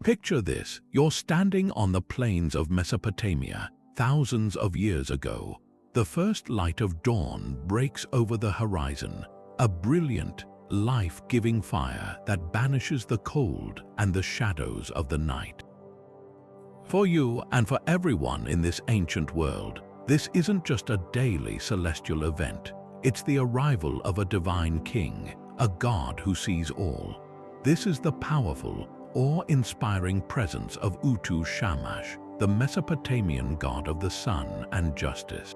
Picture this: you're standing on the plains of Mesopotamia, thousands of years ago. The first light of dawn breaks over the horizon, a brilliant, life-giving fire that banishes the cold and the shadows of the night. For you and for everyone in this ancient world, this isn't just a daily celestial event. It's the arrival of a divine king, a god who sees all. This is the powerful, awe-inspiring presence of Utu Shamash, the Mesopotamian god of the sun and justice.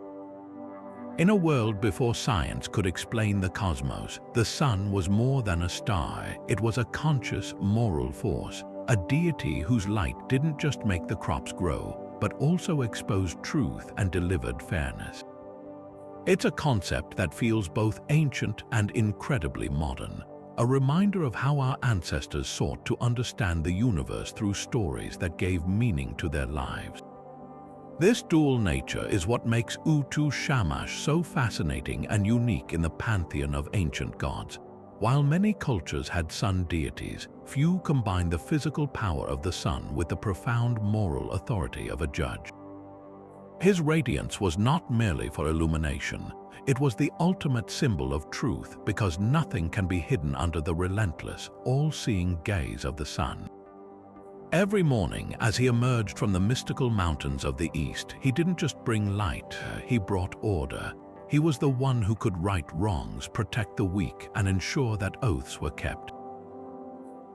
In a world before science could explain the cosmos, the sun was more than a star. It was a conscious, moral force, a deity whose light didn't just make the crops grow, but also exposed truth and delivered fairness. It's a concept that feels both ancient and incredibly modern, a reminder of how our ancestors sought to understand the universe through stories that gave meaning to their lives. This dual nature is what makes Utu Shamash so fascinating and unique in the pantheon of ancient gods. While many cultures had sun deities, few combined the physical power of the sun with the profound moral authority of a judge. His radiance was not merely for illumination, it was the ultimate symbol of truth, because nothing can be hidden under the relentless, all-seeing gaze of the sun. Every morning, as he emerged from the mystical mountains of the east, he didn't just bring light, he brought order. He was the one who could right wrongs, protect the weak, and ensure that oaths were kept.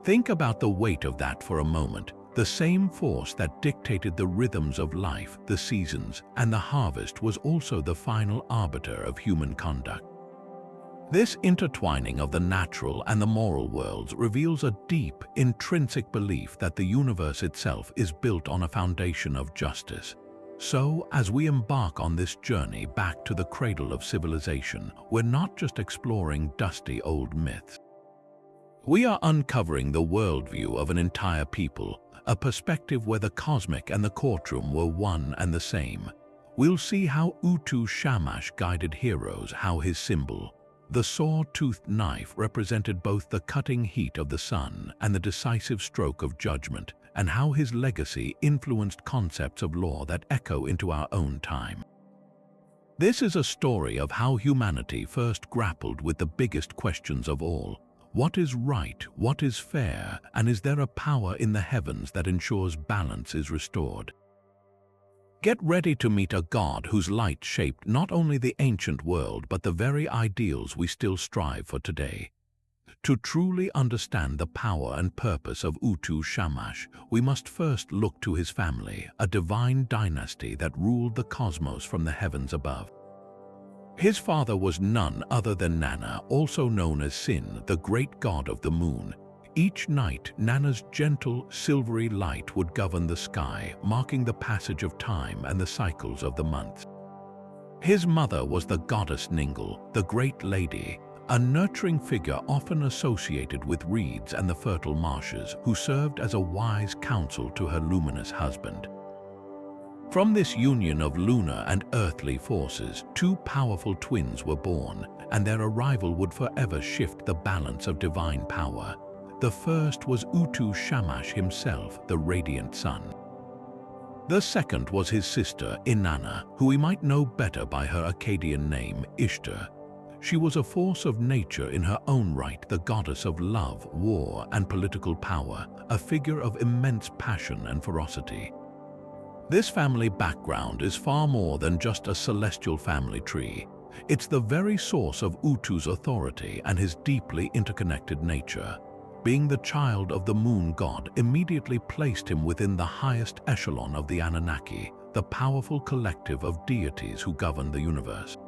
Think about the weight of that for a moment. The same force that dictated the rhythms of life, the seasons, and the harvest was also the final arbiter of human conduct. This intertwining of the natural and the moral worlds reveals a deep, intrinsic belief that the universe itself is built on a foundation of justice. So, as we embark on this journey back to the cradle of civilization, we're not just exploring dusty old myths. We are uncovering the worldview of an entire people, a perspective where the cosmic and the courtroom were one and the same. We'll see how Utu Shamash guided heroes, how his symbol, the saw-toothed knife, represented both the cutting heat of the sun and the decisive stroke of judgment, and how his legacy influenced concepts of law that echo into our own time. This is a story of how humanity first grappled with the biggest questions of all. What is right? What is fair? And is there a power in the heavens that ensures balance is restored? Get ready to meet a god whose light shaped not only the ancient world but the very ideals we still strive for today. To truly understand the power and purpose of Utu Shamash, we must first look to his family, a divine dynasty that ruled the cosmos from the heavens above. His father was none other than Nana, also known as Sin, the great god of the moon. Each night, Nana's gentle, silvery light would govern the sky, marking the passage of time and the cycles of the months. His mother was the goddess Ningal, the Great Lady, a nurturing figure often associated with reeds and the fertile marshes, who served as a wise counsel to her luminous husband. From this union of lunar and earthly forces, two powerful twins were born, and their arrival would forever shift the balance of divine power. The first was Utu Shamash himself, the radiant sun. The second was his sister, Inanna, who we might know better by her Akkadian name, Ishtar. She was a force of nature in her own right, the goddess of love, war, and political power, a figure of immense passion and ferocity. This family background is far more than just a celestial family tree. It's the very source of Utu's authority and his deeply interconnected nature. Being the child of the moon god immediately placed him within the highest echelon of the Anunnaki, the powerful collective of deities who govern the universe.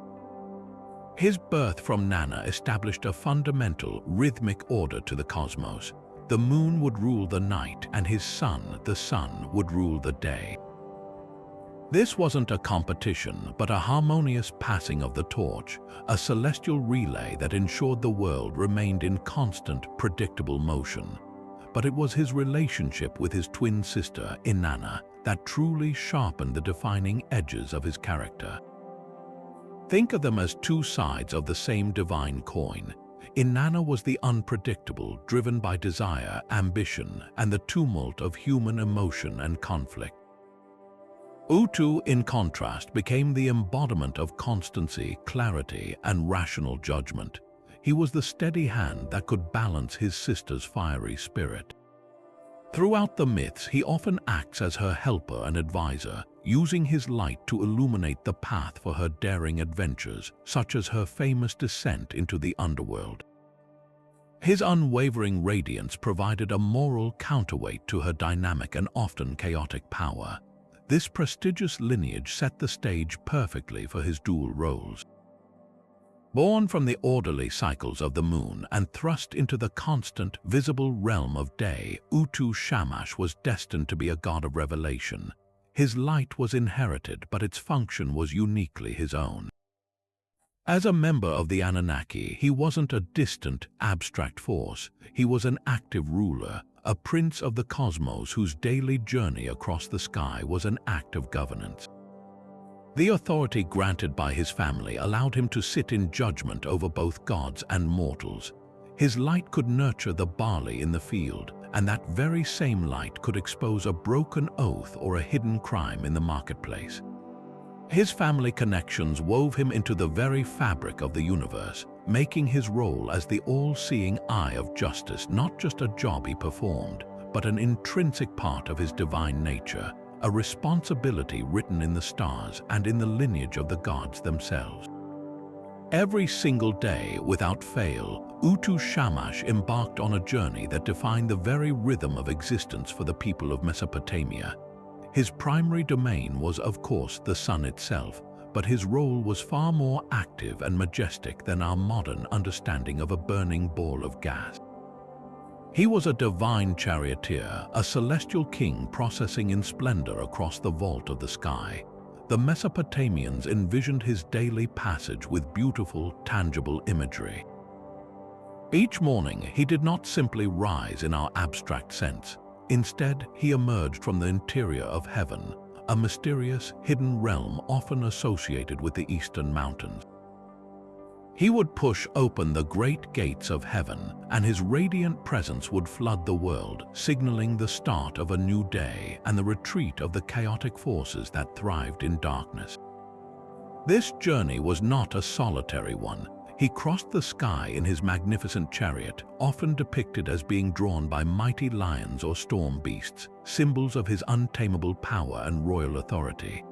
His birth from Nana established a fundamental, rhythmic order to the cosmos. The moon would rule the night, and his son, the sun, would rule the day. This wasn't a competition, but a harmonious passing of the torch, a celestial relay that ensured the world remained in constant, predictable motion. But it was his relationship with his twin sister, Inanna, that truly sharpened the defining edges of his character. Think of them as two sides of the same divine coin. Inanna was the unpredictable, driven by desire, ambition, and the tumult of human emotion and conflict. Utu, in contrast, became the embodiment of constancy, clarity, and rational judgment. He was the steady hand that could balance his sister's fiery spirit. Throughout the myths, he often acts as her helper and advisor, using his light to illuminate the path for her daring adventures, such as her famous descent into the underworld. His unwavering radiance provided a moral counterweight to her dynamic and often chaotic power. This prestigious lineage set the stage perfectly for his dual roles. Born from the orderly cycles of the moon and thrust into the constant, visible realm of day, Utu Shamash was destined to be a god of revelation. His light was inherited, but its function was uniquely his own. As a member of the Anunnaki, he wasn't a distant, abstract force. He was an active ruler, a prince of the cosmos whose daily journey across the sky was an act of governance. The authority granted by his family allowed him to sit in judgment over both gods and mortals. His light could nurture the barley in the field, and that very same light could expose a broken oath or a hidden crime in the marketplace. His family connections wove him into the very fabric of the universe, making his role as the all-seeing eye of justice not just a job he performed, but an intrinsic part of his divine nature, a responsibility written in the stars and in the lineage of the gods themselves. Every single day, without fail, Utu Shamash embarked on a journey that defined the very rhythm of existence for the people of Mesopotamia. His primary domain was, of course, the sun itself, but his role was far more active and majestic than our modern understanding of a burning ball of gas. He was a divine charioteer, a celestial king processing in splendor across the vault of the sky. The Mesopotamians envisioned his daily passage with beautiful, tangible imagery. Each morning, he did not simply rise in our abstract sense. Instead, he emerged from the interior of heaven, a mysterious, hidden realm often associated with the eastern mountains. He would push open the great gates of heaven, and his radiant presence would flood the world, signaling the start of a new day and the retreat of the chaotic forces that thrived in darkness. This journey was not a solitary one. He crossed the sky in his magnificent chariot, often depicted as being drawn by mighty lions or storm beasts, symbols of his untamable power and royal authority.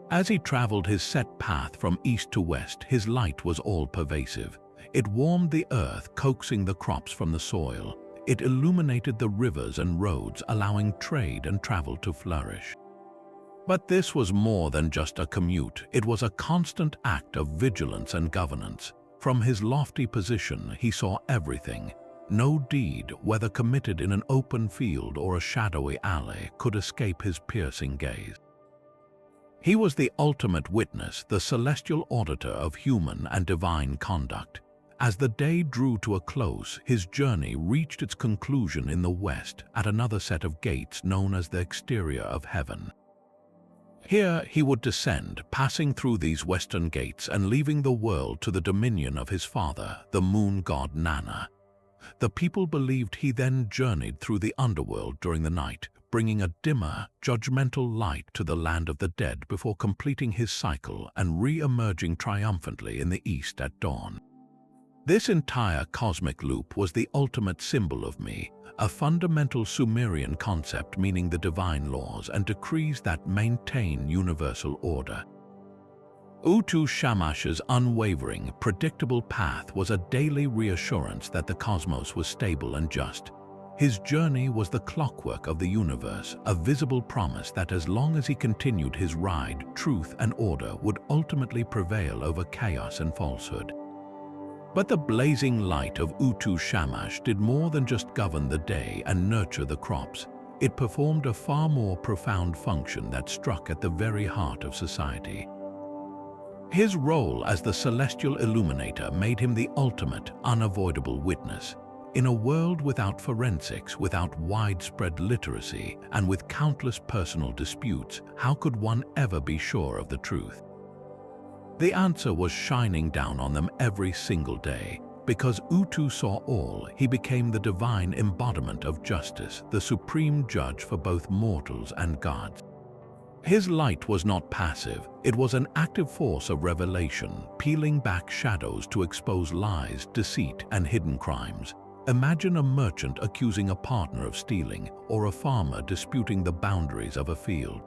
As he traveled his set path from east to west, his light was all-pervasive. It warmed the earth, coaxing the crops from the soil. It illuminated the rivers and roads, allowing trade and travel to flourish. But this was more than just a commute. It was a constant act of vigilance and governance. From his lofty position, he saw everything. No deed, whether committed in an open field or a shadowy alley, could escape his piercing gaze. He was the ultimate witness, the celestial auditor of human and divine conduct. As the day drew to a close, his journey reached its conclusion in the west at another set of gates known as the exterior of heaven. Here he would descend, passing through these western gates and leaving the world to the dominion of his father, the moon god Nana. The people believed he then journeyed through the underworld during the night, bringing a dimmer, judgmental light to the land of the dead before completing his cycle and re-emerging triumphantly in the east at dawn. This entire cosmic loop was the ultimate symbol of me, a fundamental Sumerian concept meaning the divine laws and decrees that maintain universal order. Utu Shamash's unwavering, predictable path was a daily reassurance that the cosmos was stable and just. His journey was the clockwork of the universe, a visible promise that as long as he continued his ride, truth and order would ultimately prevail over chaos and falsehood. But the blazing light of Utu Shamash did more than just govern the day and nurture the crops. It performed a far more profound function that struck at the very heart of society. His role as the celestial illuminator made him the ultimate, unavoidable witness. In a world without forensics, without widespread literacy, and with countless personal disputes, how could one ever be sure of the truth? The answer was shining down on them every single day. Because Utu saw all, he became the divine embodiment of justice, the supreme judge for both mortals and gods. His light was not passive, it was an active force of revelation, peeling back shadows to expose lies, deceit, and hidden crimes. Imagine a merchant accusing a partner of stealing, or a farmer disputing the boundaries of a field.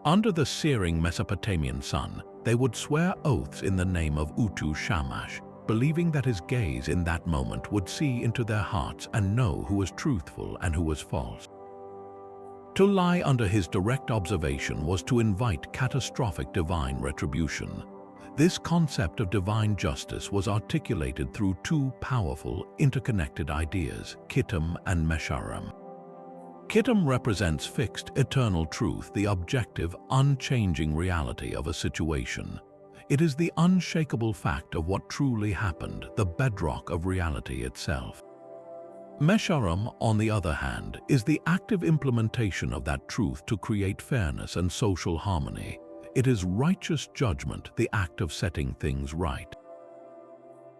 Under the searing Mesopotamian sun, they would swear oaths in the name of Utu Shamash, believing that his gaze in that moment would see into their hearts and know who was truthful and who was false. To lie under his direct observation was to invite catastrophic divine retribution. This concept of divine justice was articulated through two powerful, interconnected ideas, kittum and mēšarum. Kittum represents fixed, eternal truth, the objective, unchanging reality of a situation. It is the unshakable fact of what truly happened, the bedrock of reality itself. Mēšarum, on the other hand, is the active implementation of that truth to create fairness and social harmony. It is righteous judgment, the act of setting things right.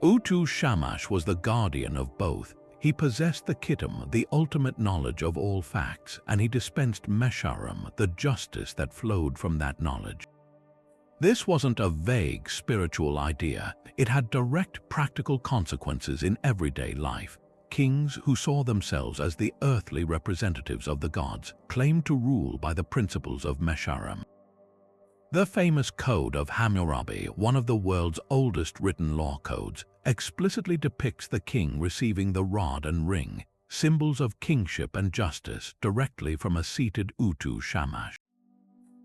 Utu Shamash was the guardian of both. He possessed the kittum, the ultimate knowledge of all facts, and he dispensed mēšarum, the justice that flowed from that knowledge. This wasn't a vague spiritual idea. It had direct practical consequences in everyday life. Kings who saw themselves as the earthly representatives of the gods claimed to rule by the principles of mēšarum. The famous Code of Hammurabi, one of the world's oldest written law codes, explicitly depicts the king receiving the rod and ring, symbols of kingship and justice, directly from a seated Utu Shamash.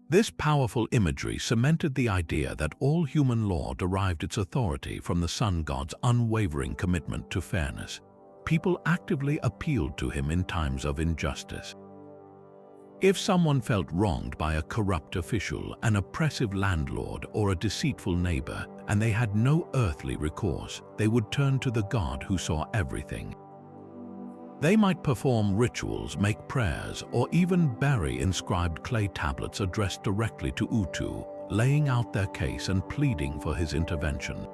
This powerful imagery cemented the idea that all human law derived its authority from the sun god's unwavering commitment to fairness. People actively appealed to him in times of injustice. If someone felt wronged by a corrupt official, an oppressive landlord, or a deceitful neighbor, and they had no earthly recourse, they would turn to the God who saw everything. They might perform rituals, make prayers, or even bury inscribed clay tablets addressed directly to Utu, laying out their case and pleading for his intervention.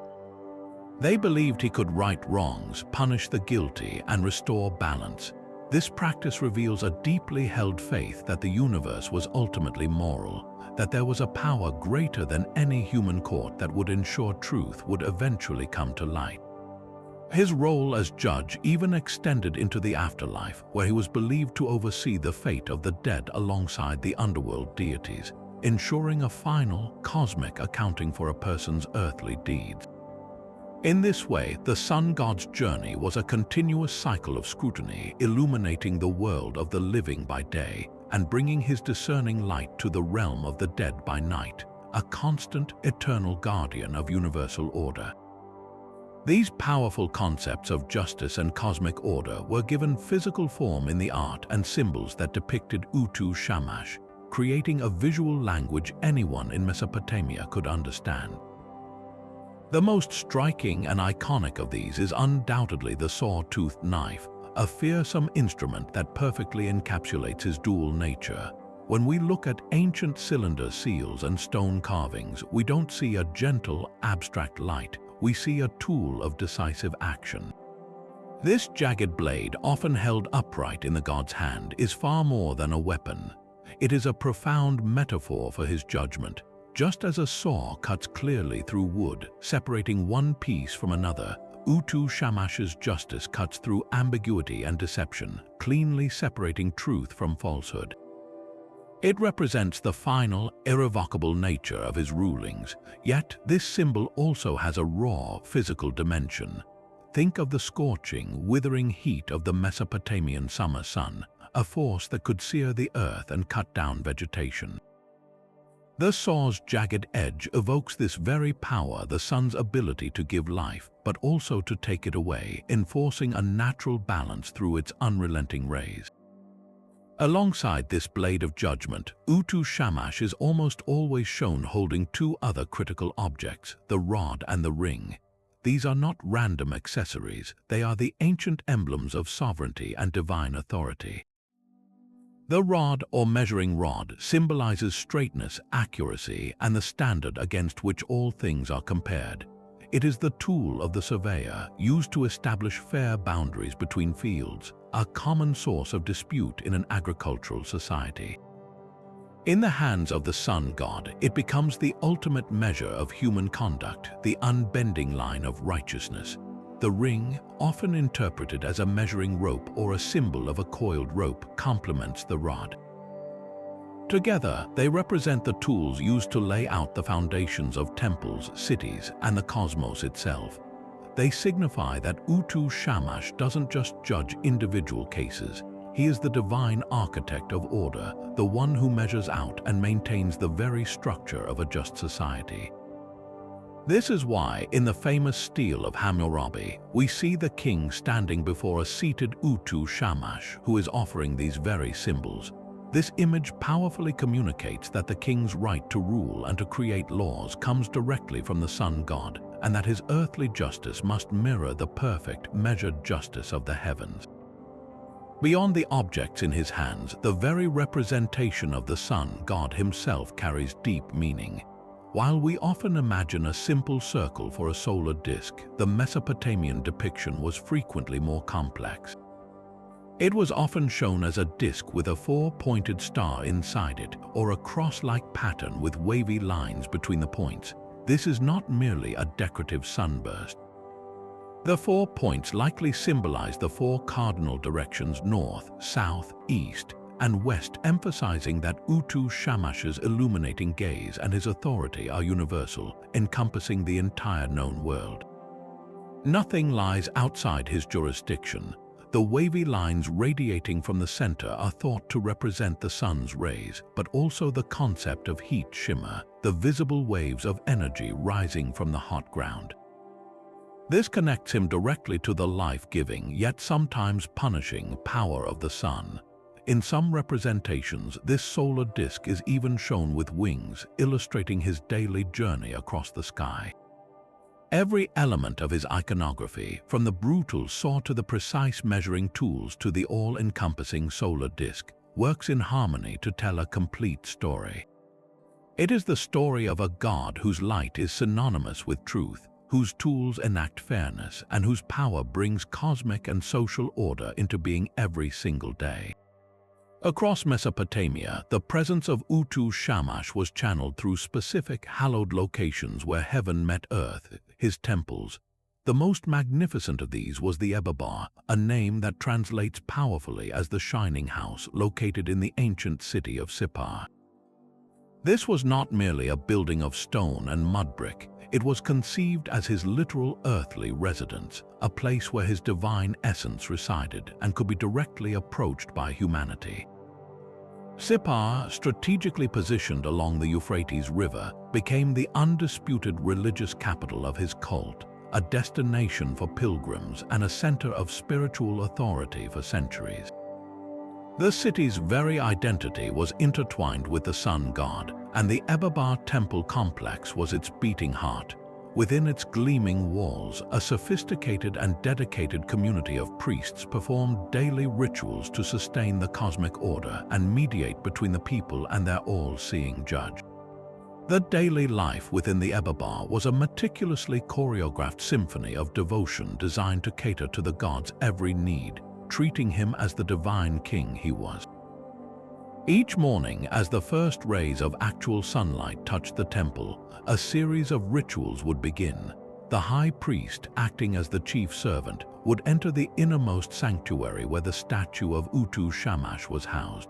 They believed he could right wrongs, punish the guilty, and restore balance. This practice reveals a deeply held faith that the universe was ultimately moral, that there was a power greater than any human court that would ensure truth would eventually come to light. His role as judge even extended into the afterlife, where he was believed to oversee the fate of the dead alongside the underworld deities, ensuring a final, cosmic accounting for a person's earthly deeds. In this way, the sun god's journey was a continuous cycle of scrutiny, illuminating the world of the living by day and bringing his discerning light to the realm of the dead by night, a constant, eternal guardian of universal order. These powerful concepts of justice and cosmic order were given physical form in the art and symbols that depicted Utu Shamash, creating a visual language anyone in Mesopotamia could understand. The most striking and iconic of these is undoubtedly the saw-toothed knife, a fearsome instrument that perfectly encapsulates his dual nature. When we look at ancient cylinder seals and stone carvings, we don't see a gentle, abstract light, we see a tool of decisive action. This jagged blade, often held upright in the god's hand, is far more than a weapon. It is a profound metaphor for his judgment. Just as a saw cuts clearly through wood, separating one piece from another, Utu Shamash's justice cuts through ambiguity and deception, cleanly separating truth from falsehood. It represents the final, irrevocable nature of his rulings, yet this symbol also has a raw, physical dimension. Think of the scorching, withering heat of the Mesopotamian summer sun, a force that could sear the earth and cut down vegetation. The saw's jagged edge evokes this very power, the sun's ability to give life, but also to take it away, enforcing a natural balance through its unrelenting rays. Alongside this blade of judgment, Utu Shamash is almost always shown holding two other critical objects, the rod and the ring. These are not random accessories, they are the ancient emblems of sovereignty and divine authority. The rod, or measuring rod, symbolizes straightness, accuracy, and the standard against which all things are compared. It is the tool of the surveyor used to establish fair boundaries between fields, a common source of dispute in an agricultural society. In the hands of the sun god, it becomes the ultimate measure of human conduct, the unbending line of righteousness. The ring, often interpreted as a measuring rope or a symbol of a coiled rope, complements the rod. Together, they represent the tools used to lay out the foundations of temples, cities, and the cosmos itself. They signify that Utu Shamash doesn't just judge individual cases. He is the divine architect of order, the one who measures out and maintains the very structure of a just society. This is why, in the famous stele of Hammurabi, we see the king standing before a seated Utu Shamash who is offering these very symbols. This image powerfully communicates that the king's right to rule and to create laws comes directly from the sun god, and that his earthly justice must mirror the perfect, measured justice of the heavens. Beyond the objects in his hands, the very representation of the sun god himself carries deep meaning. While we often imagine a simple circle for a solar disk, the Mesopotamian depiction was frequently more complex. It was often shown as a disk with a four-pointed star inside it, or a cross-like pattern with wavy lines between the points. This is not merely a decorative sunburst. The 4 points likely symbolize the 4 cardinal directions north, south, east, and west, emphasizing that Utu Shamash's illuminating gaze and his authority are universal, encompassing the entire known world. Nothing lies outside his jurisdiction. The wavy lines radiating from the center are thought to represent the sun's rays, but also the concept of heat shimmer, the visible waves of energy rising from the hot ground. This connects him directly to the life-giving, yet sometimes punishing, power of the sun. In some representations, this solar disk is even shown with wings, illustrating his daily journey across the sky. Every element of his iconography, from the brutal saw to the precise measuring tools to the all-encompassing solar disk, works in harmony to tell a complete story. It is the story of a god whose light is synonymous with truth, whose tools enact fairness, and whose power brings cosmic and social order into being every single day. Across Mesopotamia, the presence of Utu Shamash was channeled through specific hallowed locations where heaven met earth, his temples. The most magnificent of these was the Ebabar, a name that translates powerfully as the Shining House, located in the ancient city of Sippar. This was not merely a building of stone and mud brick. It was conceived as his literal earthly residence, a place where his divine essence resided and could be directly approached by humanity. Sippar, strategically positioned along the Euphrates River, became the undisputed religious capital of his cult, a destination for pilgrims and a center of spiritual authority for centuries. The city's very identity was intertwined with the sun god, and the Ebabar temple complex was its beating heart. Within its gleaming walls, a sophisticated and dedicated community of priests performed daily rituals to sustain the cosmic order and mediate between the people and their all-seeing judge. The daily life within the Ebabar was a meticulously choreographed symphony of devotion designed to cater to the god's every need, treating him as the divine king he was. Each morning, as the first rays of actual sunlight touched the temple, a series of rituals would begin. The high priest, acting as the chief servant, would enter the innermost sanctuary where the statue of Utu Shamash was housed.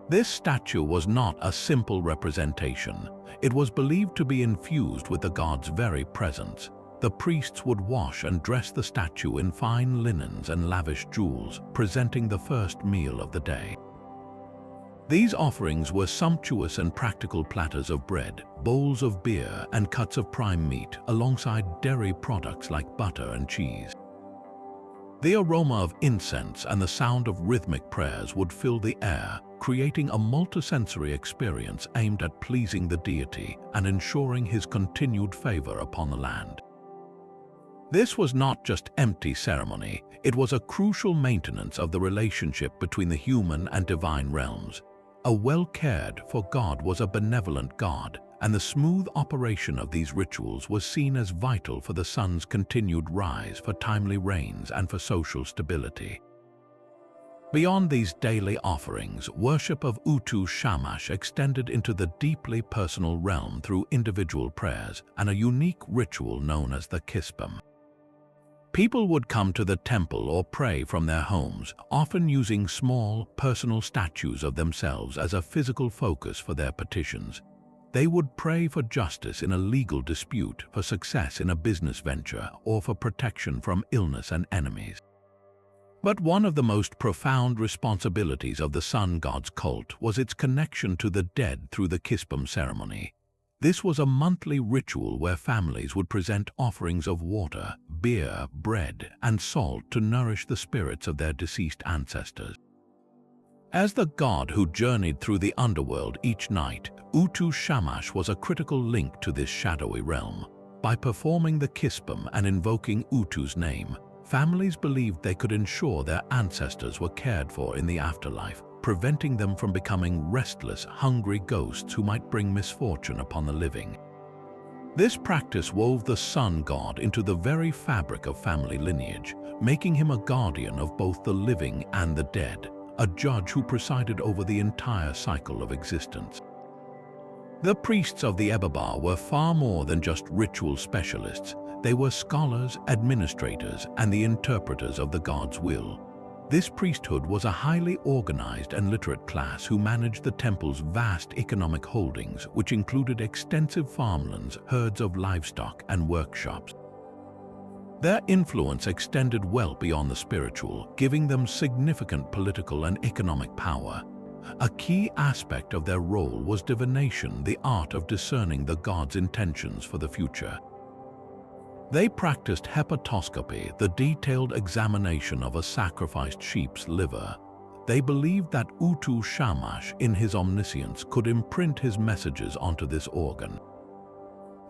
This statue was not a simple representation. It was believed to be infused with the god's very presence. The priests would wash and dress the statue in fine linens and lavish jewels, presenting the first meal of the day. These offerings were sumptuous and practical platters of bread, bowls of beer, and cuts of prime meat, alongside dairy products like butter and cheese. The aroma of incense and the sound of rhythmic prayers would fill the air, creating a multisensory experience aimed at pleasing the deity and ensuring his continued favor upon the land. This was not just empty ceremony, it was a crucial maintenance of the relationship between the human and divine realms. A well cared for god was a benevolent god, and the smooth operation of these rituals was seen as vital for the sun's continued rise, for timely rains, and for social stability. Beyond these daily offerings, worship of Utu Shamash extended into the deeply personal realm through individual prayers and a unique ritual known as the kittum. People would come to the temple or pray from their homes, often using small, personal statues of themselves as a physical focus for their petitions. They would pray for justice in a legal dispute, for success in a business venture, or for protection from illness and enemies. But one of the most profound responsibilities of the sun god's cult was its connection to the dead through the kittum ceremony. This was a monthly ritual where families would present offerings of water, beer, bread, and salt to nourish the spirits of their deceased ancestors. As the god who journeyed through the underworld each night, Utu Shamash was a critical link to this shadowy realm. By performing the kittum and invoking Utu's name, families believed they could ensure their ancestors were cared for in the afterlife, preventing them from becoming restless, hungry ghosts who might bring misfortune upon the living. This practice wove the sun god into the very fabric of family lineage, making him a guardian of both the living and the dead, a judge who presided over the entire cycle of existence. The priests of the Ebabar were far more than just ritual specialists. They were scholars, administrators, and the interpreters of the god's will. This priesthood was a highly organized and literate class who managed the temple's vast economic holdings, which included extensive farmlands, herds of livestock, and workshops. Their influence extended well beyond the spiritual, giving them significant political and economic power. A key aspect of their role was divination, the art of discerning the god's intentions for the future. They practiced hepatoscopy, the detailed examination of a sacrificed sheep's liver. They believed that Utu Shamash, in his omniscience, could imprint his messages onto this organ.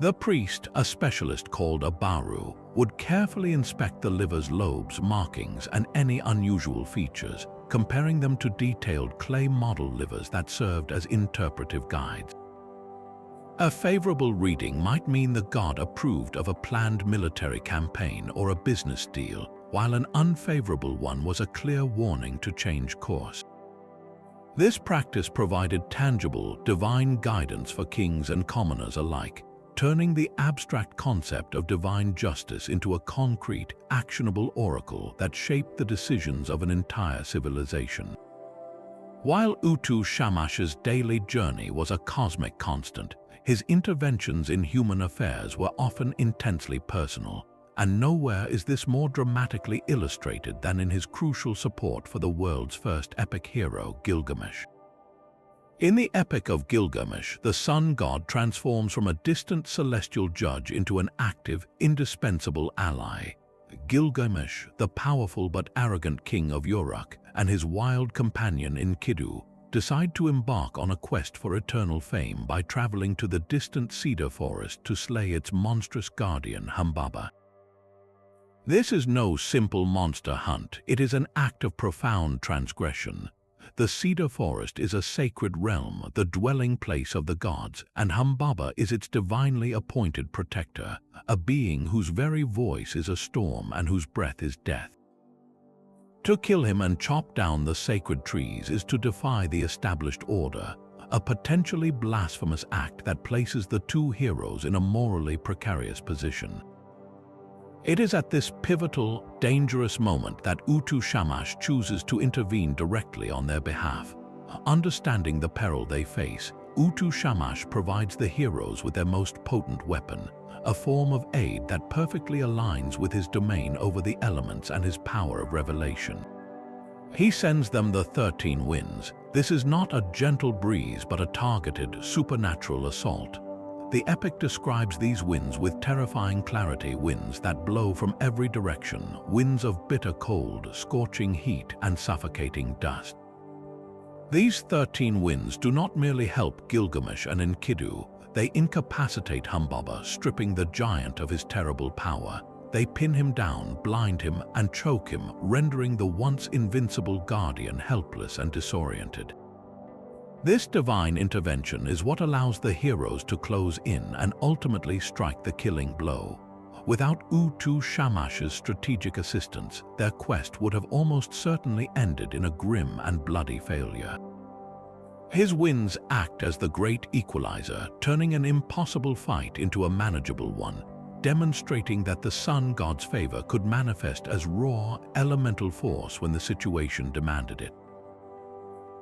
The priest, a specialist called a baru, would carefully inspect the liver's lobes, markings, and any unusual features, comparing them to detailed clay model livers that served as interpretive guides. A favorable reading might mean the god approved of a planned military campaign or a business deal, while an unfavorable one was a clear warning to change course. This practice provided tangible, divine guidance for kings and commoners alike, turning the abstract concept of divine justice into a concrete, actionable oracle that shaped the decisions of an entire civilization. While Utu Shamash's daily journey was a cosmic constant, his interventions in human affairs were often intensely personal, and nowhere is this more dramatically illustrated than in his crucial support for the world's first epic hero, Gilgamesh. In the Epic of Gilgamesh, the sun god transforms from a distant celestial judge into an active, indispensable ally. Gilgamesh, the powerful but arrogant king of Uruk, and his wild companion Enkidu, decide to embark on a quest for eternal fame by traveling to the distant cedar forest to slay its monstrous guardian, Humbaba. This is no simple monster hunt, it is an act of profound transgression. The cedar forest is a sacred realm, the dwelling place of the gods, and Humbaba is its divinely appointed protector, a being whose very voice is a storm and whose breath is death. To kill him and chop down the sacred trees is to defy the established order, a potentially blasphemous act that places the two heroes in a morally precarious position. It is at this pivotal, dangerous moment that Utu Shamash chooses to intervene directly on their behalf. Understanding the peril they face, Utu Shamash provides the heroes with their most potent weapon, a form of aid that perfectly aligns with his domain over the elements and his power of revelation. He sends them the 13 winds. This is not a gentle breeze but a targeted, supernatural assault. The epic describes these winds with terrifying clarity, winds that blow from every direction, winds of bitter cold, scorching heat, and suffocating dust. These 13 winds do not merely help Gilgamesh and Enkidu, they incapacitate Humbaba, stripping the giant of his terrible power. They pin him down, blind him, and choke him, rendering the once invincible guardian helpless and disoriented. This divine intervention is what allows the heroes to close in and ultimately strike the killing blow. Without Utu Shamash's strategic assistance, their quest would have almost certainly ended in a grim and bloody failure. His winds act as the great equalizer, turning an impossible fight into a manageable one, demonstrating that the sun god's favor could manifest as raw, elemental force when the situation demanded it.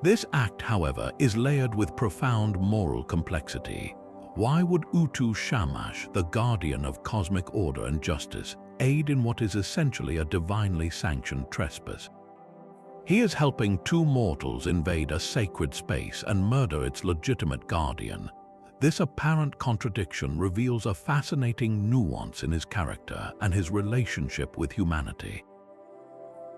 This act, however, is layered with profound moral complexity. Why would Utu Shamash, the guardian of cosmic order and justice, aid in what is essentially a divinely sanctioned trespass? He is helping two mortals invade a sacred space and murder its legitimate guardian. This apparent contradiction reveals a fascinating nuance in his character and his relationship with humanity.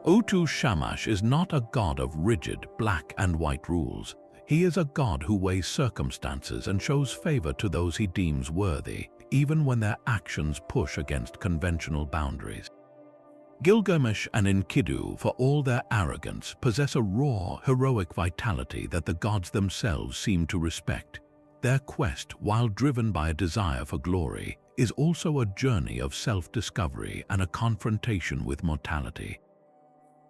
Utu Shamash is not a god of rigid black and white rules. He is a god who weighs circumstances and shows favor to those he deems worthy, even when their actions push against conventional boundaries. Gilgamesh and Enkidu, for all their arrogance, possess a raw, heroic vitality that the gods themselves seem to respect. Their quest, while driven by a desire for glory, is also a journey of self-discovery and a confrontation with mortality.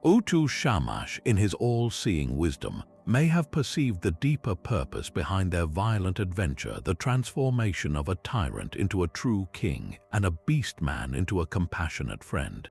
Utu Shamash, in his all-seeing wisdom, may have perceived the deeper purpose behind their violent adventure, the transformation of a tyrant into a true king and a beast man into a compassionate friend.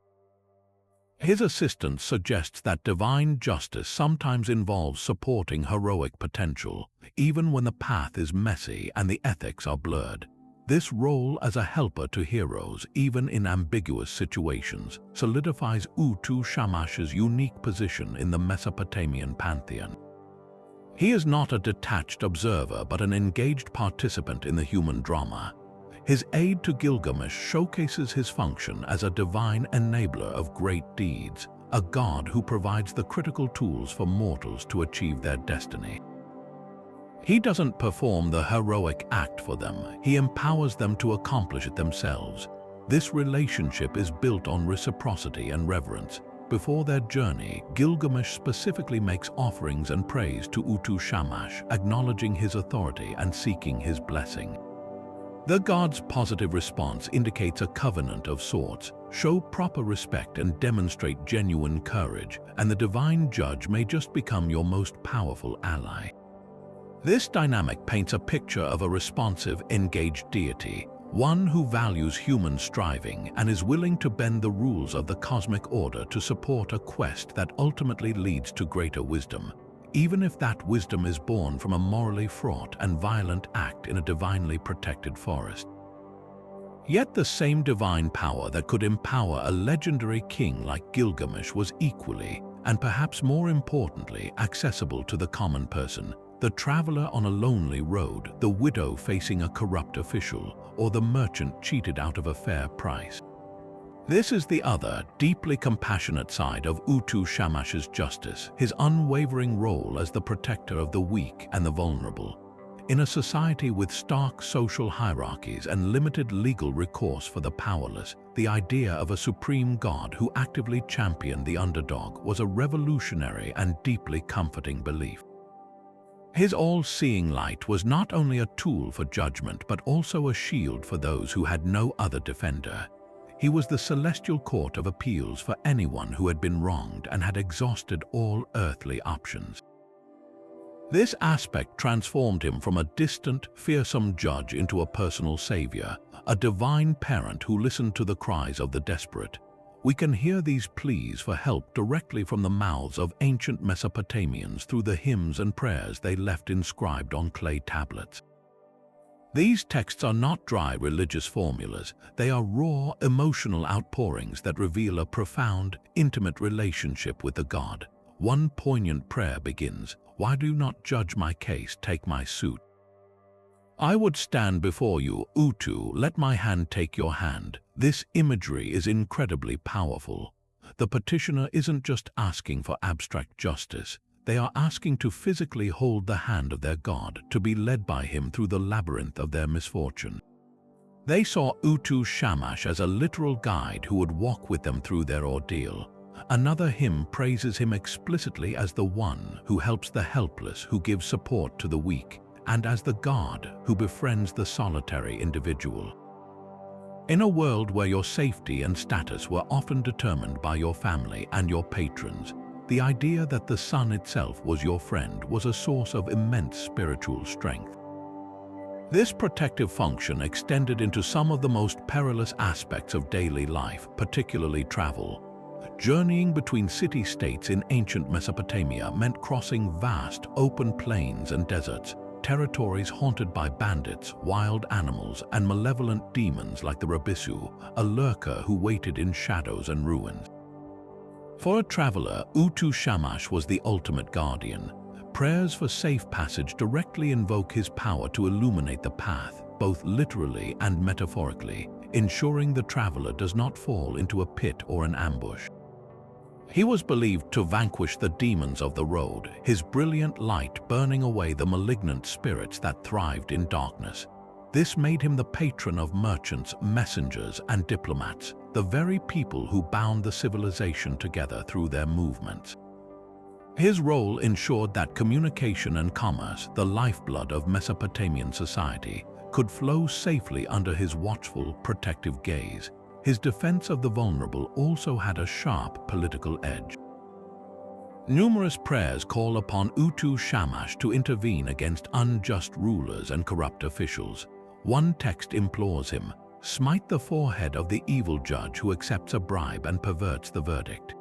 His assistance suggests that divine justice sometimes involves supporting heroic potential, even when the path is messy and the ethics are blurred. This role as a helper to heroes, even in ambiguous situations, solidifies Utu Shamash's unique position in the Mesopotamian pantheon. He is not a detached observer but an engaged participant in the human drama. His aid to Gilgamesh showcases his function as a divine enabler of great deeds, a god who provides the critical tools for mortals to achieve their destiny. He doesn't perform the heroic act for them, he empowers them to accomplish it themselves. This relationship is built on reciprocity and reverence. Before their journey, Gilgamesh specifically makes offerings and praise to Utu Shamash, acknowledging his authority and seeking his blessing. The god's positive response indicates a covenant of sorts. Show proper respect and demonstrate genuine courage, and the divine judge may just become your most powerful ally. This dynamic paints a picture of a responsive, engaged deity, one who values human striving and is willing to bend the rules of the cosmic order to support a quest that ultimately leads to greater wisdom, even if that wisdom is born from a morally fraught and violent act in a divinely protected forest. Yet the same divine power that could empower a legendary king like Gilgamesh was equally, and perhaps more importantly, accessible to the common person. The traveler on a lonely road, the widow facing a corrupt official, or the merchant cheated out of a fair price. This is the other, deeply compassionate side of Utu Shamash's justice, his unwavering role as the protector of the weak and the vulnerable. In a society with stark social hierarchies and limited legal recourse for the powerless, the idea of a supreme god who actively championed the underdog was a revolutionary and deeply comforting belief. His all-seeing light was not only a tool for judgment but also a shield for those who had no other defender. He was the celestial court of appeals for anyone who had been wronged and had exhausted all earthly options. This aspect transformed him from a distant, fearsome judge into a personal savior, a divine parent who listened to the cries of the desperate. We can hear these pleas for help directly from the mouths of ancient Mesopotamians through the hymns and prayers they left inscribed on clay tablets. These texts are not dry religious formulas, they are raw, emotional outpourings that reveal a profound, intimate relationship with the god. One poignant prayer begins, "Why do you not judge my case, take my suit? I would stand before you, Utu, let my hand take your hand." This imagery is incredibly powerful. The petitioner isn't just asking for abstract justice. They are asking to physically hold the hand of their god, to be led by him through the labyrinth of their misfortune. They saw Utu Shamash as a literal guide who would walk with them through their ordeal. Another hymn praises him explicitly as the one who helps the helpless, who gives support to the weak, and as the god who befriends the solitary individual. In a world where your safety and status were often determined by your family and your patrons, the idea that the sun itself was your friend was a source of immense spiritual strength. This protective function extended into some of the most perilous aspects of daily life, particularly travel. Journeying between city-states in ancient Mesopotamia meant crossing vast, open plains and deserts, territories haunted by bandits, wild animals, and malevolent demons like the Rabisu, a lurker who waited in shadows and ruins. For a traveler, Utu Shamash was the ultimate guardian. Prayers for safe passage directly invoke his power to illuminate the path, both literally and metaphorically, ensuring the traveler does not fall into a pit or an ambush. He was believed to vanquish the demons of the road, his brilliant light burning away the malignant spirits that thrived in darkness. This made him the patron of merchants, messengers, and diplomats, the very people who bound the civilization together through their movements. His role ensured that communication and commerce, the lifeblood of Mesopotamian society, could flow safely under his watchful, protective gaze. His defense of the vulnerable also had a sharp political edge. Numerous prayers call upon Utu Shamash to intervene against unjust rulers and corrupt officials. One text implores him, "Smite the forehead of the evil judge who accepts a bribe and perverts the verdict."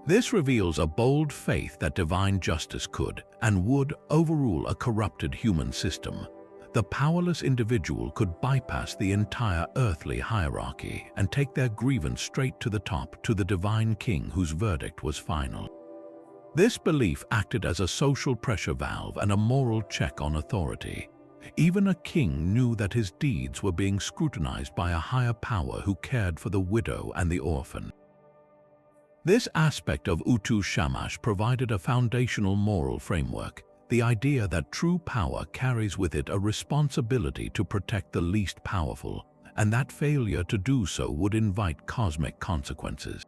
This reveals a bold faith that divine justice could and would overrule a corrupted human system. The powerless individual could bypass the entire earthly hierarchy and take their grievance straight to the top, to the divine king whose verdict was final. This belief acted as a social pressure valve and a moral check on authority. Even a king knew that his deeds were being scrutinized by a higher power who cared for the widow and the orphan. This aspect of Utu Shamash provided a foundational moral framework, the idea that true power carries with it a responsibility to protect the least powerful, and that failure to do so would invite cosmic consequences.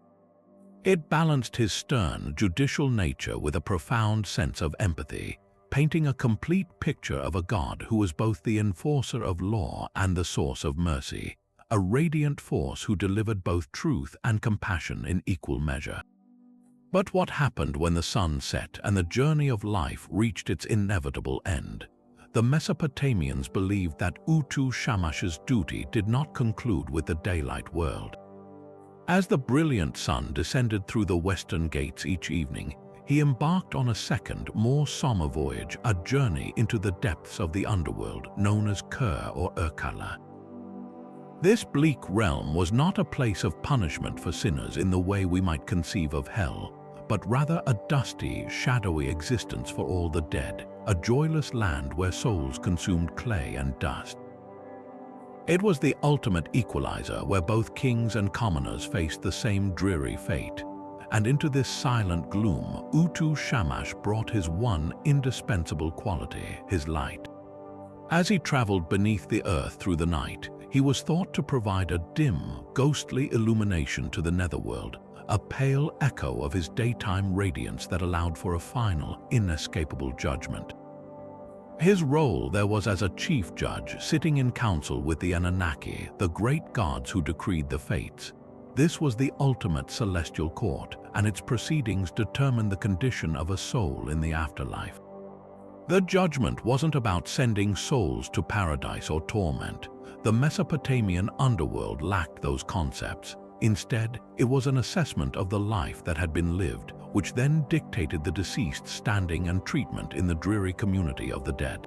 It balanced his stern, judicial nature with a profound sense of empathy, painting a complete picture of a god who was both the enforcer of law and the source of mercy, a radiant force who delivered both truth and compassion in equal measure. But what happened when the sun set and the journey of life reached its inevitable end? The Mesopotamians believed that Utu Shamash's duty did not conclude with the daylight world. As the brilliant sun descended through the western gates each evening, he embarked on a second, more somber voyage, a journey into the depths of the underworld known as Kur or Urkala. This bleak realm was not a place of punishment for sinners in the way we might conceive of hell, but rather a dusty, shadowy existence for all the dead, a joyless land where souls consumed clay and dust. It was the ultimate equalizer where both kings and commoners faced the same dreary fate. And into this silent gloom, Utu Shamash brought his one indispensable quality, his light. As he traveled beneath the earth through the night, he was thought to provide a dim, ghostly illumination to the netherworld, a pale echo of his daytime radiance that allowed for a final, inescapable judgment. His role there was as a chief judge, sitting in council with the Anunnaki, the great gods who decreed the fates. This was the ultimate celestial court, and its proceedings determined the condition of a soul in the afterlife. The judgment wasn't about sending souls to paradise or torment. The Mesopotamian underworld lacked those concepts. Instead, it was an assessment of the life that had been lived, which then dictated the deceased's standing and treatment in the dreary community of the dead.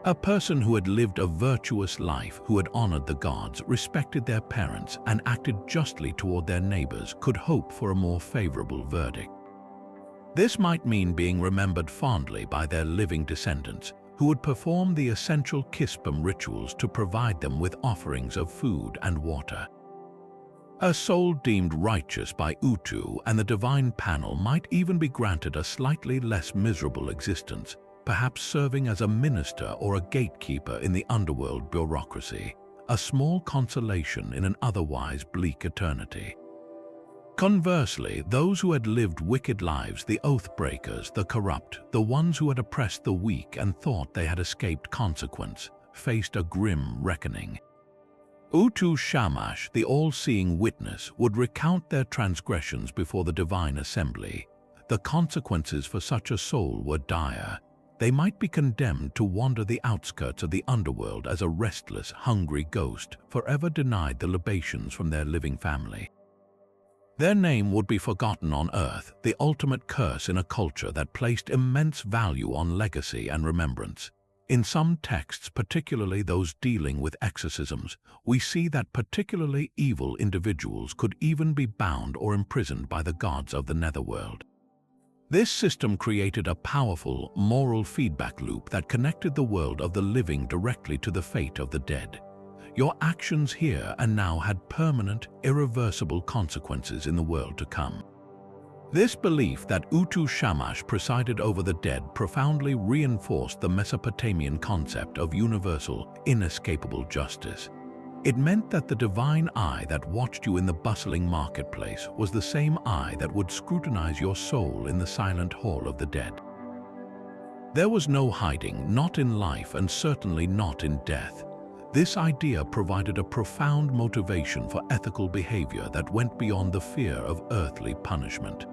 A person who had lived a virtuous life, who had honored the gods, respected their parents, and acted justly toward their neighbors, could hope for a more favorable verdict. This might mean being remembered fondly by their living descendants, who would perform the essential kittum rituals to provide them with offerings of food and water. A soul deemed righteous by Utu and the divine panel might even be granted a slightly less miserable existence, perhaps serving as a minister or a gatekeeper in the underworld bureaucracy, a small consolation in an otherwise bleak eternity. Conversely, those who had lived wicked lives, the oath-breakers, the corrupt, the ones who had oppressed the weak and thought they had escaped consequence, faced a grim reckoning. Utu Shamash, the all-seeing witness, would recount their transgressions before the divine assembly. The consequences for such a soul were dire. They might be condemned to wander the outskirts of the underworld as a restless, hungry ghost, forever denied the libations from their living family. Their name would be forgotten on earth, the ultimate curse in a culture that placed immense value on legacy and remembrance. In some texts, particularly those dealing with exorcisms, we see that particularly evil individuals could even be bound or imprisoned by the gods of the netherworld. This system created a powerful, moral feedback loop that connected the world of the living directly to the fate of the dead. Your actions here and now had permanent, irreversible consequences in the world to come. This belief that Utu Shamash presided over the dead profoundly reinforced the Mesopotamian concept of universal, inescapable justice. It meant that the divine eye that watched you in the bustling marketplace was the same eye that would scrutinize your soul in the silent hall of the dead. There was no hiding, not in life and certainly not in death. This idea provided a profound motivation for ethical behavior that went beyond the fear of earthly punishment.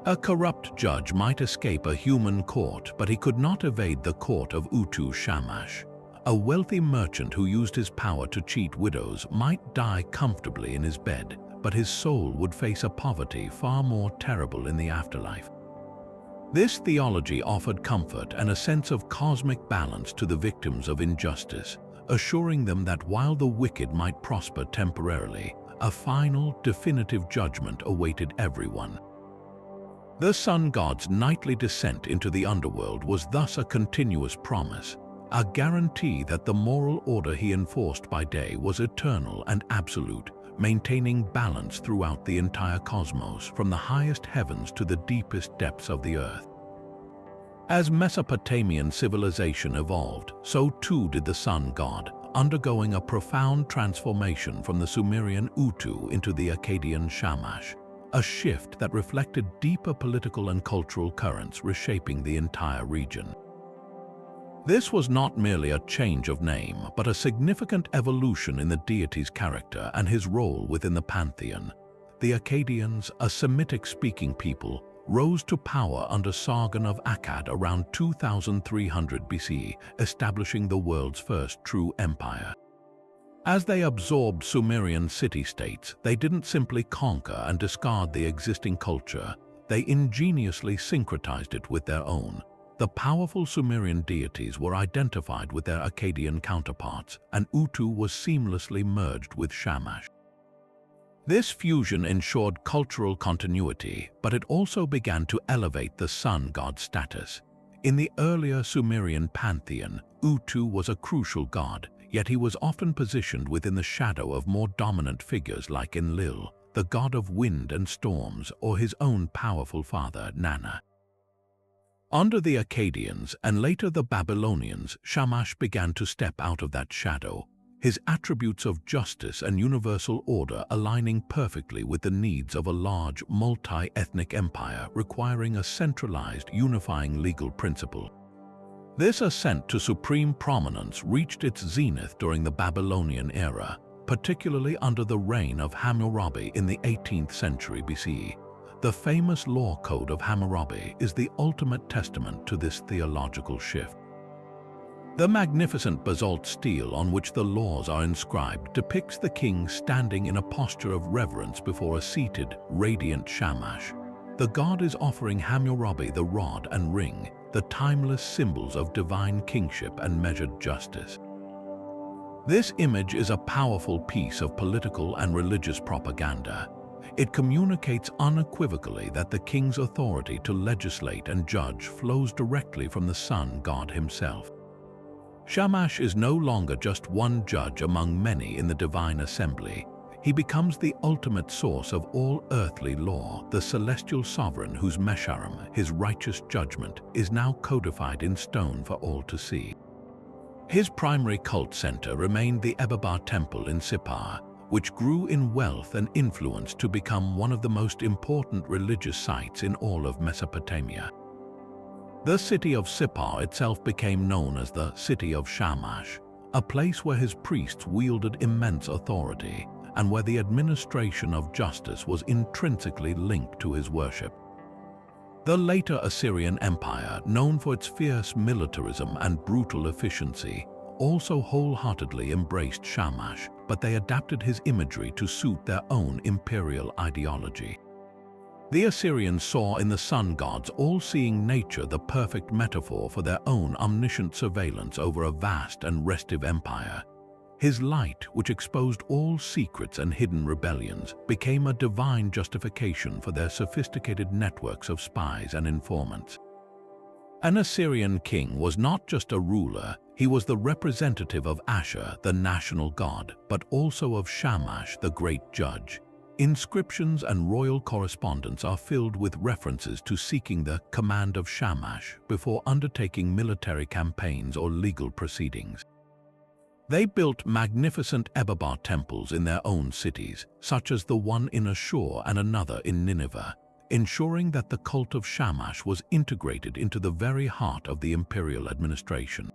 A corrupt judge might escape a human court, but he could not evade the court of Utu Shamash. A wealthy merchant who used his power to cheat widows might die comfortably in his bed, but his soul would face a poverty far more terrible in the afterlife. This theology offered comfort and a sense of cosmic balance to the victims of injustice, assuring them that while the wicked might prosper temporarily, a final, definitive judgment awaited everyone. The sun god's nightly descent into the underworld was thus a continuous promise, a guarantee that the moral order he enforced by day was eternal and absolute, maintaining balance throughout the entire cosmos, from the highest heavens to the deepest depths of the earth. As Mesopotamian civilization evolved, so too did the sun god, undergoing a profound transformation from the Sumerian Utu into the Akkadian Shamash, a shift that reflected deeper political and cultural currents reshaping the entire region. This was not merely a change of name, but a significant evolution in the deity's character and his role within the pantheon. The Akkadians, a Semitic-speaking people, rose to power under Sargon of Akkad around 2300 BC, establishing the world's first true empire. As they absorbed Sumerian city-states, they didn't simply conquer and discard the existing culture, they ingeniously syncretized it with their own. The powerful Sumerian deities were identified with their Akkadian counterparts, and Utu was seamlessly merged with Shamash. This fusion ensured cultural continuity, but it also began to elevate the sun god status. In the earlier Sumerian pantheon, Utu was a crucial god, yet he was often positioned within the shadow of more dominant figures like Enlil, the god of wind and storms, or his own powerful father, Nana. Under the Akkadians and later the Babylonians, Shamash began to step out of that shadow, his attributes of justice and universal order aligning perfectly with the needs of a large, multi-ethnic empire requiring a centralized, unifying legal principle. This ascent to supreme prominence reached its zenith during the Babylonian era, particularly under the reign of Hammurabi in the 18th century BC. The famous law code of Hammurabi is the ultimate testament to this theological shift. The magnificent basalt stele on which the laws are inscribed depicts the king standing in a posture of reverence before a seated, radiant Shamash. The god is offering Hammurabi the rod and ring, the timeless symbols of divine kingship and measured justice. This image is a powerful piece of political and religious propaganda. It communicates unequivocally that the king's authority to legislate and judge flows directly from the sun god himself. Shamash is no longer just one judge among many in the divine assembly. He becomes the ultimate source of all earthly law, the celestial sovereign whose mēšarum, his righteous judgment, is now codified in stone for all to see. His primary cult center remained the Ebibar temple in Sippar, which grew in wealth and influence to become one of the most important religious sites in all of Mesopotamia. The city of Sippar itself became known as the City of Shamash, a place where his priests wielded immense authority and where the administration of justice was intrinsically linked to his worship. The later Assyrian Empire, known for its fierce militarism and brutal efficiency, also wholeheartedly embraced Shamash, but they adapted his imagery to suit their own imperial ideology. The Assyrians saw in the sun god's all-seeing nature the perfect metaphor for their own omniscient surveillance over a vast and restive empire. His light, which exposed all secrets and hidden rebellions, became a divine justification for their sophisticated networks of spies and informants. An Assyrian king was not just a ruler, he was the representative of Ashur, the national god, but also of Shamash, the great judge. Inscriptions and royal correspondence are filled with references to seeking the command of Shamash before undertaking military campaigns or legal proceedings. They built magnificent Ebabar temples in their own cities, such as the one in Ashur and another in Nineveh, ensuring that the cult of Shamash was integrated into the very heart of the imperial administration.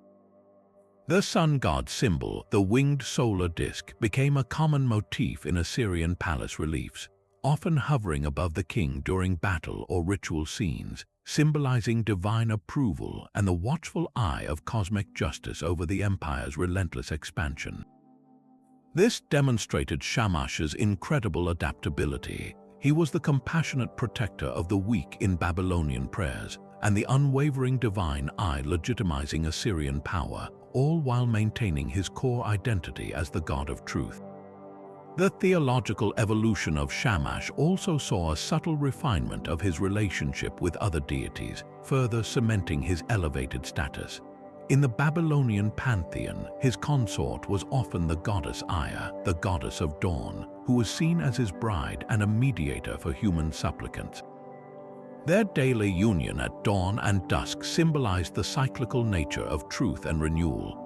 The sun god symbol, the winged solar disk, became a common motif in Assyrian palace reliefs, often hovering above the king during battle or ritual scenes, symbolizing divine approval and the watchful eye of cosmic justice over the empire's relentless expansion. This demonstrated Shamash's incredible adaptability. He was the compassionate protector of the weak in Babylonian prayers, and the unwavering divine eye legitimizing Assyrian power, all while maintaining his core identity as the god of truth. The theological evolution of Shamash also saw a subtle refinement of his relationship with other deities, further cementing his elevated status. In the Babylonian pantheon, his consort was often the goddess Aya, the goddess of dawn, who was seen as his bride and a mediator for human supplicants. Their daily union at dawn and dusk symbolized the cyclical nature of truth and renewal.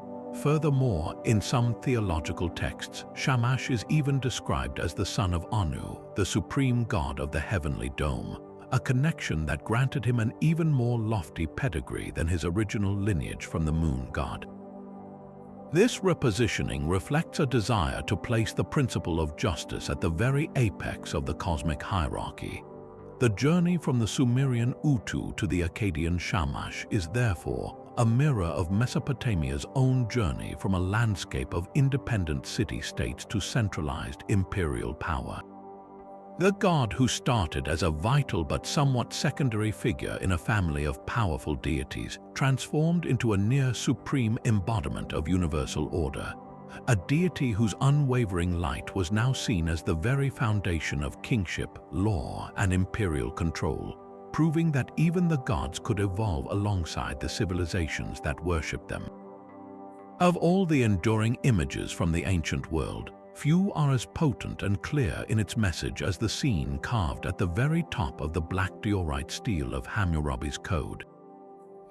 Furthermore, in some theological texts, Shamash is even described as the son of Anu, the supreme god of the heavenly dome, a connection that granted him an even more lofty pedigree than his original lineage from the moon god. This repositioning reflects a desire to place the principle of justice at the very apex of the cosmic hierarchy. The journey from the Sumerian Utu to the Akkadian Shamash is therefore a mirror of Mesopotamia's own journey from a landscape of independent city-states to centralized imperial power. The god who started as a vital but somewhat secondary figure in a family of powerful deities transformed into a near-supreme embodiment of universal order, a deity whose unwavering light was now seen as the very foundation of kingship, law, and imperial control, proving that even the gods could evolve alongside the civilizations that worshipped them. Of all the enduring images from the ancient world, few are as potent and clear in its message as the scene carved at the very top of the black diorite stele of Hammurabi's code.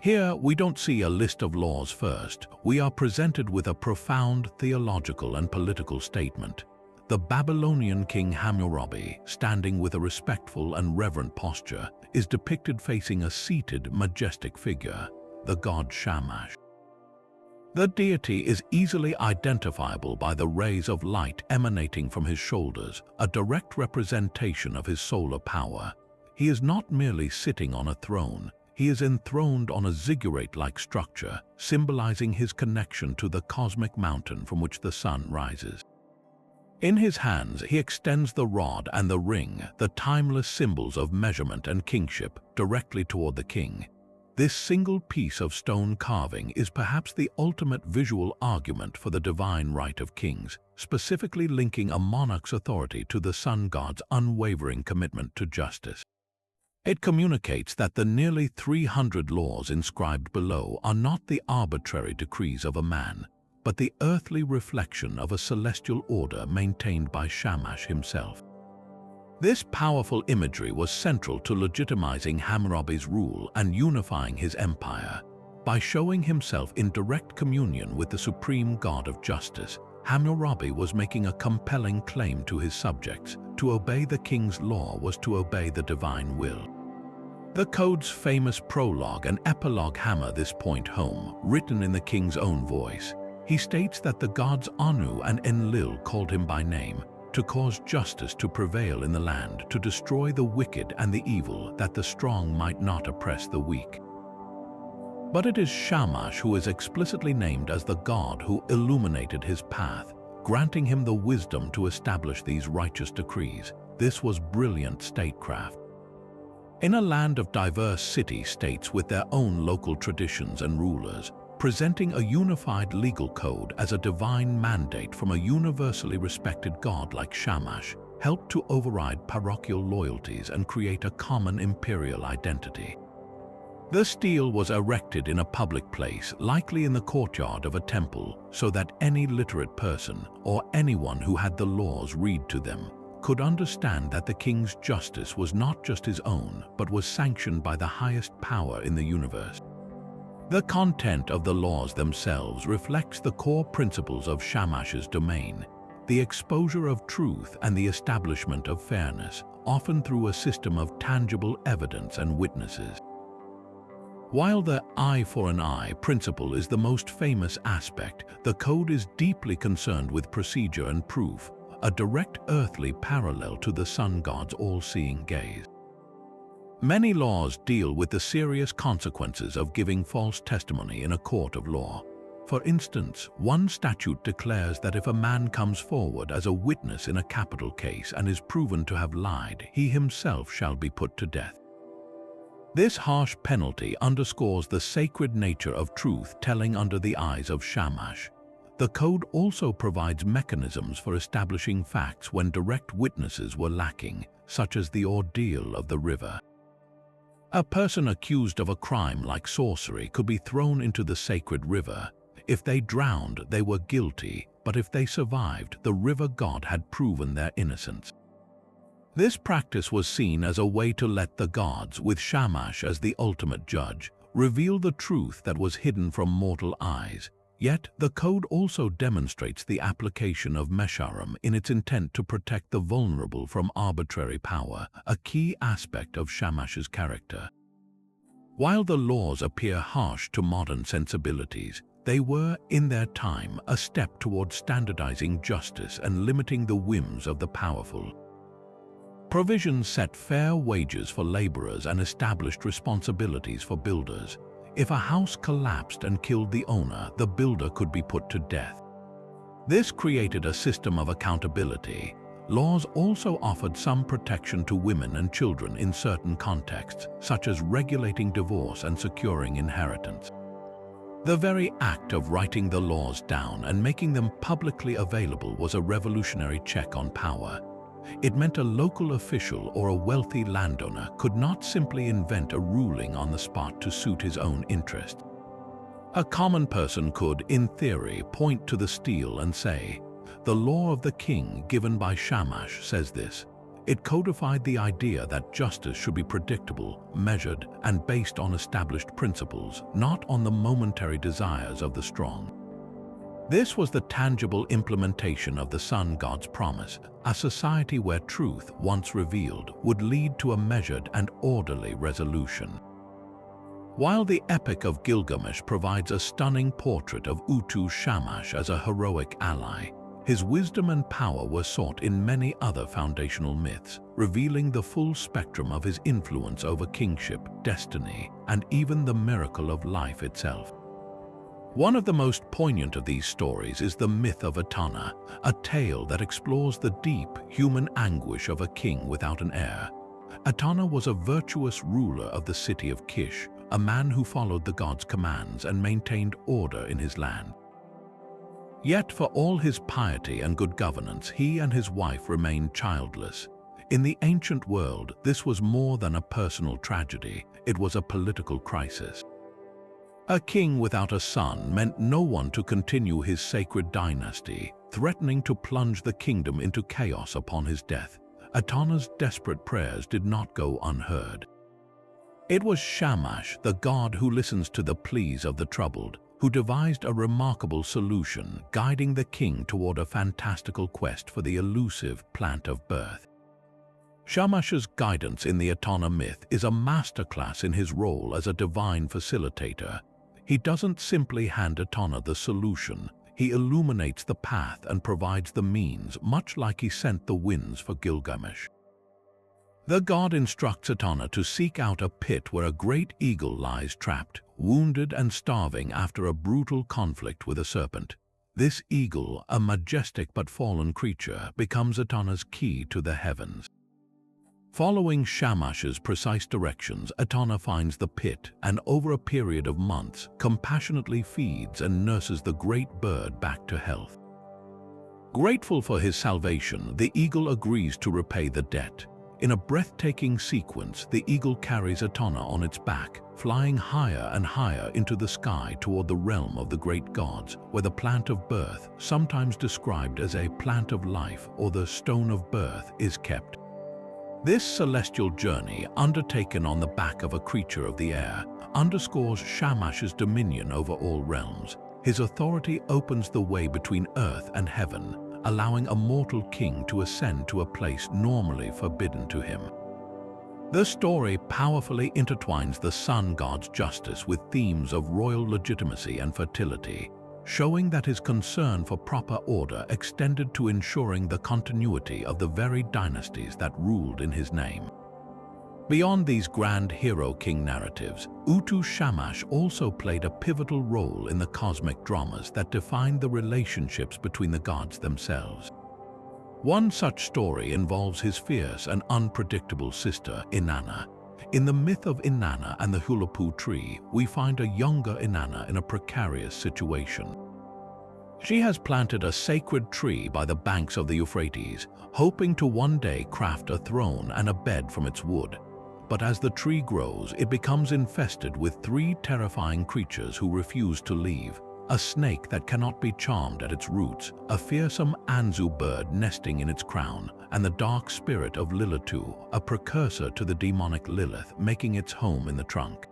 Here, we don't see a list of laws first. We are presented with a profound theological and political statement. The Babylonian king Hammurabi, standing with a respectful and reverent posture, is depicted facing a seated, majestic figure, the god Shamash. The deity is easily identifiable by the rays of light emanating from his shoulders, a direct representation of his solar power. He is not merely sitting on a throne. He is enthroned on a ziggurat-like structure, symbolizing his connection to the cosmic mountain from which the sun rises. In his hands, he extends the rod and the ring, the timeless symbols of measurement and kingship, directly toward the king. This single piece of stone carving is perhaps the ultimate visual argument for the divine right of kings, specifically linking a monarch's authority to the sun god's unwavering commitment to justice. It communicates that the nearly 300 laws inscribed below are not the arbitrary decrees of a man, but the earthly reflection of a celestial order maintained by Shamash himself. This powerful imagery was central to legitimizing Hammurabi's rule and unifying his empire. By showing himself in direct communion with the supreme god of justice, Hammurabi was making a compelling claim to his subjects. To obey the king's law was to obey the divine will. The code's famous prologue and epilogue hammer this point home, written in the king's own voice. He states that the gods Anu and Enlil called him by name, to cause justice to prevail in the land, to destroy the wicked and the evil, that the strong might not oppress the weak. But it is Shamash who is explicitly named as the god who illuminated his path, granting him the wisdom to establish these righteous decrees. This was brilliant statecraft. In a land of diverse city-states with their own local traditions and rulers, presenting a unified legal code as a divine mandate from a universally respected god like Shamash helped to override parochial loyalties and create a common imperial identity. The stele was erected in a public place, likely in the courtyard of a temple, so that any literate person or anyone who had the laws read to them could understand that the king's justice was not just his own, but was sanctioned by the highest power in the universe. The content of the laws themselves reflects the core principles of Shamash's domain, the exposure of truth and the establishment of fairness, often through a system of tangible evidence and witnesses. While the eye for an eye principle is the most famous aspect, the code is deeply concerned with procedure and proof, a direct earthly parallel to the sun god's all-seeing gaze. Many laws deal with the serious consequences of giving false testimony in a court of law. For instance, one statute declares that if a man comes forward as a witness in a capital case and is proven to have lied, he himself shall be put to death. This harsh penalty underscores the sacred nature of truth-telling under the eyes of Shamash. The code also provides mechanisms for establishing facts when direct witnesses were lacking, such as the ordeal of the river. A person accused of a crime like sorcery could be thrown into the sacred river. If they drowned, they were guilty, but if they survived, the river god had proven their innocence. This practice was seen as a way to let the gods, with Shamash as the ultimate judge, reveal the truth that was hidden from mortal eyes. Yet, the code also demonstrates the application of mēšarum in its intent to protect the vulnerable from arbitrary power, a key aspect of Shamash's character. While the laws appear harsh to modern sensibilities, they were, in their time, a step toward standardizing justice and limiting the whims of the powerful. Provisions set fair wages for laborers and established responsibilities for builders. If a house collapsed and killed the owner, the builder could be put to death. This created a system of accountability. Laws also offered some protection to women and children in certain contexts, such as regulating divorce and securing inheritance. The very act of writing the laws down and making them publicly available was a revolutionary check on power. It meant a local official or a wealthy landowner could not simply invent a ruling on the spot to suit his own interest. A common person could, in theory, point to the stele and say, "The law of the king given by Shamash says this." It codified the idea that justice should be predictable, measured, and based on established principles, not on the momentary desires of the strong. This was the tangible implementation of the sun god's promise, a society where truth, once revealed, would lead to a measured and orderly resolution. While the Epic of Gilgamesh provides a stunning portrait of Utu Shamash as a heroic ally, his wisdom and power were sought in many other foundational myths, revealing the full spectrum of his influence over kingship, destiny, and even the miracle of life itself. One of the most poignant of these stories is the myth of Etana, a tale that explores the deep human anguish of a king without an heir. Etana was a virtuous ruler of the city of Kish, a man who followed the god's commands and maintained order in his land. Yet for all his piety and good governance, he and his wife remained childless. In the ancient world, this was more than a personal tragedy, it was a political crisis. A king without a son meant no one to continue his sacred dynasty, threatening to plunge the kingdom into chaos upon his death. Etana's desperate prayers did not go unheard. It was Shamash, the god who listens to the pleas of the troubled, who devised a remarkable solution, guiding the king toward a fantastical quest for the elusive plant of birth. Shamash's guidance in the Etana myth is a masterclass in his role as a divine facilitator. He doesn't simply hand Etana the solution, he illuminates the path and provides the means, much like he sent the winds for Gilgamesh. The god instructs Etana to seek out a pit where a great eagle lies trapped, wounded and starving after a brutal conflict with a serpent. This eagle, a majestic but fallen creature, becomes Etana's key to the heavens. Following Shamash's precise directions, Etana finds the pit and, over a period of months, compassionately feeds and nurses the great bird back to health. Grateful for his salvation, the eagle agrees to repay the debt. In a breathtaking sequence, the eagle carries Etana on its back, flying higher and higher into the sky toward the realm of the great gods, where the plant of birth, sometimes described as a plant of life or the stone of birth, is kept. This celestial journey, undertaken on the back of a creature of the air, underscores Shamash's dominion over all realms. His authority opens the way between earth and heaven, allowing a mortal king to ascend to a place normally forbidden to him. The story powerfully intertwines the sun god's justice with themes of royal legitimacy and fertility, showing that his concern for proper order extended to ensuring the continuity of the very dynasties that ruled in his name. Beyond these grand hero-king narratives, Utu Shamash also played a pivotal role in the cosmic dramas that defined the relationships between the gods themselves. One such story involves his fierce and unpredictable sister, Inanna. In the myth of Inanna and the Hulapu tree, we find a younger Inanna in a precarious situation. She has planted a sacred tree by the banks of the Euphrates, hoping to one day craft a throne and a bed from its wood. But as the tree grows, it becomes infested with three terrifying creatures who refuse to leave. A snake that cannot be charmed at its roots, a fearsome Anzu bird nesting in its crown, and the dark spirit of Lilitu, a precursor to the demonic Lilith, making its home in the trunk.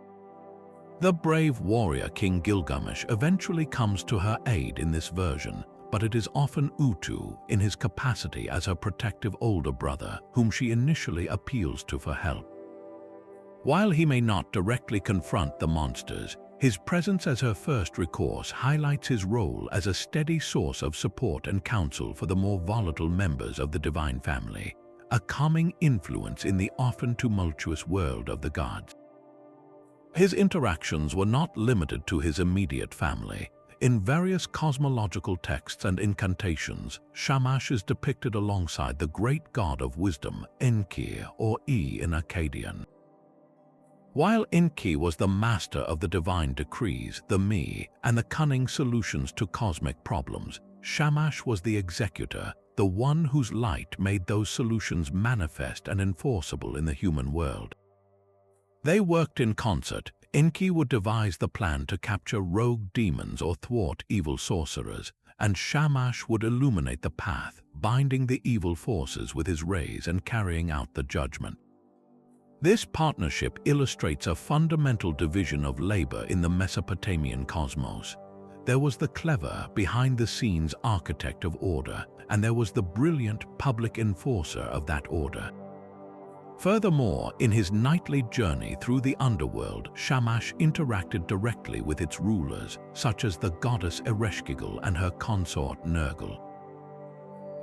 The brave warrior King Gilgamesh eventually comes to her aid in this version, but it is often Utu, in his capacity as her protective older brother, whom she initially appeals to for help. While he may not directly confront the monsters, his presence as her first recourse highlights his role as a steady source of support and counsel for the more volatile members of the divine family, a calming influence in the often tumultuous world of the gods. His interactions were not limited to his immediate family. In various cosmological texts and incantations, Shamash is depicted alongside the great god of wisdom, Enki, or E in Akkadian. While Enki was the master of the divine decrees, the me, and the cunning solutions to cosmic problems, Shamash was the executor, the one whose light made those solutions manifest and enforceable in the human world. They worked in concert. Enki would devise the plan to capture rogue demons or thwart evil sorcerers, and Shamash would illuminate the path, binding the evil forces with his rays and carrying out the judgment. This partnership illustrates a fundamental division of labor in the Mesopotamian cosmos. There was the clever, behind-the-scenes architect of order, and there was the brilliant public enforcer of that order. Furthermore, in his nightly journey through the underworld, Shamash interacted directly with its rulers, such as the goddess Ereshkigal and her consort Nergal.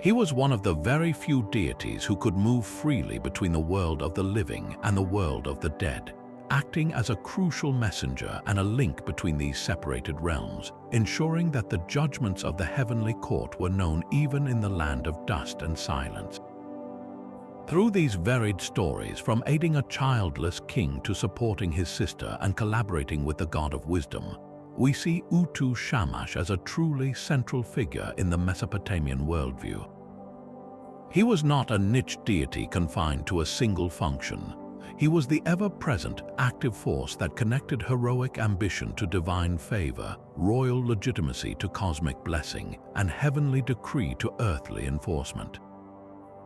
He was one of the very few deities who could move freely between the world of the living and the world of the dead, acting as a crucial messenger and a link between these separated realms, ensuring that the judgments of the heavenly court were known even in the land of dust and silence. Through these varied stories, from aiding a childless king to supporting his sister and collaborating with the god of wisdom, we see Utu Shamash as a truly central figure in the Mesopotamian worldview. He was not a niche deity confined to a single function. He was the ever-present, active force that connected heroic ambition to divine favor, royal legitimacy to cosmic blessing, and heavenly decree to earthly enforcement.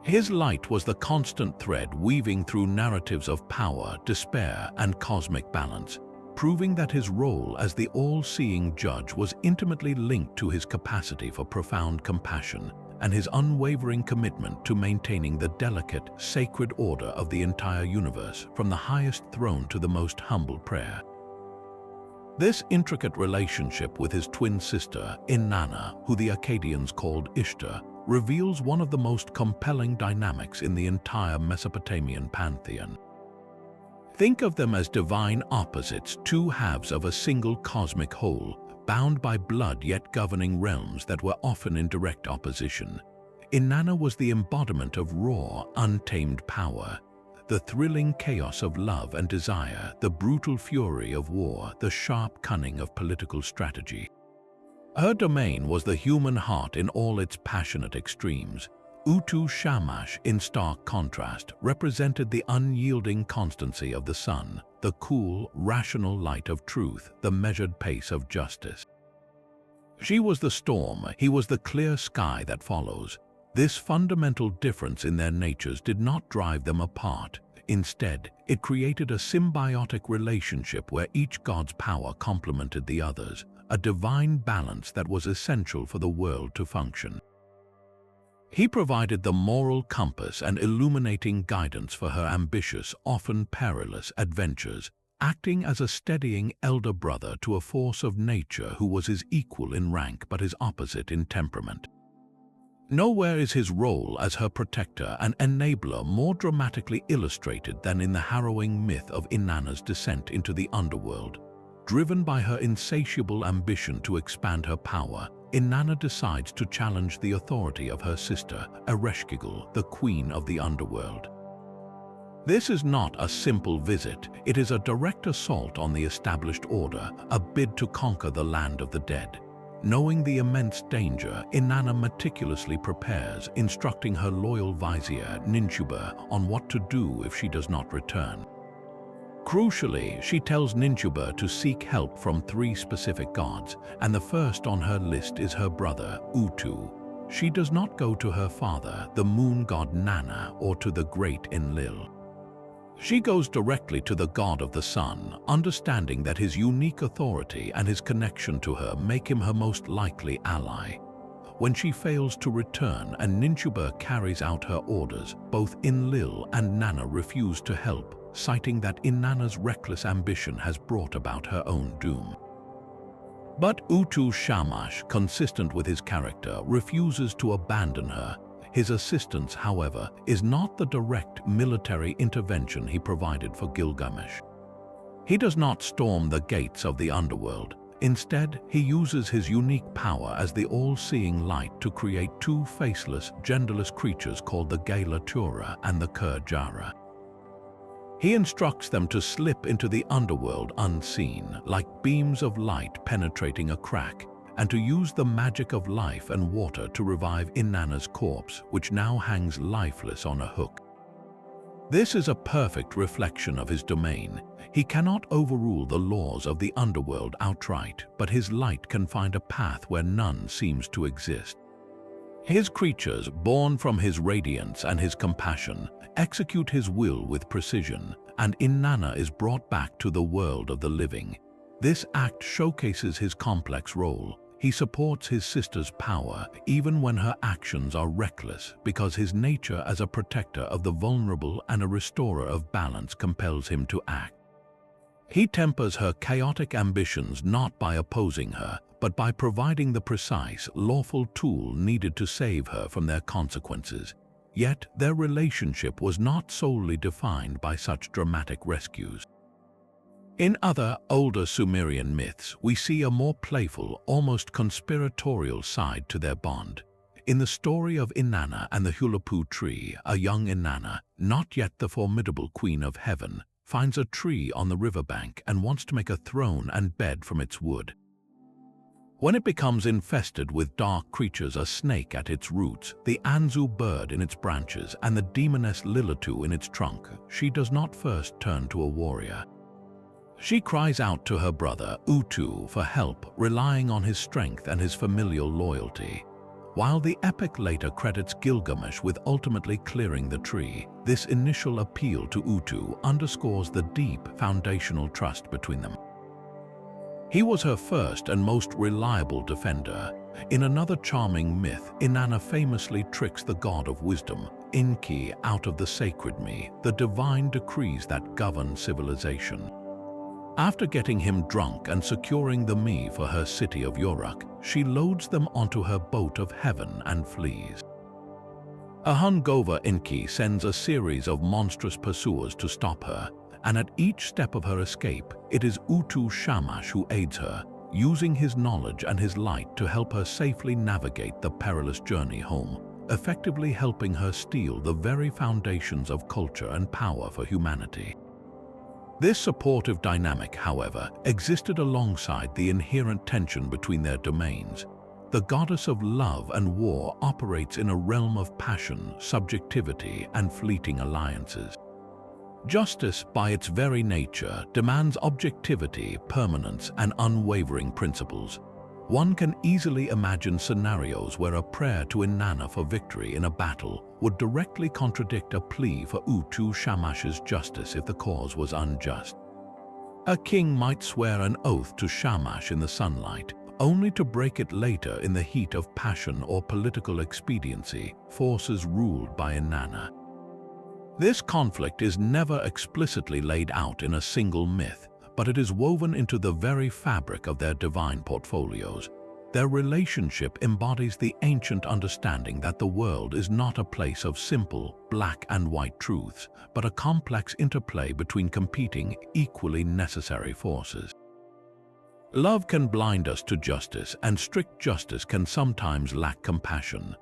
His light was the constant thread weaving through narratives of power, despair, and cosmic balance, proving that his role as the all-seeing judge was intimately linked to his capacity for profound compassion and his unwavering commitment to maintaining the delicate, sacred order of the entire universe, from the highest throne to the most humble prayer. This intricate relationship with his twin sister, Inanna, who the Akkadians called Ishtar, reveals one of the most compelling dynamics in the entire Mesopotamian pantheon. Think of them as divine opposites, two halves of a single cosmic whole, bound by blood yet governing realms that were often in direct opposition. Inanna was the embodiment of raw, untamed power, the thrilling chaos of love and desire, the brutal fury of war, the sharp cunning of political strategy. Her domain was the human heart in all its passionate extremes. Utu Shamash, in stark contrast, represented the unyielding constancy of the sun, the cool, rational light of truth, the measured pace of justice. She was the storm, he was the clear sky that follows. This fundamental difference in their natures did not drive them apart. Instead, it created a symbiotic relationship where each god's power complemented the other's, a divine balance that was essential for the world to function. He provided the moral compass and illuminating guidance for her ambitious, often perilous adventures, acting as a steadying elder brother to a force of nature who was his equal in rank but his opposite in temperament. Nowhere is his role as her protector and enabler more dramatically illustrated than in the harrowing myth of Inanna's descent into the underworld. Driven by her insatiable ambition to expand her power, Inanna decides to challenge the authority of her sister, Ereshkigal, the queen of the underworld. This is not a simple visit, it is a direct assault on the established order, a bid to conquer the land of the dead. Knowing the immense danger, Inanna meticulously prepares, instructing her loyal vizier, Ninchuba, on what to do if she does not return. Crucially, she tells Ninchuba to seek help from 3 specific gods, and the first on her list is her brother, Utu. She does not go to her father, the moon god Nana, or to the great Enlil. She goes directly to the god of the sun, understanding that his unique authority and his connection to her make him her most likely ally. When she fails to return and Ninchuba carries out her orders, both Enlil and Nana refuse to help, citing that Inanna's reckless ambition has brought about her own doom. But Utu Shamash, consistent with his character, refuses to abandon her. His assistance, however, is not the direct military intervention he provided for Gilgamesh. He does not storm the gates of the underworld. Instead, he uses his unique power as the all-seeing light to create 2 faceless, genderless creatures called the Galatura and the Kurjara. He instructs them to slip into the underworld unseen, like beams of light penetrating a crack, and to use the magic of life and water to revive Inanna's corpse, which now hangs lifeless on a hook. This is a perfect reflection of his domain. He cannot overrule the laws of the underworld outright, but his light can find a path where none seems to exist. His creatures, born from his radiance and his compassion, execute his will with precision, and Inanna is brought back to the world of the living. This act showcases his complex role. He supports his sister's power even when her actions are reckless, because his nature as a protector of the vulnerable and a restorer of balance compels him to act. He tempers her chaotic ambitions not by opposing her, but by providing the precise, lawful tool needed to save her from their consequences. Yet their relationship was not solely defined by such dramatic rescues. In other, older Sumerian myths, we see a more playful, almost conspiratorial side to their bond. In the story of Inanna and the Hulapu tree, a young Inanna, not yet the formidable queen of heaven, finds a tree on the riverbank and wants to make a throne and bed from its wood. When it becomes infested with dark creatures, a snake at its roots, the Anzu bird in its branches, and the demoness Lilitu in its trunk, she does not first turn to a warrior. She cries out to her brother, Utu, for help, relying on his strength and his familial loyalty. While the epic later credits Gilgamesh with ultimately clearing the tree, this initial appeal to Utu underscores the deep foundational trust between them. He was her first and most reliable defender. In another charming myth, Inanna famously tricks the god of wisdom, Enki, out of the sacred me, the divine decrees that govern civilization. After getting him drunk and securing the me for her city of Yoruk, she loads them onto her boat of heaven and flees. A hungover Enki sends a series of monstrous pursuers to stop her, and at each step of her escape, it is Utu Shamash who aids her, using his knowledge and his light to help her safely navigate the perilous journey home, effectively helping her steal the very foundations of culture and power for humanity. This supportive dynamic, however, existed alongside the inherent tension between their domains. The goddess of love and war operates in a realm of passion, subjectivity, and fleeting alliances. Justice, by its very nature, demands objectivity, permanence, and unwavering principles. One can easily imagine scenarios where a prayer to Inanna for victory in a battle would directly contradict a plea for Utu Shamash's justice if the cause was unjust. A king might swear an oath to Shamash in the sunlight, only to break it later in the heat of passion or political expediency, forces ruled by Inanna. This conflict is never explicitly laid out in a single myth, but it is woven into the very fabric of their divine portfolios. Their relationship embodies the ancient understanding that the world is not a place of simple black and white truths, but a complex interplay between competing, equally necessary forces. Love can blind us to justice, and strict justice can sometimes lack compassion.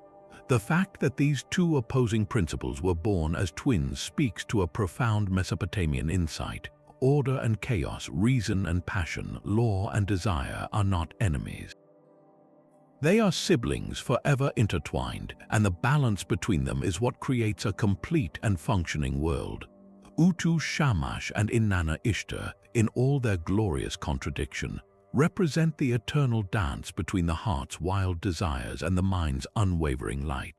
The fact that these two opposing principles were born as twins speaks to a profound Mesopotamian insight. Order and chaos, reason and passion, law and desire are not enemies. They are siblings forever intertwined, and the balance between them is what creates a complete and functioning world. Utu Shamash and Inanna Ishtar, in all their glorious contradiction, represent the eternal dance between the heart's wild desires and the mind's unwavering light.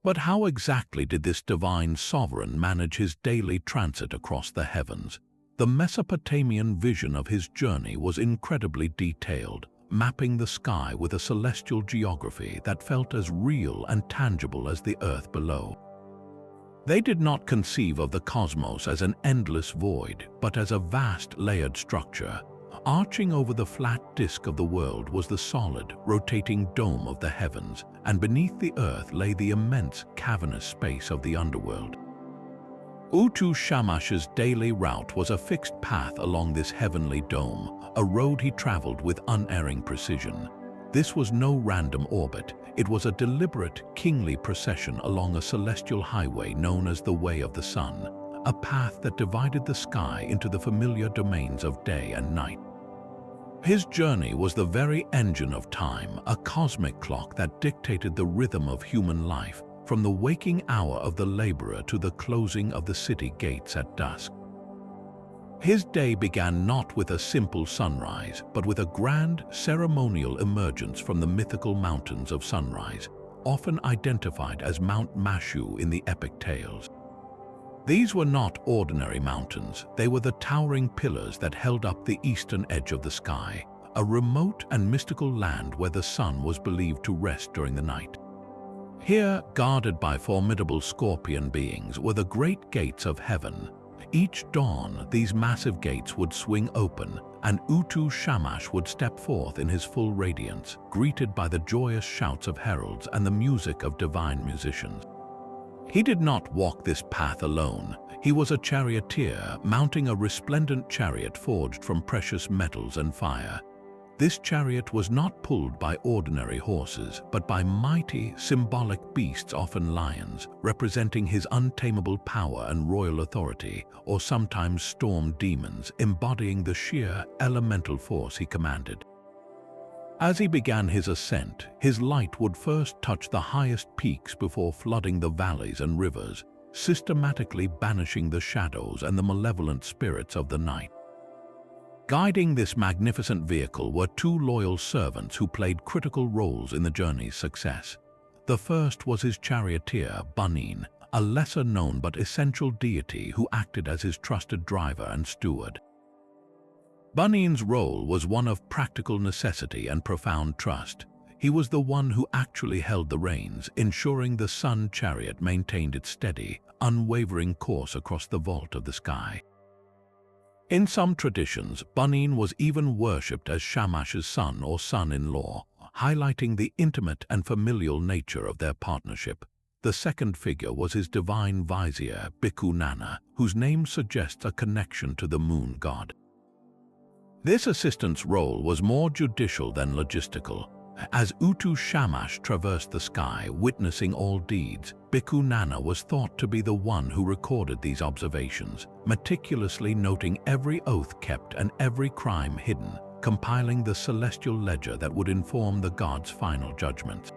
But how exactly did this divine sovereign manage his daily transit across the heavens? The Mesopotamian vision of his journey was incredibly detailed, mapping the sky with a celestial geography that felt as real and tangible as the earth below. They did not conceive of the cosmos as an endless void, but as a vast layered structure. Arching over the flat disk of the world was the solid, rotating dome of the heavens, and beneath the earth lay the immense, cavernous space of the underworld. Utu Shamash's daily route was a fixed path along this heavenly dome, a road he traveled with unerring precision. This was no random orbit, it was a deliberate, kingly procession along a celestial highway known as the Way of the Sun, a path that divided the sky into the familiar domains of day and night. His journey was the very engine of time, a cosmic clock that dictated the rhythm of human life, from the waking hour of the laborer to the closing of the city gates at dusk. His day began not with a simple sunrise, but with a grand, ceremonial emergence from the mythical mountains of sunrise, often identified as Mount Mashu in the epic tales. These were not ordinary mountains, they were the towering pillars that held up the eastern edge of the sky, a remote and mystical land where the sun was believed to rest during the night. Here, guarded by formidable scorpion beings, were the great gates of heaven. Each dawn, these massive gates would swing open, and Utu Shamash would step forth in his full radiance, greeted by the joyous shouts of heralds and the music of divine musicians. He did not walk this path alone. He was a charioteer, mounting a resplendent chariot forged from precious metals and fire. This chariot was not pulled by ordinary horses, but by mighty, symbolic beasts, often lions, representing his untamable power and royal authority, or sometimes storm demons, embodying the sheer, elemental force he commanded. As he began his ascent, his light would first touch the highest peaks before flooding the valleys and rivers, systematically banishing the shadows and the malevolent spirits of the night. Guiding this magnificent vehicle were two loyal servants who played critical roles in the journey's success. The first was his charioteer, Bunin, a lesser-known but essential deity who acted as his trusted driver and steward. Bunin's role was one of practical necessity and profound trust. He was the one who actually held the reins, ensuring the sun chariot maintained its steady, unwavering course across the vault of the sky. In some traditions, Bunin was even worshipped as Shamash's son or son-in-law, highlighting the intimate and familial nature of their partnership. The second figure was his divine vizier, Bhikkhu Nana, whose name suggests a connection to the moon god. This assistant's role was more judicial than logistical. As Utu Shamash traversed the sky, witnessing all deeds, Bhikkhu Nana was thought to be the one who recorded these observations, meticulously noting every oath kept and every crime hidden, compiling the celestial ledger that would inform the god's final judgments.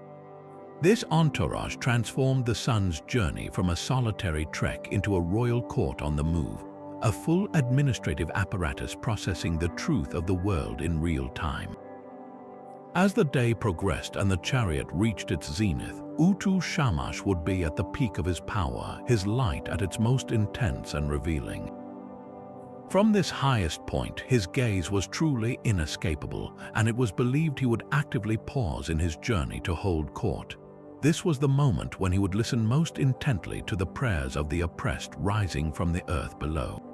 This entourage transformed the sun's journey from a solitary trek into a royal court on the move, a full administrative apparatus processing the truth of the world in real time. As the day progressed and the chariot reached its zenith, Utu Shamash would be at the peak of his power, his light at its most intense and revealing. From this highest point, his gaze was truly inescapable, and it was believed he would actively pause in his journey to hold court. This was the moment when he would listen most intently to the prayers of the oppressed rising from the earth below.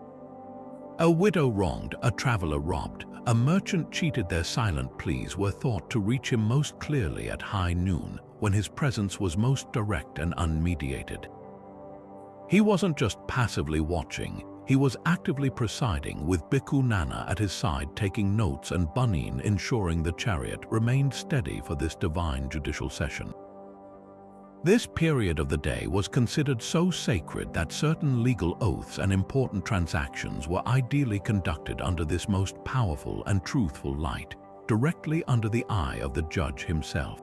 A widow wronged, a traveler robbed, a merchant cheated, their silent pleas were thought to reach him most clearly at high noon, when his presence was most direct and unmediated. He wasn't just passively watching, he was actively presiding, with Bhikkhu Nana at his side taking notes and Bunin ensuring the chariot remained steady for this divine judicial session. This period of the day was considered so sacred that certain legal oaths and important transactions were ideally conducted under this most powerful and truthful light, directly under the eye of the judge himself.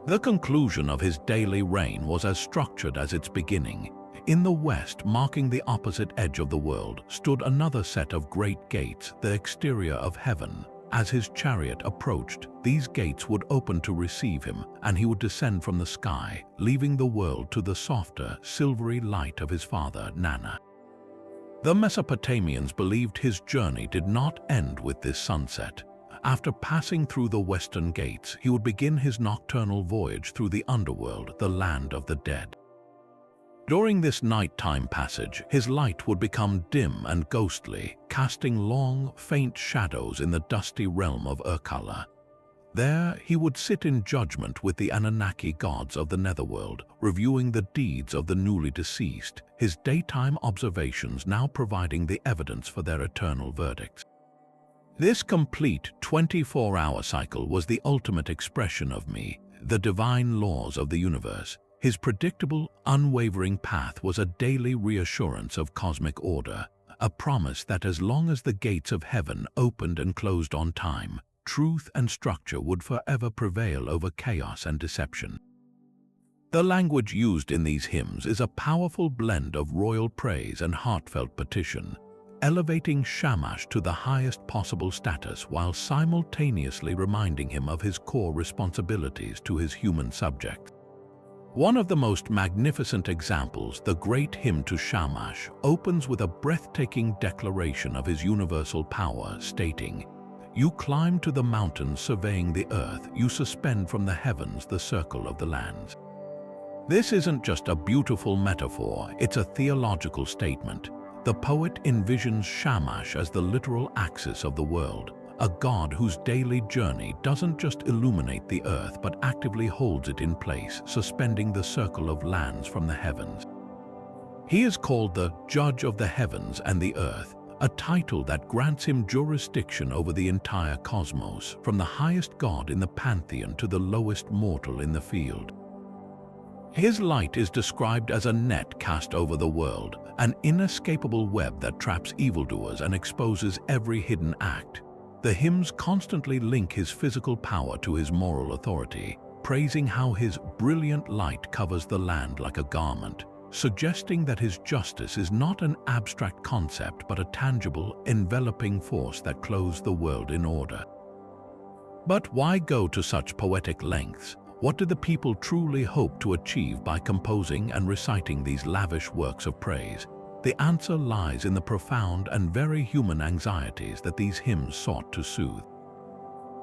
The conclusion of his daily reign was as structured as its beginning. In the west, marking the opposite edge of the world, stood another set of great gates, the exterior of heaven. As his chariot approached, these gates would open to receive him, and he would descend from the sky, leaving the world to the softer, silvery light of his father, Nana. The Mesopotamians believed his journey did not end with this sunset. After passing through the western gates, he would begin his nocturnal voyage through the underworld, the land of the dead. During this nighttime passage, his light would become dim and ghostly, casting long, faint shadows in the dusty realm of Urkala. There, he would sit in judgment with the Anunnaki gods of the netherworld, reviewing the deeds of the newly deceased, his daytime observations now providing the evidence for their eternal verdicts. This complete 24-hour cycle was the ultimate expression of me, the divine laws of the universe. His predictable, unwavering path was a daily reassurance of cosmic order, a promise that as long as the gates of heaven opened and closed on time, truth and structure would forever prevail over chaos and deception. The language used in these hymns is a powerful blend of royal praise and heartfelt petition, elevating Shamash to the highest possible status while simultaneously reminding him of his core responsibilities to his human subjects. One of the most magnificent examples, the great hymn to Shamash, opens with a breathtaking declaration of his universal power, stating, "You climb to the mountains surveying the earth, you suspend from the heavens the circle of the lands." This isn't just a beautiful metaphor, it's a theological statement. The poet envisions Shamash as the literal axis of the world, a god whose daily journey doesn't just illuminate the earth but actively holds it in place, suspending the circle of lands from the heavens. He is called the Judge of the Heavens and the Earth, a title that grants him jurisdiction over the entire cosmos, from the highest god in the pantheon to the lowest mortal in the field. His light is described as a net cast over the world, an inescapable web that traps evildoers and exposes every hidden act. The hymns constantly link his physical power to his moral authority, praising how his brilliant light covers the land like a garment, suggesting that his justice is not an abstract concept but a tangible, enveloping force that clothes the world in order. But why go to such poetic lengths? What did the people truly hope to achieve by composing and reciting these lavish works of praise? The answer lies in the profound and very human anxieties that these hymns sought to soothe.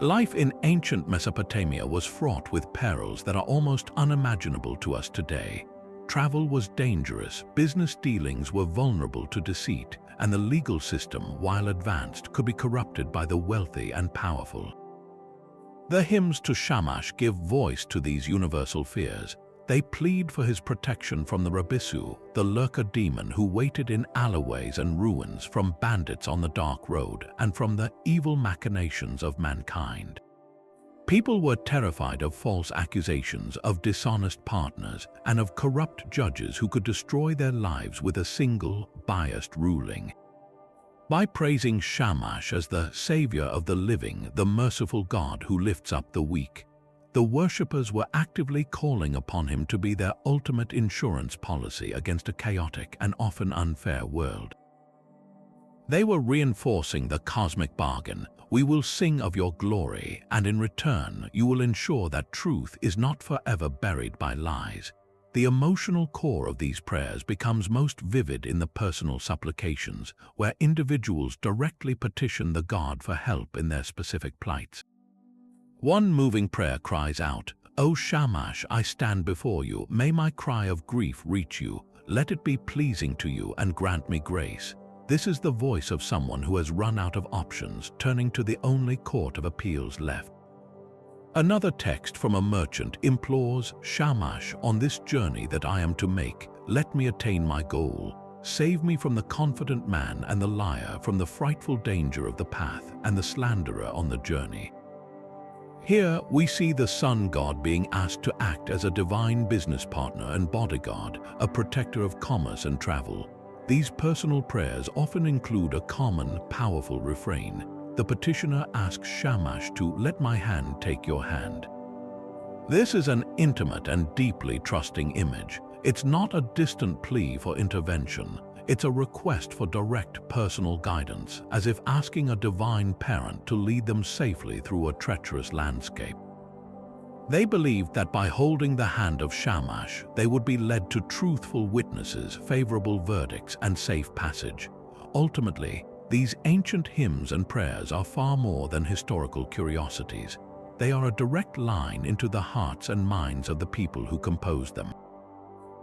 Life in ancient Mesopotamia was fraught with perils that are almost unimaginable to us today. Travel was dangerous, business dealings were vulnerable to deceit, and the legal system, while advanced, could be corrupted by the wealthy and powerful. The hymns to Shamash give voice to these universal fears. They plead for his protection from the Rabisu, the lurker demon who waited in alleyways and ruins, from bandits on the dark road, and from the evil machinations of mankind. People were terrified of false accusations, of dishonest partners, and of corrupt judges who could destroy their lives with a single, biased ruling. By praising Shamash as the savior of the living, the merciful God who lifts up the weak, the worshippers were actively calling upon him to be their ultimate insurance policy against a chaotic and often unfair world. They were reinforcing the cosmic bargain: we will sing of your glory, and in return you will ensure that truth is not forever buried by lies. The emotional core of these prayers becomes most vivid in the personal supplications, where individuals directly petition the god for help in their specific plights. One moving prayer cries out, "O Shamash, I stand before you. May my cry of grief reach you. Let it be pleasing to you and grant me grace." This is the voice of someone who has run out of options, turning to the only court of appeals left. Another text from a merchant implores, "Shamash, on this journey that I am to make, let me attain my goal. Save me from the confident man and the liar, from the frightful danger of the path and the slanderer on the journey." Here we see the sun god being asked to act as a divine business partner and bodyguard, a protector of commerce and travel. These personal prayers often include a common, powerful refrain. The petitioner asks Shamash to "let my hand take your hand." This is an intimate and deeply trusting image. It's not a distant plea for intervention. It's a request for direct personal guidance, as if asking a divine parent to lead them safely through a treacherous landscape. They believed that by holding the hand of Shamash, they would be led to truthful witnesses, favorable verdicts, and safe passage. Ultimately, these ancient hymns and prayers are far more than historical curiosities. They are a direct line into the hearts and minds of the people who composed them.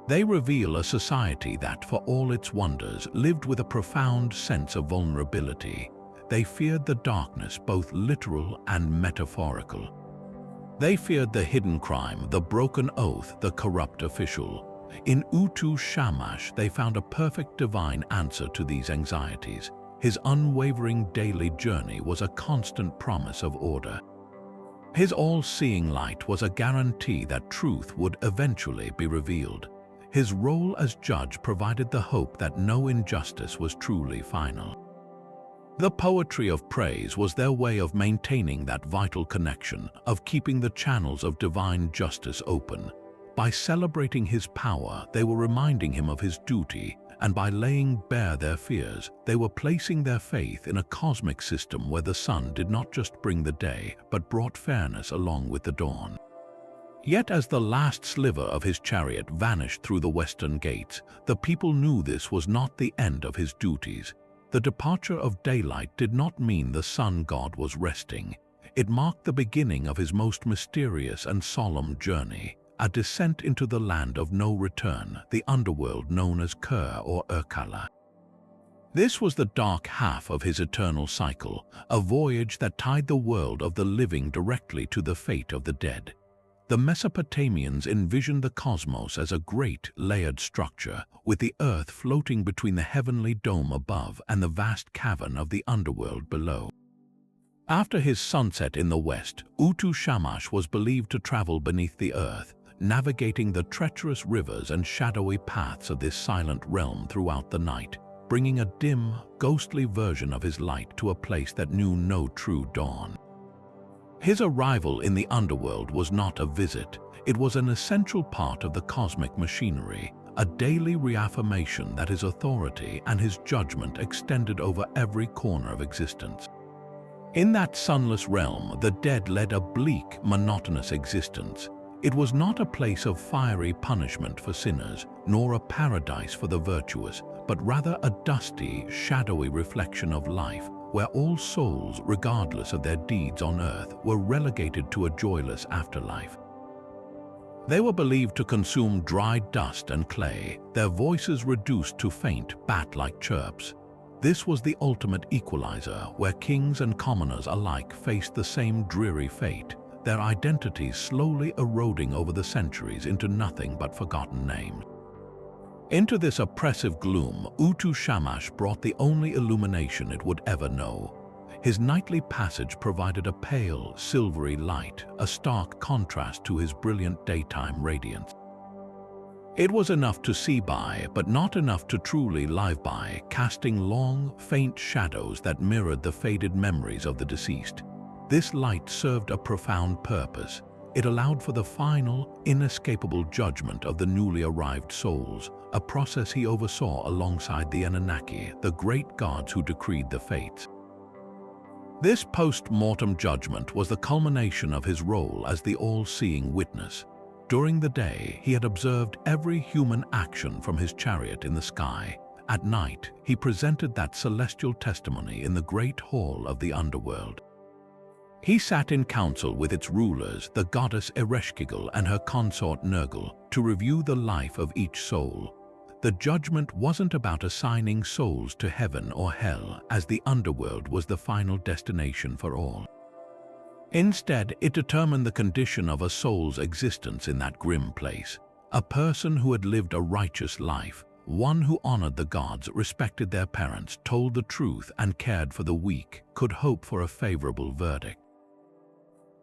They reveal a society that, for all its wonders, lived with a profound sense of vulnerability. They feared the darkness, both literal and metaphorical. They feared the hidden crime, the broken oath, the corrupt official. In Utu Shamash, they found a perfect divine answer to these anxieties. His unwavering daily journey was a constant promise of order. His all-seeing light was a guarantee that truth would eventually be revealed. His role as judge provided the hope that no injustice was truly final. The poetry of praise was their way of maintaining that vital connection, of keeping the channels of divine justice open. By celebrating his power, they were reminding him of his duty, and by laying bare their fears, they were placing their faith in a cosmic system where the sun did not just bring the day, but brought fairness along with the dawn. Yet as the last sliver of his chariot vanished through the western gates, the people knew this was not the end of his duties. The departure of daylight did not mean the sun god was resting. It marked the beginning of his most mysterious and solemn journey, a descent into the land of no return, the underworld known as Ker or Urkala. This was the dark half of his eternal cycle, a voyage that tied the world of the living directly to the fate of the dead. The Mesopotamians envisioned the cosmos as a great, layered structure, with the earth floating between the heavenly dome above and the vast cavern of the underworld below. After his sunset in the west, Utu Shamash was believed to travel beneath the earth, navigating the treacherous rivers and shadowy paths of this silent realm throughout the night, bringing a dim, ghostly version of his light to a place that knew no true dawn. His arrival in the underworld was not a visit. It was an essential part of the cosmic machinery, a daily reaffirmation that his authority and his judgment extended over every corner of existence. In that sunless realm, the dead led a bleak, monotonous existence. It was not a place of fiery punishment for sinners, nor a paradise for the virtuous, but rather a dusty, shadowy reflection of life, where all souls, regardless of their deeds on earth, were relegated to a joyless afterlife. They were believed to consume dry dust and clay, their voices reduced to faint, bat-like chirps. This was the ultimate equalizer, where kings and commoners alike faced the same dreary fate, their identities slowly eroding over the centuries into nothing but forgotten names. Into this oppressive gloom, Utu Shamash brought the only illumination it would ever know. His nightly passage provided a pale, silvery light, a stark contrast to his brilliant daytime radiance. It was enough to see by, but not enough to truly live by, casting long, faint shadows that mirrored the faded memories of the deceased. This light served a profound purpose. It allowed for the final, inescapable judgment of the newly arrived souls, a process he oversaw alongside the Anunnaki, the great gods who decreed the fates. This post-mortem judgment was the culmination of his role as the all-seeing witness. During the day, he had observed every human action from his chariot in the sky. At night, he presented that celestial testimony in the great hall of the underworld. He sat in council with its rulers, the goddess Ereshkigal and her consort Nergal, to review the life of each soul. The judgment wasn't about assigning souls to heaven or hell, as the underworld was the final destination for all. Instead, it determined the condition of a soul's existence in that grim place. A person who had lived a righteous life, one who honored the gods, respected their parents, told the truth, and cared for the weak, could hope for a favorable verdict.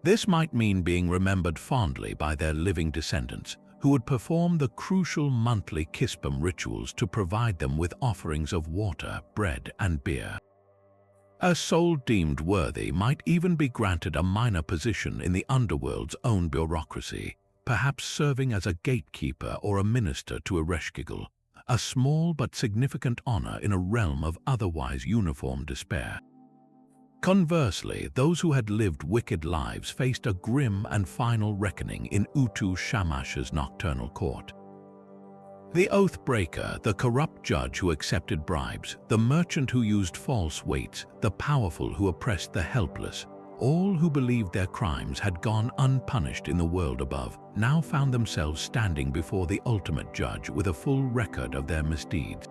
This might mean being remembered fondly by their living descendants, who would perform the crucial monthly kittum rituals to provide them with offerings of water, bread, and beer. A soul deemed worthy might even be granted a minor position in the underworld's own bureaucracy, perhaps serving as a gatekeeper or a minister to Ereshkigal, a small but significant honor in a realm of otherwise uniform despair. Conversely, those who had lived wicked lives faced a grim and final reckoning in Utu Shamash's nocturnal court. The oath-breaker, the corrupt judge who accepted bribes, the merchant who used false weights, the powerful who oppressed the helpless, all who believed their crimes had gone unpunished in the world above, now found themselves standing before the ultimate judge with a full record of their misdeeds.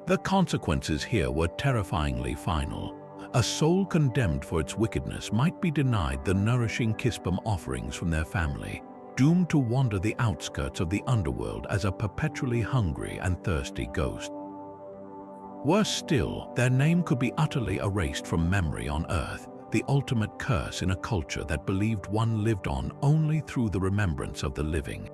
The consequences here were terrifyingly final. A soul condemned for its wickedness might be denied the nourishing kittum offerings from their family, doomed to wander the outskirts of the underworld as a perpetually hungry and thirsty ghost. Worse still, their name could be utterly erased from memory on earth, the ultimate curse in a culture that believed one lived on only through the remembrance of the living.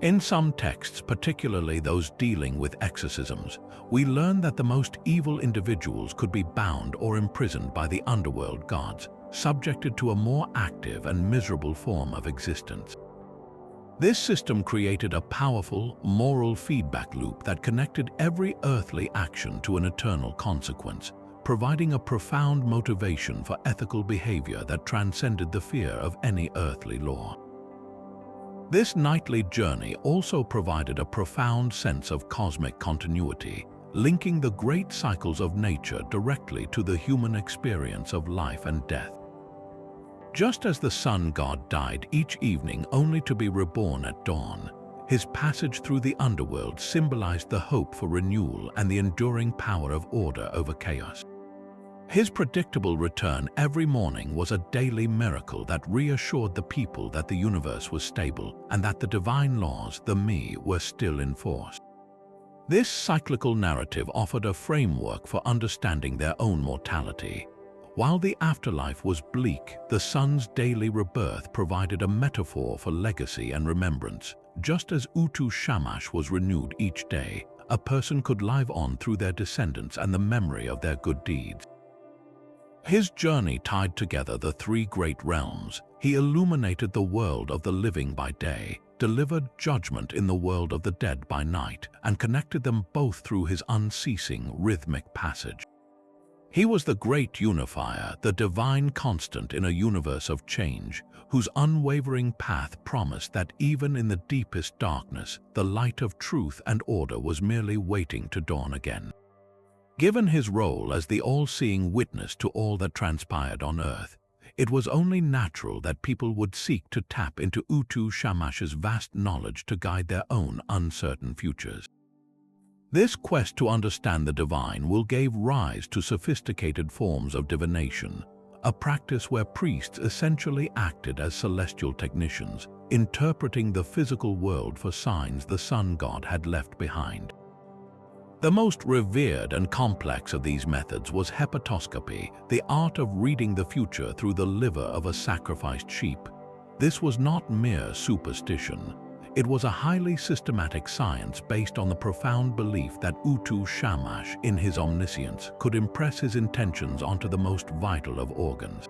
In some texts, particularly those dealing with exorcisms, we learn that the most evil individuals could be bound or imprisoned by the underworld gods, subjected to a more active and miserable form of existence. This system created a powerful, moral feedback loop that connected every earthly action to an eternal consequence, providing a profound motivation for ethical behavior that transcended the fear of any earthly law. This nightly journey also provided a profound sense of cosmic continuity, linking the great cycles of nature directly to the human experience of life and death. Just as the sun god died each evening only to be reborn at dawn, his passage through the underworld symbolized the hope for renewal and the enduring power of order over chaos. His predictable return every morning was a daily miracle that reassured the people that the universe was stable and that the divine laws, the me, were still in force. This cyclical narrative offered a framework for understanding their own mortality. While the afterlife was bleak, the sun's daily rebirth provided a metaphor for legacy and remembrance. Just as Utu Shamash was renewed each day, a person could live on through their descendants and the memory of their good deeds. His journey tied together the three great realms. He illuminated the world of the living by day, delivered judgment in the world of the dead by night, and connected them both through his unceasing rhythmic passage. He was the great unifier, the divine constant in a universe of change, whose unwavering path promised that even in the deepest darkness, the light of truth and order was merely waiting to dawn again. Given his role as the all-seeing witness to all that transpired on Earth, it was only natural that people would seek to tap into Utu Shamash's vast knowledge to guide their own uncertain futures. This quest to understand the divine will give rise to sophisticated forms of divination, a practice where priests essentially acted as celestial technicians, interpreting the physical world for signs the sun god had left behind. The most revered and complex of these methods was hepatoscopy, the art of reading the future through the liver of a sacrificed sheep. This was not mere superstition. It was a highly systematic science based on the profound belief that Utu Shamash, in his omniscience, could impress his intentions onto the most vital of organs.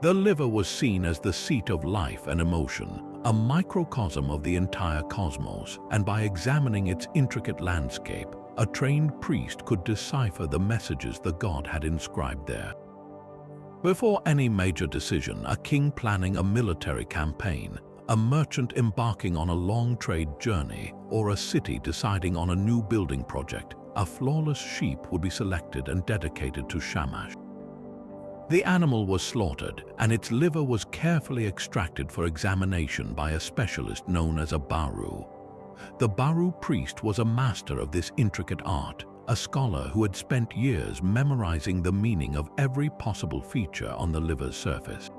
The liver was seen as the seat of life and emotion, a microcosm of the entire cosmos, and by examining its intricate landscape, a trained priest could decipher the messages the god had inscribed there. Before any major decision, a king planning a military campaign, a merchant embarking on a long trade journey, or a city deciding on a new building project, a flawless sheep would be selected and dedicated to Shamash. The animal was slaughtered, and its liver was carefully extracted for examination by a specialist known as a baru. The baru priest was a master of this intricate art, a scholar who had spent years memorizing the meaning of every possible feature on the liver's surface.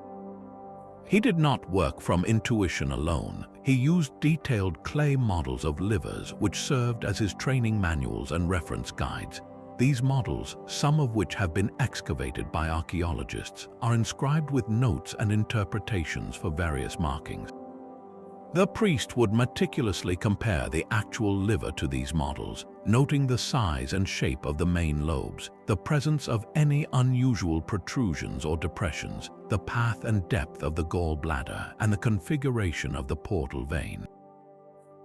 He did not work from intuition alone. He used detailed clay models of livers which served as his training manuals and reference guides. These models, some of which have been excavated by archaeologists, are inscribed with notes and interpretations for various markings. The priest would meticulously compare the actual liver to these models, noting the size and shape of the main lobes, the presence of any unusual protrusions or depressions, the path and depth of the gallbladder, and the configuration of the portal vein.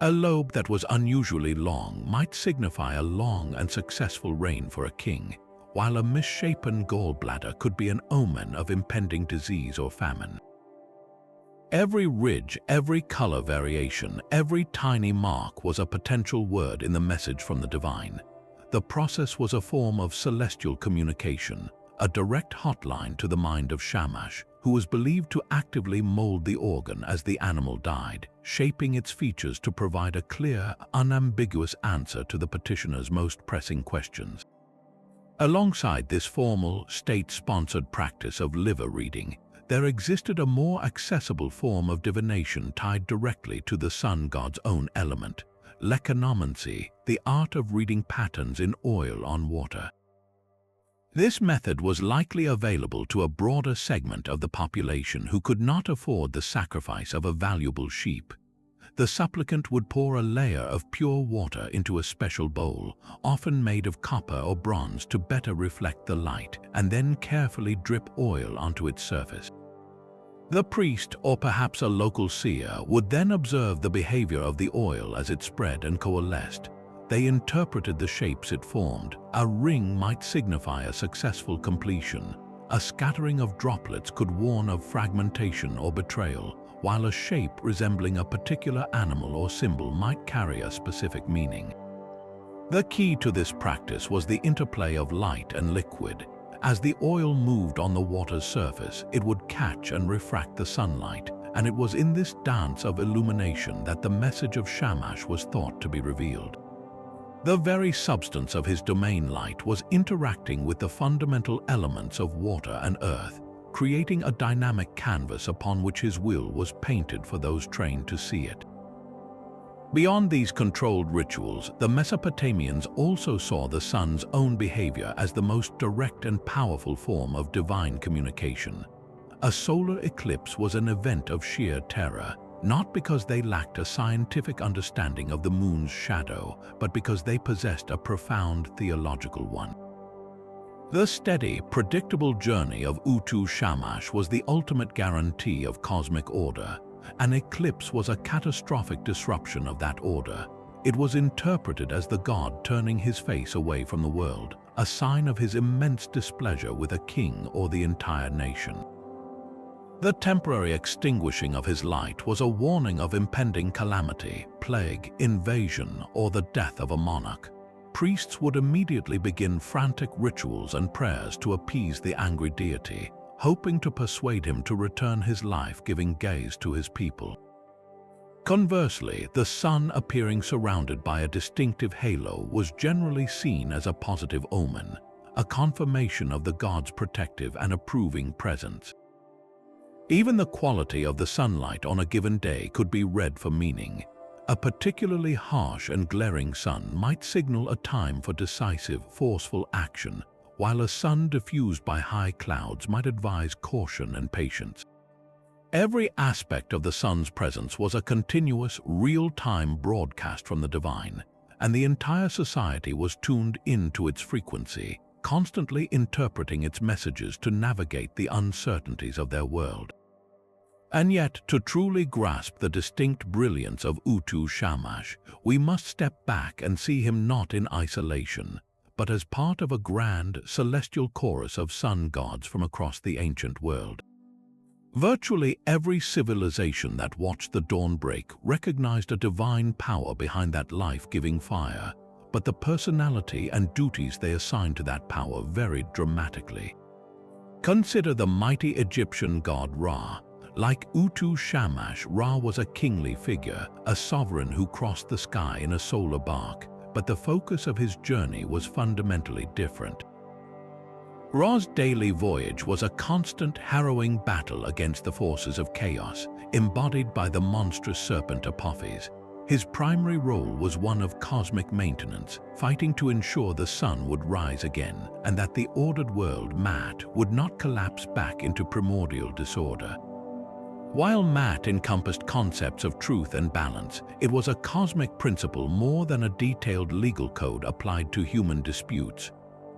A lobe that was unusually long might signify a long and successful reign for a king, while a misshapen gallbladder could be an omen of impending disease or famine. Every ridge, every color variation, every tiny mark was a potential word in the message from the divine. The process was a form of celestial communication, a direct hotline to the mind of Shamash, who was believed to actively mold the organ as the animal died, shaping its features to provide a clear, unambiguous answer to the petitioner's most pressing questions. Alongside this formal, state-sponsored practice of liver reading, there existed a more accessible form of divination tied directly to the sun god's own element, lekanomancy, the art of reading patterns in oil on water. This method was likely available to a broader segment of the population who could not afford the sacrifice of a valuable sheep. The supplicant would pour a layer of pure water into a special bowl, often made of copper or bronze to better reflect the light, and then carefully drip oil onto its surface. The priest, or perhaps a local seer, would then observe the behavior of the oil as it spread and coalesced. They interpreted the shapes it formed. A ring might signify a successful completion. A scattering of droplets could warn of fragmentation or betrayal, while a shape resembling a particular animal or symbol might carry a specific meaning. The key to this practice was the interplay of light and liquid. As the oil moved on the water's surface, it would catch and refract the sunlight, and it was in this dance of illumination that the message of Shamash was thought to be revealed. The very substance of his domain light was interacting with the fundamental elements of water and earth, creating a dynamic canvas upon which his will was painted for those trained to see it. Beyond these controlled rituals, the Mesopotamians also saw the sun's own behavior as the most direct and powerful form of divine communication. A solar eclipse was an event of sheer terror, not because they lacked a scientific understanding of the moon's shadow, but because they possessed a profound theological one. The steady, predictable journey of Utu Shamash was the ultimate guarantee of cosmic order. An eclipse was a catastrophic disruption of that order. It was interpreted as the god turning his face away from the world, a sign of his immense displeasure with a king or the entire nation. The temporary extinguishing of his light was a warning of impending calamity, plague, invasion, or the death of a monarch. Priests would immediately begin frantic rituals and prayers to appease the angry deity, hoping to persuade him to return his life-giving gaze to his people. Conversely, the sun appearing surrounded by a distinctive halo was generally seen as a positive omen, a confirmation of the god's protective and approving presence. Even the quality of the sunlight on a given day could be read for meaning. A particularly harsh and glaring sun might signal a time for decisive, forceful action, while a sun diffused by high clouds might advise caution and patience. Every aspect of the sun's presence was a continuous, real-time broadcast from the divine, and the entire society was tuned into its frequency, constantly interpreting its messages to navigate the uncertainties of their world. And yet, to truly grasp the distinct brilliance of Utu Shamash, we must step back and see him not in isolation, but as part of a grand, celestial chorus of sun gods from across the ancient world. Virtually every civilization that watched the dawn break recognized a divine power behind that life-giving fire, but the personality and duties they assigned to that power varied dramatically. Consider the mighty Egyptian god Ra. Like Utu Shamash, Ra was a kingly figure, a sovereign who crossed the sky in a solar bark, but the focus of his journey was fundamentally different. Ra's daily voyage was a constant, harrowing battle against the forces of chaos, embodied by the monstrous serpent Apis. His primary role was one of cosmic maintenance, fighting to ensure the sun would rise again and that the ordered world, Mat, would not collapse back into primordial disorder. While Mat encompassed concepts of truth and balance, it was a cosmic principle more than a detailed legal code applied to human disputes.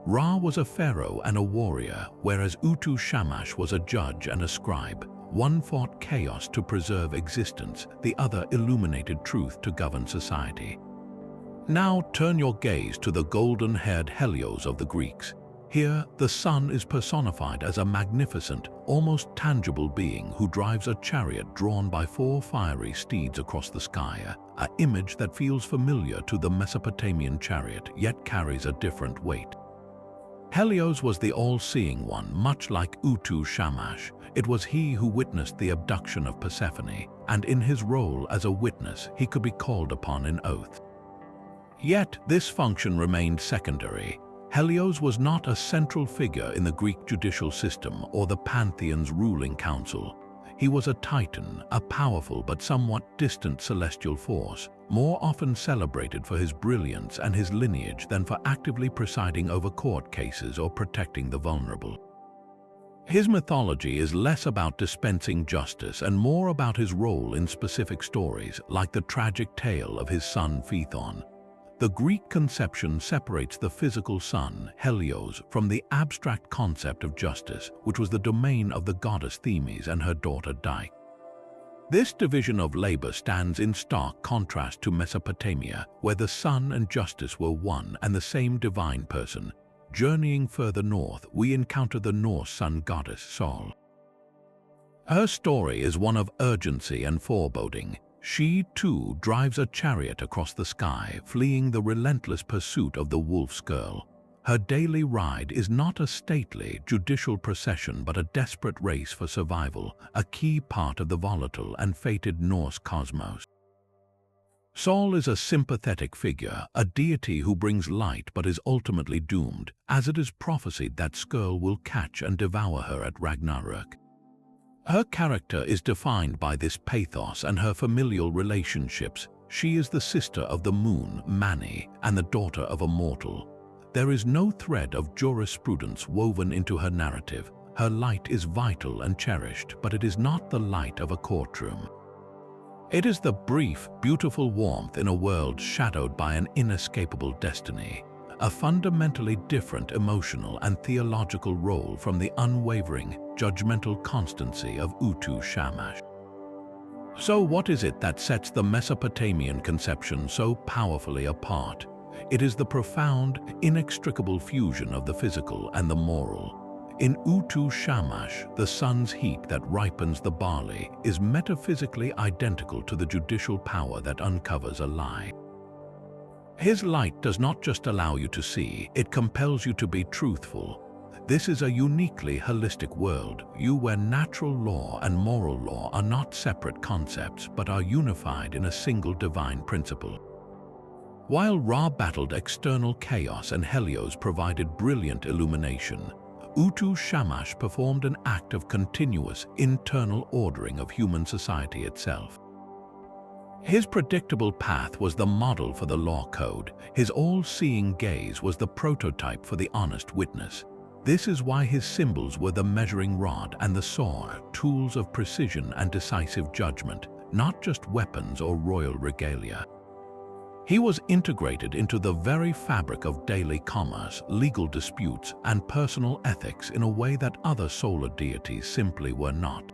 Ra was a pharaoh and a warrior, whereas Utu Shamash was a judge and a scribe. One fought chaos to preserve existence, the other illuminated truth to govern society. Now turn your gaze to the golden-haired Helios of the Greeks. Here, the sun is personified as a magnificent, almost tangible being who drives a chariot drawn by 4 fiery steeds across the sky, an image that feels familiar to the Mesopotamian chariot, yet carries a different weight. Helios was the all-seeing one, much like Utu Shamash. It was he who witnessed the abduction of Persephone, and in his role as a witness, he could be called upon in oath. Yet, this function remained secondary. Helios was not a central figure in the Greek judicial system or the pantheon's ruling council. He was a titan, a powerful but somewhat distant celestial force, more often celebrated for his brilliance and his lineage than for actively presiding over court cases or protecting the vulnerable. His mythology is less about dispensing justice and more about his role in specific stories, like the tragic tale of his son Phaethon. The Greek conception separates the physical sun, Helios, from the abstract concept of justice, which was the domain of the goddess Themis and her daughter Dike. This division of labor stands in stark contrast to Mesopotamia, where the sun and justice were one and the same divine person. Journeying further north, we encounter the Norse sun goddess Sol. Her story is one of urgency and foreboding. She, too, drives a chariot across the sky, fleeing the relentless pursuit of the wolf's girl. Her daily ride is not a stately, judicial procession but a desperate race for survival, a key part of the volatile and fated Norse cosmos. Sol is a sympathetic figure, a deity who brings light but is ultimately doomed, as it is prophesied that Skirl will catch and devour her at Ragnarök. Her character is defined by this pathos and her familial relationships. She is the sister of the moon, Mani, and the daughter of a mortal. There is no thread of jurisprudence woven into her narrative. Her light is vital and cherished, but it is not the light of a courtroom. It is the brief, beautiful warmth in a world shadowed by an inescapable destiny, a fundamentally different emotional and theological role from the unwavering, judgmental constancy of Utu Shamash. So what is it that sets the Mesopotamian conception so powerfully apart? It is the profound, inextricable fusion of the physical and the moral. In Utu Shamash, the sun's heat that ripens the barley is metaphysically identical to the judicial power that uncovers a lie. His light does not just allow you to see, it compels you to be truthful. This is a uniquely holistic world, where natural law and moral law are not separate concepts but are unified in a single divine principle. While Ra battled external chaos and Helios provided brilliant illumination, Utu Shamash performed an act of continuous internal ordering of human society itself. His predictable path was the model for the law code. His all-seeing gaze was the prototype for the honest witness. This is why his symbols were the measuring rod and the saw, tools of precision and decisive judgment, not just weapons or royal regalia. He was integrated into the very fabric of daily commerce, legal disputes, and personal ethics in a way that other solar deities simply were not.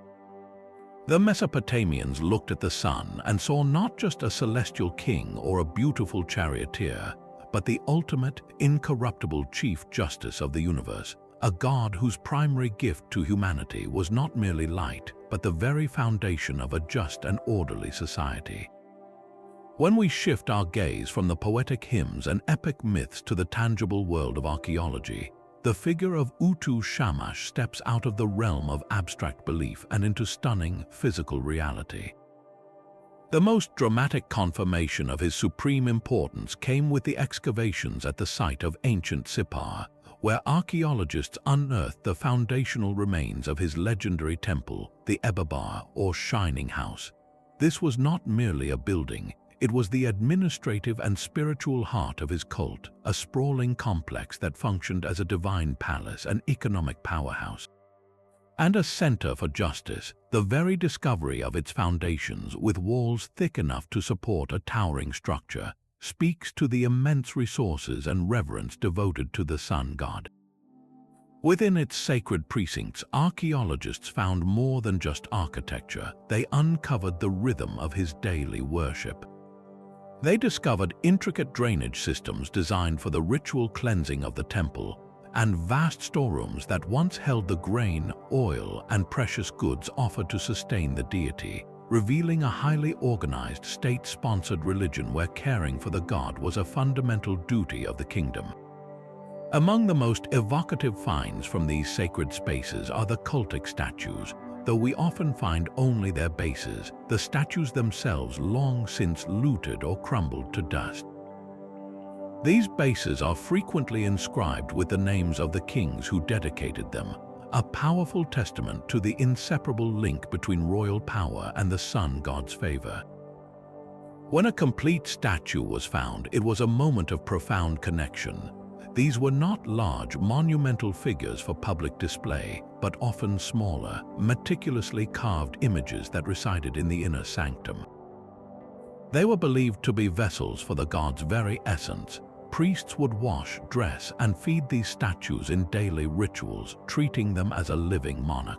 The Mesopotamians looked at the sun and saw not just a celestial king or a beautiful charioteer, but the ultimate, incorruptible chief justice of the universe, a god whose primary gift to humanity was not merely light, but the very foundation of a just and orderly society. When we shift our gaze from the poetic hymns and epic myths to the tangible world of archaeology, the figure of Utu Shamash steps out of the realm of abstract belief and into stunning physical reality. The most dramatic confirmation of his supreme importance came with the excavations at the site of ancient Sippar, where archaeologists unearthed the foundational remains of his legendary temple, the Ebabar, or Shining House. This was not merely a building, it was the administrative and spiritual heart of his cult, a sprawling complex that functioned as a divine palace, an economic powerhouse, and a center for justice. The very discovery of its foundations, with walls thick enough to support a towering structure, speaks to the immense resources and reverence devoted to the sun god. Within its sacred precincts, archaeologists found more than just architecture. They uncovered the rhythm of his daily worship. They discovered intricate drainage systems designed for the ritual cleansing of the temple, and vast storerooms that once held the grain, oil, and precious goods offered to sustain the deity, revealing a highly organized, state-sponsored religion where caring for the god was a fundamental duty of the kingdom. Among the most evocative finds from these sacred spaces are the cultic statues. Though we often find only their bases, the statues themselves long since looted or crumbled to dust. These bases are frequently inscribed with the names of the kings who dedicated them, a powerful testament to the inseparable link between royal power and the sun god's favor. When a complete statue was found, it was a moment of profound connection. These were not large, monumental figures for public display, but often smaller, meticulously carved images that resided in the inner sanctum. They were believed to be vessels for the god's very essence. Priests would wash, dress, and feed these statues in daily rituals, treating them as a living monarch.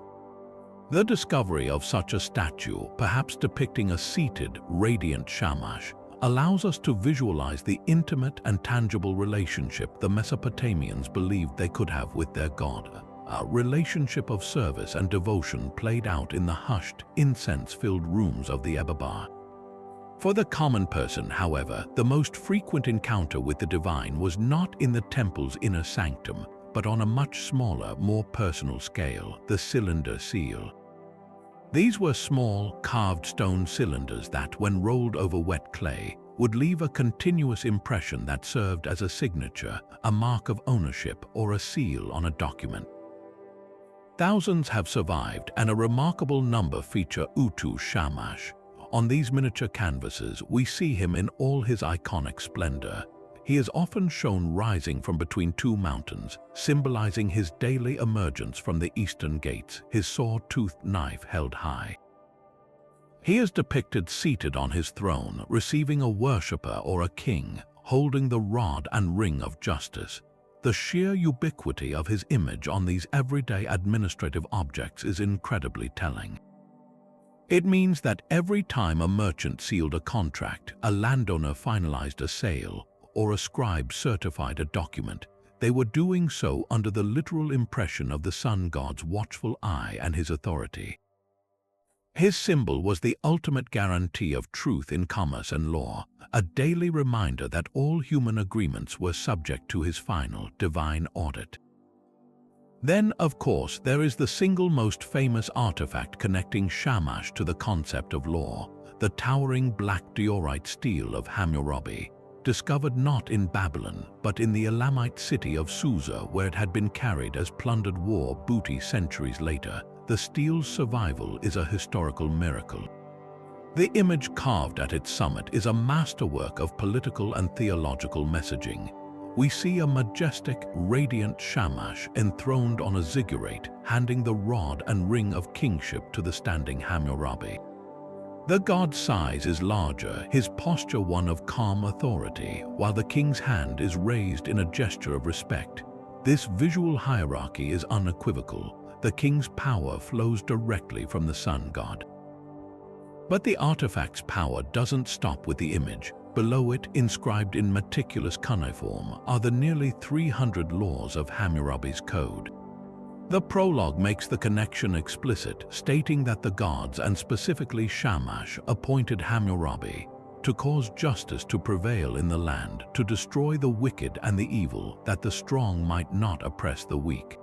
The discovery of such a statue, perhaps depicting a seated, radiant Shamash, allows us to visualize the intimate and tangible relationship the Mesopotamians believed they could have with their god, a relationship of service and devotion played out in the hushed, incense-filled rooms of the Ebabar. For the common person, however, the most frequent encounter with the divine was not in the temple's inner sanctum, but on a much smaller, more personal scale, the cylinder seal. These were small, carved stone cylinders that, when rolled over wet clay, would leave a continuous impression that served as a signature, a mark of ownership, or a seal on a document. Thousands have survived, and a remarkable number feature Utu Shamash. On these miniature canvases, we see him in all his iconic splendor. He is often shown rising from between two mountains, symbolizing his daily emergence from the eastern gates, his saw-toothed knife held high. He is depicted seated on his throne, receiving a worshipper or a king, holding the rod and ring of justice. The sheer ubiquity of his image on these everyday administrative objects is incredibly telling. It means that every time a merchant sealed a contract, a landowner finalized a sale, or a scribe certified a document, they were doing so under the literal impression of the sun god's watchful eye and his authority. His symbol was the ultimate guarantee of truth in commerce and law, a daily reminder that all human agreements were subject to his final divine audit. Then, of course, there is the single most famous artifact connecting Shamash to the concept of law, the towering black diorite stele of Hammurabi, discovered not in Babylon but in the Elamite city of Susa, where it had been carried as plundered war booty centuries later. The stele's survival is a historical miracle. The image carved at its summit is a masterwork of political and theological messaging. We see a majestic, radiant Shamash enthroned on a ziggurat, handing the rod and ring of kingship to the standing Hammurabi. The god's size is larger, his posture one of calm authority, while the king's hand is raised in a gesture of respect. This visual hierarchy is unequivocal. The king's power flows directly from the sun god. But the artifact's power doesn't stop with the image. Below it, inscribed in meticulous cuneiform, are the nearly 300 laws of Hammurabi's code. The prologue makes the connection explicit, stating that the gods, and specifically Shamash, appointed Hammurabi to cause justice to prevail in the land, to destroy the wicked and the evil, that the strong might not oppress the weak.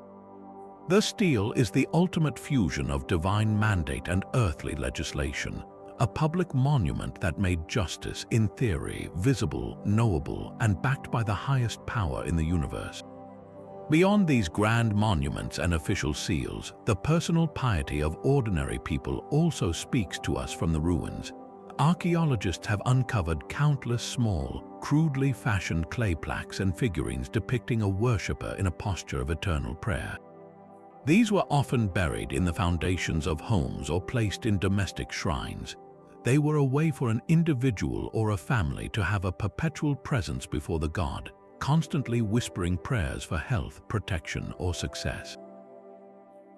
The stele is the ultimate fusion of divine mandate and earthly legislation, a public monument that made justice, in theory, visible, knowable, and backed by the highest power in the universe. Beyond these grand monuments and official seals, the personal piety of ordinary people also speaks to us from the ruins. Archaeologists have uncovered countless small, crudely fashioned clay plaques and figurines depicting a worshipper in a posture of eternal prayer. These were often buried in the foundations of homes or placed in domestic shrines. They were a way for an individual or a family to have a perpetual presence before the god, constantly whispering prayers for health, protection, or success.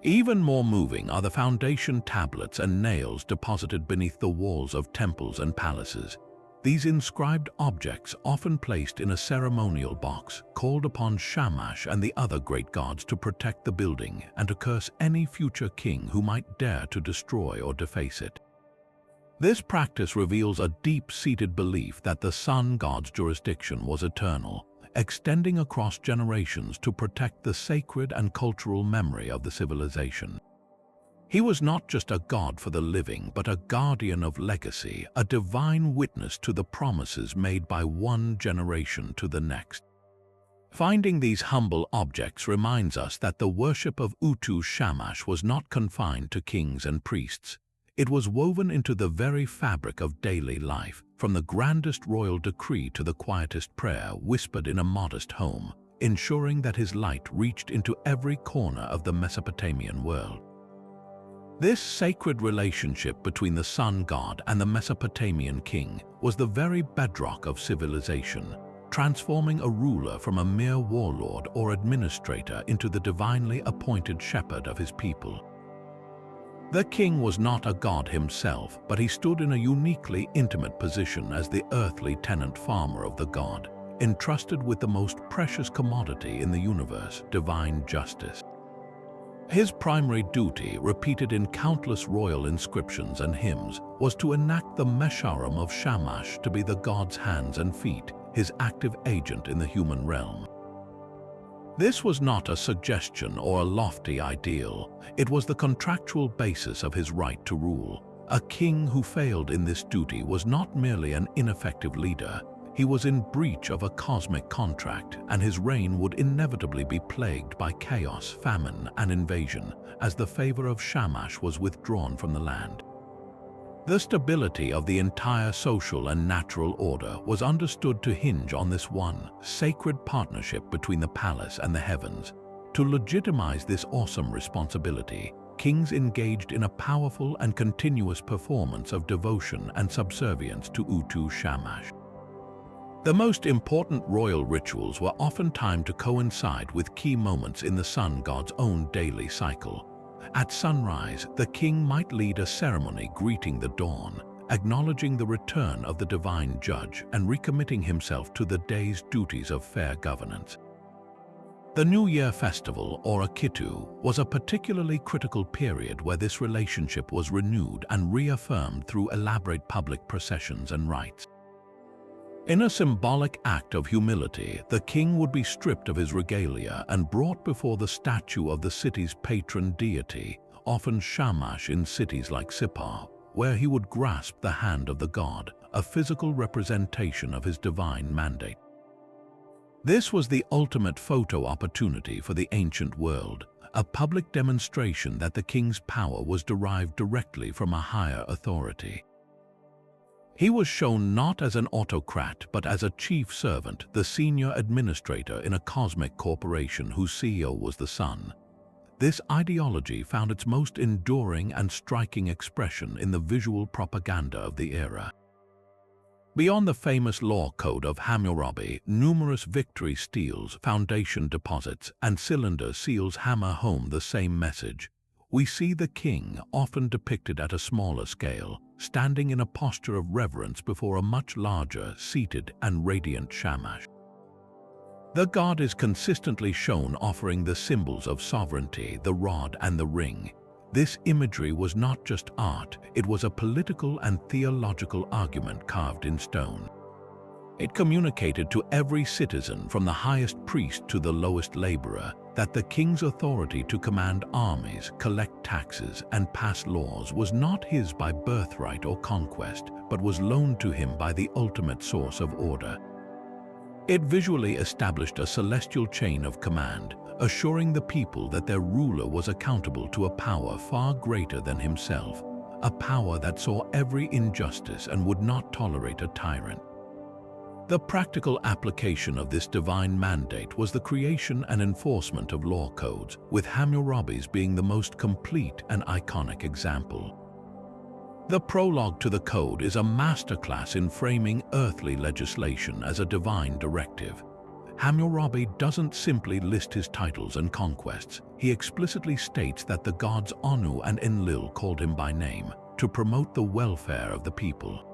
Even more moving are the foundation tablets and nails deposited beneath the walls of temples and palaces. These inscribed objects, often placed in a ceremonial box, called upon Shamash and the other great gods to protect the building and to curse any future king who might dare to destroy or deface it. This practice reveals a deep-seated belief that the sun god's jurisdiction was eternal, extending across generations to protect the sacred and cultural memory of the civilization. He was not just a god for the living, but a guardian of legacy, a divine witness to the promises made by one generation to the next. Finding these humble objects reminds us that the worship of Utu Shamash was not confined to kings and priests. It was woven into the very fabric of daily life, from the grandest royal decree to the quietest prayer whispered in a modest home, ensuring that his light reached into every corner of the Mesopotamian world. This sacred relationship between the sun god and the Mesopotamian king was the very bedrock of civilization, transforming a ruler from a mere warlord or administrator into the divinely appointed shepherd of his people. The king was not a god himself, but he stood in a uniquely intimate position as the earthly tenant farmer of the god, entrusted with the most precious commodity in the universe, divine justice. His primary duty, repeated in countless royal inscriptions and hymns, was to enact the mēšarum of Shamash to be the god's hands and feet, his active agent in the human realm. This was not a suggestion or a lofty ideal. It was the contractual basis of his right to rule. A king who failed in this duty was not merely an ineffective leader. He was in breach of a cosmic contract, and his reign would inevitably be plagued by chaos, famine, and invasion, as the favor of Shamash was withdrawn from the land. The stability of the entire social and natural order was understood to hinge on this one sacred partnership between the palace and the heavens. To legitimize this awesome responsibility, kings engaged in a powerful and continuous performance of devotion and subservience to Utu Shamash. The most important royal rituals were often timed to coincide with key moments in the sun god's own daily cycle. At sunrise, the king might lead a ceremony greeting the dawn, acknowledging the return of the divine judge and recommitting himself to the day's duties of fair governance. The New Year festival, or a kittum, was a particularly critical period where this relationship was renewed and reaffirmed through elaborate public processions and rites. In a symbolic act of humility, the king would be stripped of his regalia and brought before the statue of the city's patron deity, often Shamash in cities like Sippar, where he would grasp the hand of the god, a physical representation of his divine mandate. This was the ultimate photo opportunity for the ancient world, a public demonstration that the king's power was derived directly from a higher authority. He was shown not as an autocrat but as a chief servant, the senior administrator in a cosmic corporation whose CEO was the sun. This ideology found its most enduring and striking expression in the visual propaganda of the era. Beyond the famous law code of Hammurabi, numerous victory steels, foundation deposits, and cylinder seals hammer home the same message. We see the king, often depicted at a smaller scale, standing in a posture of reverence before a much larger, seated and radiant Shamash. The god is consistently shown offering the symbols of sovereignty, the rod and the ring. This imagery was not just art, it was a political and theological argument carved in stone. It communicated to every citizen, from the highest priest to the lowest laborer, that the king's authority to command armies, collect taxes, and pass laws was not his by birthright or conquest, but was loaned to him by the ultimate source of order. It visually established a celestial chain of command, assuring the people that their ruler was accountable to a power far greater than himself, a power that saw every injustice and would not tolerate a tyrant. The practical application of this divine mandate was the creation and enforcement of law codes, with Hammurabi's being the most complete and iconic example. The prologue to the code is a masterclass in framing earthly legislation as a divine directive. Hammurabi doesn't simply list his titles and conquests. He explicitly states that the gods Anu and Enlil called him by name to promote the welfare of the people,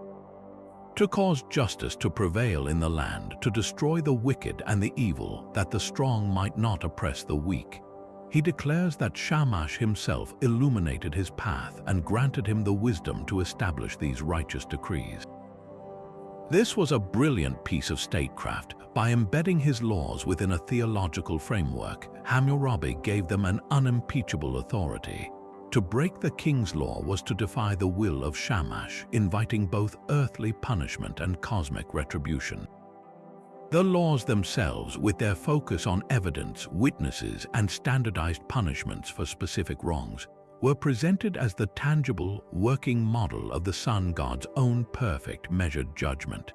to cause justice to prevail in the land, to destroy the wicked and the evil, that the strong might not oppress the weak. He declares that Shamash himself illuminated his path and granted him the wisdom to establish these righteous decrees. This was a brilliant piece of statecraft. By embedding his laws within a theological framework, Hammurabi gave them an unimpeachable authority. To break the king's law was to defy the will of Shamash, inviting both earthly punishment and cosmic retribution. The laws themselves, with their focus on evidence, witnesses, and standardized punishments for specific wrongs, were presented as the tangible, working model of the sun god's own perfect, measured judgment.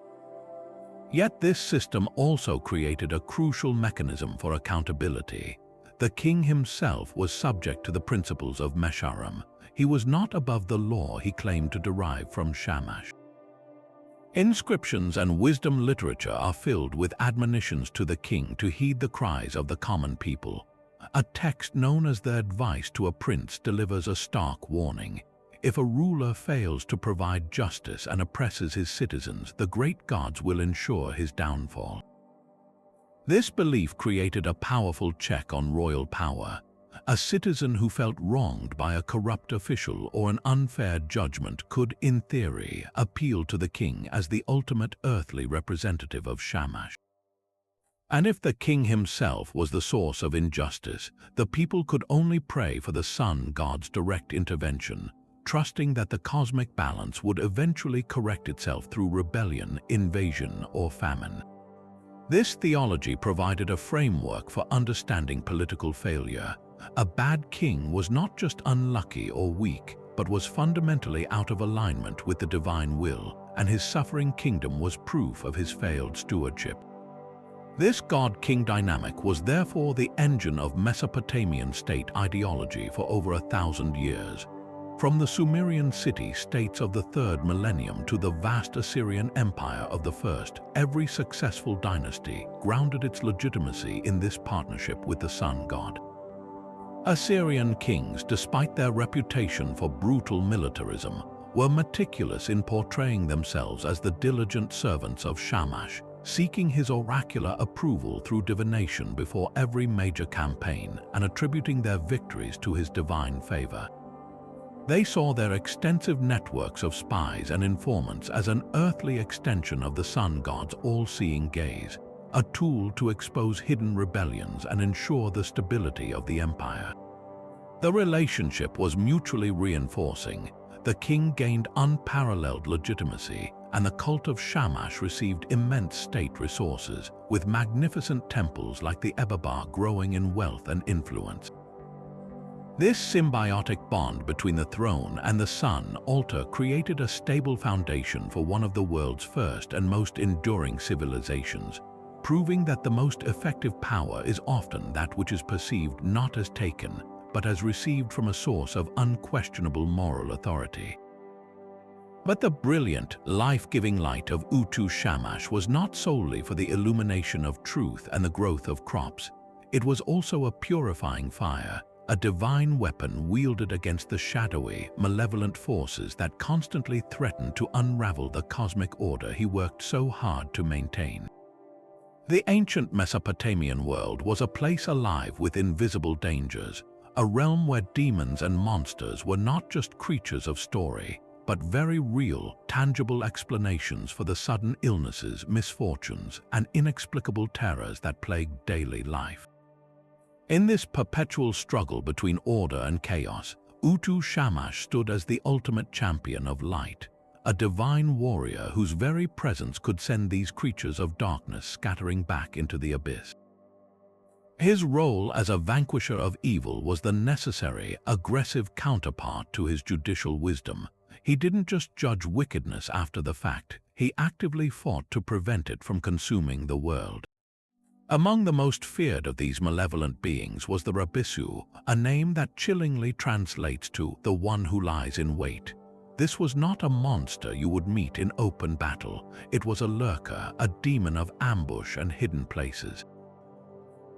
Yet this system also created a crucial mechanism for accountability. The king himself was subject to the principles of mēšarum. He was not above the law he claimed to derive from Shamash. Inscriptions and wisdom literature are filled with admonitions to the king to heed the cries of the common people. A text known as the Advice to a Prince delivers a stark warning. If a ruler fails to provide justice and oppresses his citizens, the great gods will ensure his downfall. This belief created a powerful check on royal power. A citizen who felt wronged by a corrupt official or an unfair judgment could, in theory, appeal to the king as the ultimate earthly representative of Shamash. And if the king himself was the source of injustice, the people could only pray for the sun god's direct intervention, trusting that the cosmic balance would eventually correct itself through rebellion, invasion, or famine. This theology provided a framework for understanding political failure. A bad king was not just unlucky or weak, but was fundamentally out of alignment with the divine will, and his suffering kingdom was proof of his failed stewardship. This god-king dynamic was therefore the engine of Mesopotamian state ideology for over 1,000 years. From the Sumerian city-states of the 3rd millennium to the vast Assyrian Empire of the 1st, every successful dynasty grounded its legitimacy in this partnership with the sun god. Assyrian kings, despite their reputation for brutal militarism, were meticulous in portraying themselves as the diligent servants of Shamash, seeking his oracular approval through divination before every major campaign and attributing their victories to his divine favor. They saw their extensive networks of spies and informants as an earthly extension of the sun god's all-seeing gaze, a tool to expose hidden rebellions and ensure the stability of the empire. The relationship was mutually reinforcing. The king gained unparalleled legitimacy, and the cult of Shamash received immense state resources, with magnificent temples like the Eberbar growing in wealth and influence. This symbiotic bond between the throne and the sun altar created a stable foundation for one of the world's first and most enduring civilizations, proving that the most effective power is often that which is perceived not as taken, but as received from a source of unquestionable moral authority. But the brilliant, life-giving light of Utu Shamash was not solely for the illumination of truth and the growth of crops. It was also a purifying fire, a divine weapon wielded against the shadowy, malevolent forces that constantly threatened to unravel the cosmic order he worked so hard to maintain. The ancient Mesopotamian world was a place alive with invisible dangers, a realm where demons and monsters were not just creatures of story, but very real, tangible explanations for the sudden illnesses, misfortunes, and inexplicable terrors that plagued daily life. In this perpetual struggle between order and chaos, Utu Shamash stood as the ultimate champion of light, a divine warrior whose very presence could send these creatures of darkness scattering back into the abyss. His role as a vanquisher of evil was the necessary, aggressive counterpart to his judicial wisdom. He didn't just judge wickedness after the fact, he actively fought to prevent it from consuming the world. Among the most feared of these malevolent beings was the Rabisu, a name that chillingly translates to the one who lies in wait. This was not a monster you would meet in open battle. It was a lurker, a demon of ambush and hidden places.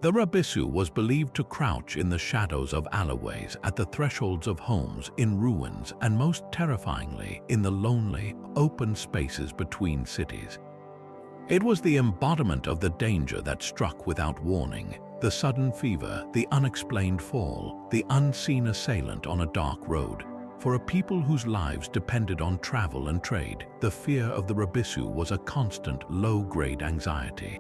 The Rabisu was believed to crouch in the shadows of alleyways, at the thresholds of homes, in ruins, and most terrifyingly, in the lonely, open spaces between cities. It was the embodiment of the danger that struck without warning, the sudden fever, the unexplained fall, the unseen assailant on a dark road. For a people whose lives depended on travel and trade, the fear of the Rabisu was a constant, low-grade anxiety.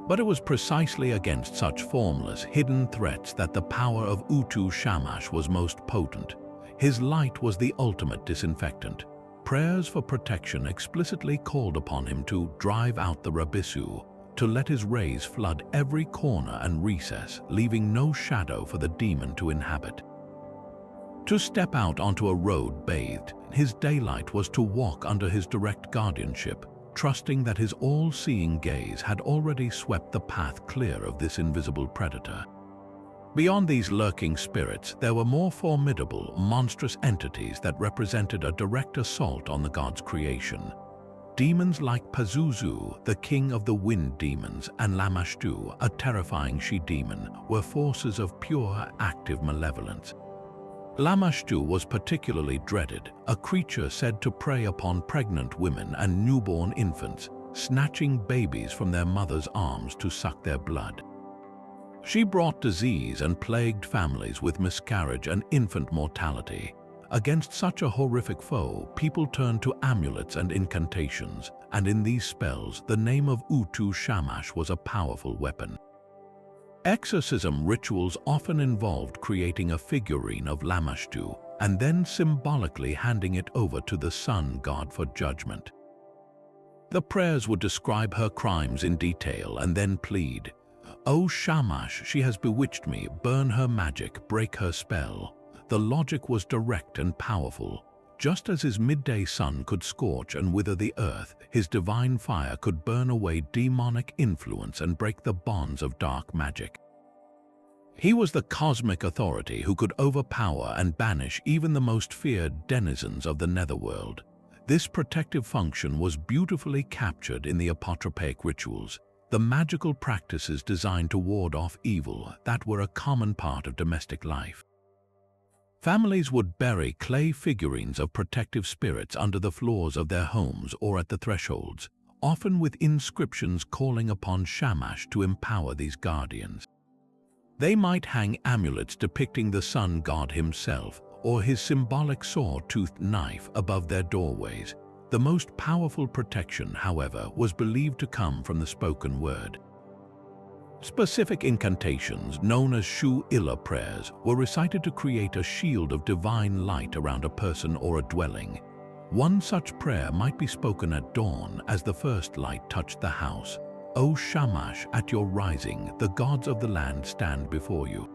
But it was precisely against such formless, hidden threats that the power of Utu Shamash was most potent. His light was the ultimate disinfectant. Prayers for protection explicitly called upon him to drive out the Rabisu, to let his rays flood every corner and recess, leaving no shadow for the demon to inhabit. To step out onto a road bathed, his daylight was to walk under his direct guardianship, trusting that his all-seeing gaze had already swept the path clear of this invisible predator. Beyond these lurking spirits, there were more formidable, monstrous entities that represented a direct assault on the god's creation. Demons like Pazuzu, the king of the wind demons, and Lamashtu, a terrifying she-demon, were forces of pure, active malevolence. Lamashtu was particularly dreaded, a creature said to prey upon pregnant women and newborn infants, snatching babies from their mothers' arms to suck their blood. She brought disease and plagued families with miscarriage and infant mortality. Against such a horrific foe, people turned to amulets and incantations, and in these spells, the name of Utu Shamash was a powerful weapon. Exorcism rituals often involved creating a figurine of Lamashtu and then symbolically handing it over to the sun god for judgment. The prayers would describe her crimes in detail and then plead, "O Shamash, she has bewitched me, burn her magic, break her spell." The logic was direct and powerful. Just as his midday sun could scorch and wither the earth, his divine fire could burn away demonic influence and break the bonds of dark magic. He was the cosmic authority who could overpower and banish even the most feared denizens of the netherworld. This protective function was beautifully captured in the apotropaic rituals. the magical practices designed to ward off evil that were a common part of domestic life. Families would bury clay figurines of protective spirits under the floors of their homes or at the thresholds, often with inscriptions calling upon Shamash to empower these guardians. They might hang amulets depicting the sun god himself or his symbolic saw-toothed knife above their doorways. The most powerful protection, however, was believed to come from the spoken word. Specific incantations, known as shu-ila prayers, were recited to create a shield of divine light around a person or a dwelling. One such prayer might be spoken at dawn as the first light touched the house. "O Shamash, at your rising, the gods of the land stand before you.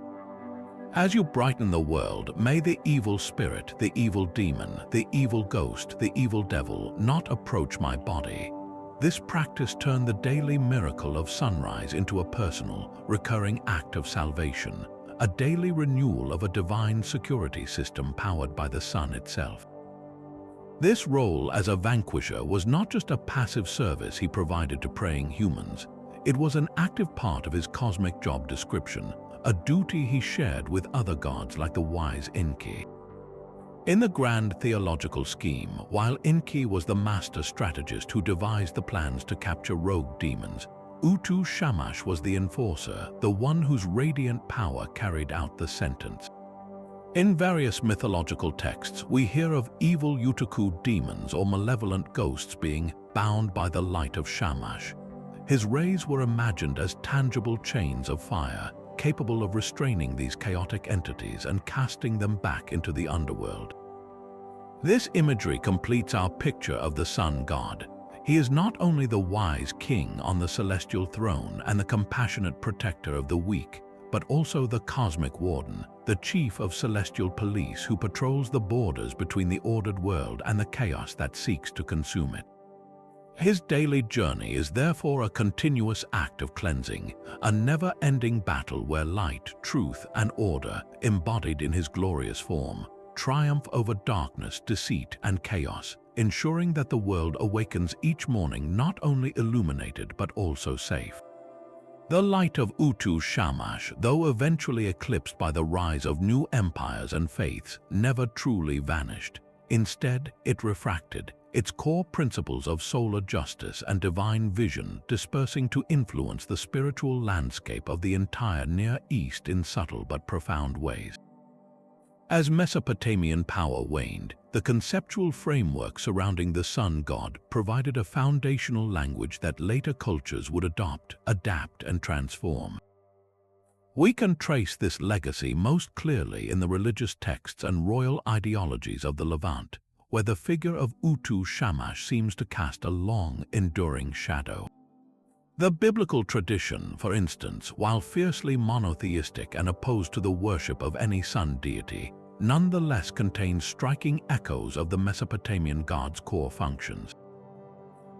As you brighten the world, may the evil spirit, the evil demon, the evil ghost, the evil devil not approach my body." This practice turned the daily miracle of sunrise into a personal, recurring act of salvation, a daily renewal of a divine security system powered by the sun itself. This role as a vanquisher was not just a passive service he provided to praying humans. It was an active part of his cosmic job description, a duty he shared with other gods like the wise Enki. In the grand theological scheme, while Enki was the master strategist who devised the plans to capture rogue demons, Utu Shamash was the enforcer, the one whose radiant power carried out the sentence. In various mythological texts, we hear of evil Utuku demons or malevolent ghosts being bound by the light of Shamash. His rays were imagined as tangible chains of fire, capable of restraining these chaotic entities and casting them back into the underworld. This imagery completes our picture of the sun god. He is not only the wise king on the celestial throne and the compassionate protector of the weak, but also the cosmic warden, the chief of celestial police who patrols the borders between the ordered world and the chaos that seeks to consume it. His daily journey is therefore a continuous act of cleansing, a never-ending battle where light, truth, and order, embodied in his glorious form, triumph over darkness, deceit, and chaos, ensuring that the world awakens each morning not only illuminated but also safe. The light of Utu Shamash, though eventually eclipsed by the rise of new empires and faiths, never truly vanished. Instead, it refracted, its core principles of solar justice and divine vision dispersing to influence the spiritual landscape of the entire Near East in subtle but profound ways. As Mesopotamian power waned, the conceptual framework surrounding the sun god provided a foundational language that later cultures would adopt, adapt, and transform. We can trace this legacy most clearly in the religious texts and royal ideologies of the Levant, where the figure of Utu Shamash seems to cast a long, enduring shadow. The biblical tradition, for instance, while fiercely monotheistic and opposed to the worship of any sun deity, nonetheless contains striking echoes of the Mesopotamian god's core functions.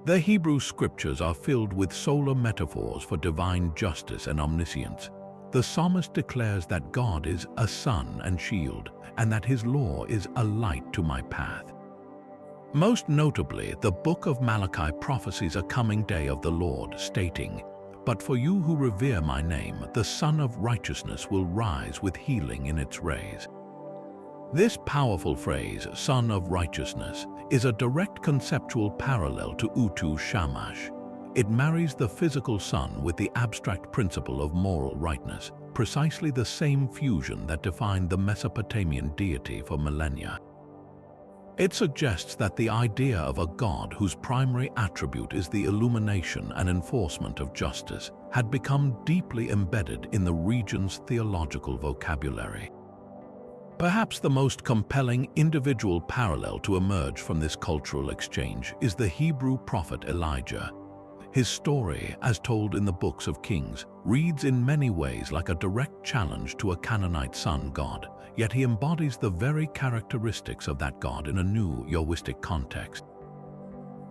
The Hebrew scriptures are filled with solar metaphors for divine justice and omniscience. The psalmist declares that God is a sun and shield, and that his law is a light to my path. Most notably, the book of Malachi prophesies a coming day of the Lord, stating, "But for you who revere my name, the Sun of Righteousness will rise with healing in its rays." This powerful phrase, "Son of Righteousness," is a direct conceptual parallel to Utu Shamash. It marries the physical sun with the abstract principle of moral rightness, precisely the same fusion that defined the Mesopotamian deity for millennia. It suggests that the idea of a god whose primary attribute is the illumination and enforcement of justice had become deeply embedded in the region's theological vocabulary. Perhaps the most compelling individual parallel to emerge from this cultural exchange is the Hebrew prophet Elijah. His story, as told in the books of Kings, reads in many ways like a direct challenge to a Canaanite sun god, yet he embodies the very characteristics of that god in a new Yahwistic context.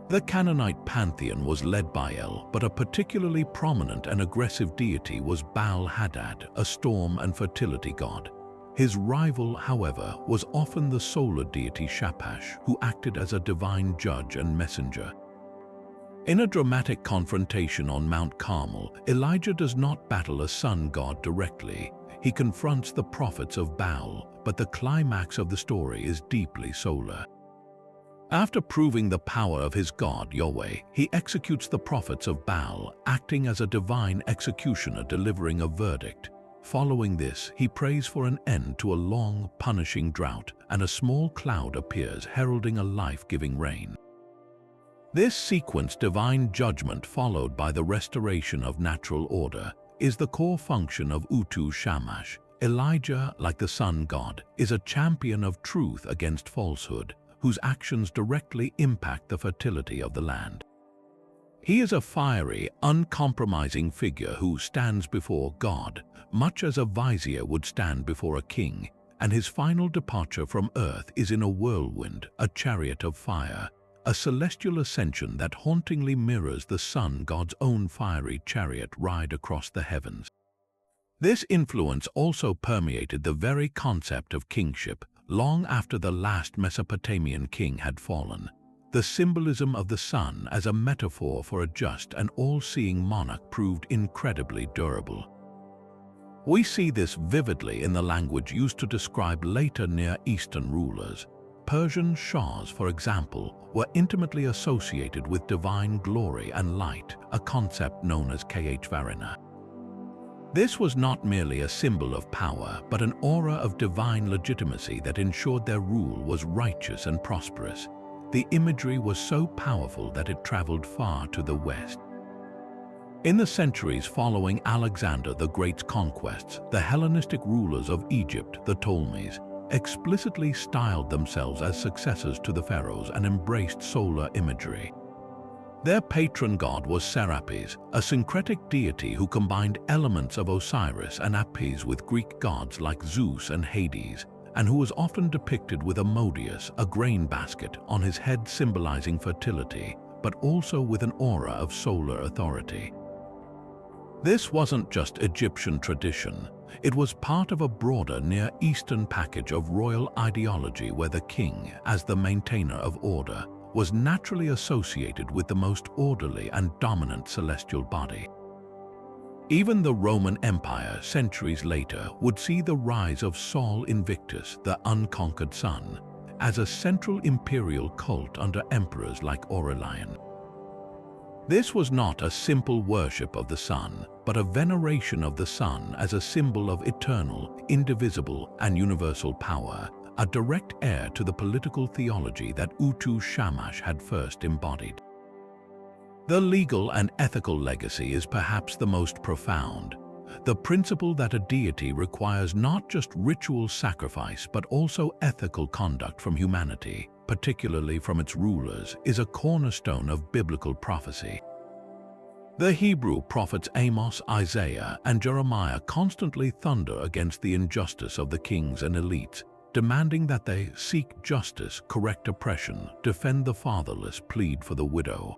The Canaanite pantheon was led by El, but a particularly prominent and aggressive deity was Baal-Hadad, a storm and fertility god. His rival, however, was often the solar deity Shamash, who acted as a divine judge and messenger. In a dramatic confrontation on Mount Carmel, Elijah does not battle a sun god directly. He confronts the prophets of Baal, but the climax of the story is deeply solar. After proving the power of his God, Yahweh, he executes the prophets of Baal, acting as a divine executioner delivering a verdict. Following this, he prays for an end to a long, punishing drought, and a small cloud appears heralding a life-giving rain. This sequence, divine judgment followed by the restoration of natural order, is the core function of Utu Shamash. Elijah, like the sun god, is a champion of truth against falsehood, whose actions directly impact the fertility of the land. He is a fiery, uncompromising figure who stands before God, much as a vizier would stand before a king, and his final departure from earth is in a whirlwind, a chariot of fire, a celestial ascension that hauntingly mirrors the sun god's own fiery chariot ride across the heavens. This influence also permeated the very concept of kingship long after the last Mesopotamian king had fallen. The symbolism of the sun as a metaphor for a just and all-seeing monarch proved incredibly durable. We see this vividly in the language used to describe later Near Eastern rulers. Persian shahs, for example, were intimately associated with divine glory and light, a concept known as Kh-Varina. This was not merely a symbol of power, but an aura of divine legitimacy that ensured their rule was righteous and prosperous. The imagery was so powerful that it traveled far to the west. In the centuries following Alexander the Great's conquests, the Hellenistic rulers of Egypt, the Ptolemies, explicitly styled themselves as successors to the pharaohs and embraced solar imagery. Their patron god was Serapis, a syncretic deity who combined elements of Osiris and Apis with Greek gods like Zeus and Hades, and who was often depicted with a modius, a grain basket, on his head symbolizing fertility, but also with an aura of solar authority. This wasn't just Egyptian tradition. It was part of a broader Near Eastern package of royal ideology where the king, as the maintainer of order, was naturally associated with the most orderly and dominant celestial body. Even the Roman Empire, centuries later, would see the rise of Sol Invictus, the unconquered sun, as a central imperial cult under emperors like Aurelian. This was not a simple worship of the sun, but a veneration of the sun as a symbol of eternal, indivisible, and universal power, a direct heir to the political theology that Utu Shamash had first embodied. The legal and ethical legacy is perhaps the most profound. The principle that a deity requires not just ritual sacrifice but also ethical conduct from humanity, particularly from its rulers, is a cornerstone of biblical prophecy. The Hebrew prophets Amos, Isaiah, and Jeremiah constantly thunder against the injustice of the kings and elites, demanding that they seek justice, correct oppression, defend the fatherless, plead for the widow.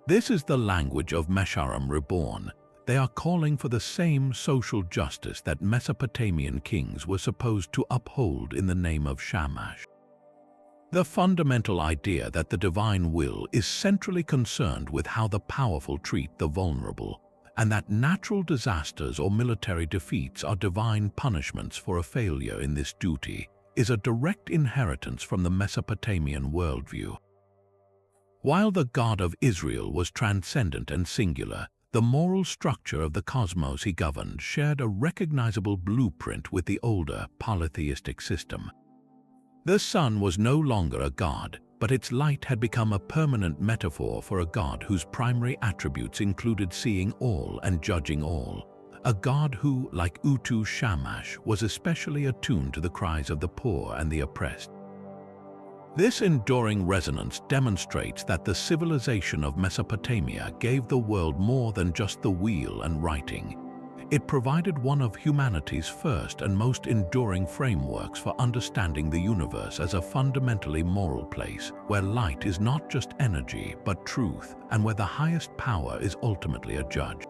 This is the language of mēšarum reborn. They are calling for the same social justice that Mesopotamian kings were supposed to uphold in the name of Shamash. The fundamental idea that the divine will is centrally concerned with how the powerful treat the vulnerable, and that natural disasters or military defeats are divine punishments for a failure in this duty, is a direct inheritance from the Mesopotamian worldview. While the God of Israel was transcendent and singular, the moral structure of the cosmos he governed shared a recognizable blueprint with the older polytheistic system. The sun was no longer a god, but its light had become a permanent metaphor for a god whose primary attributes included seeing all and judging all. A god who, like Utu Shamash, was especially attuned to the cries of the poor and the oppressed. This enduring resonance demonstrates that the civilization of Mesopotamia gave the world more than just the wheel and writing. It provided one of humanity's first and most enduring frameworks for understanding the universe as a fundamentally moral place, where light is not just energy but truth, and where the highest power is ultimately a judge.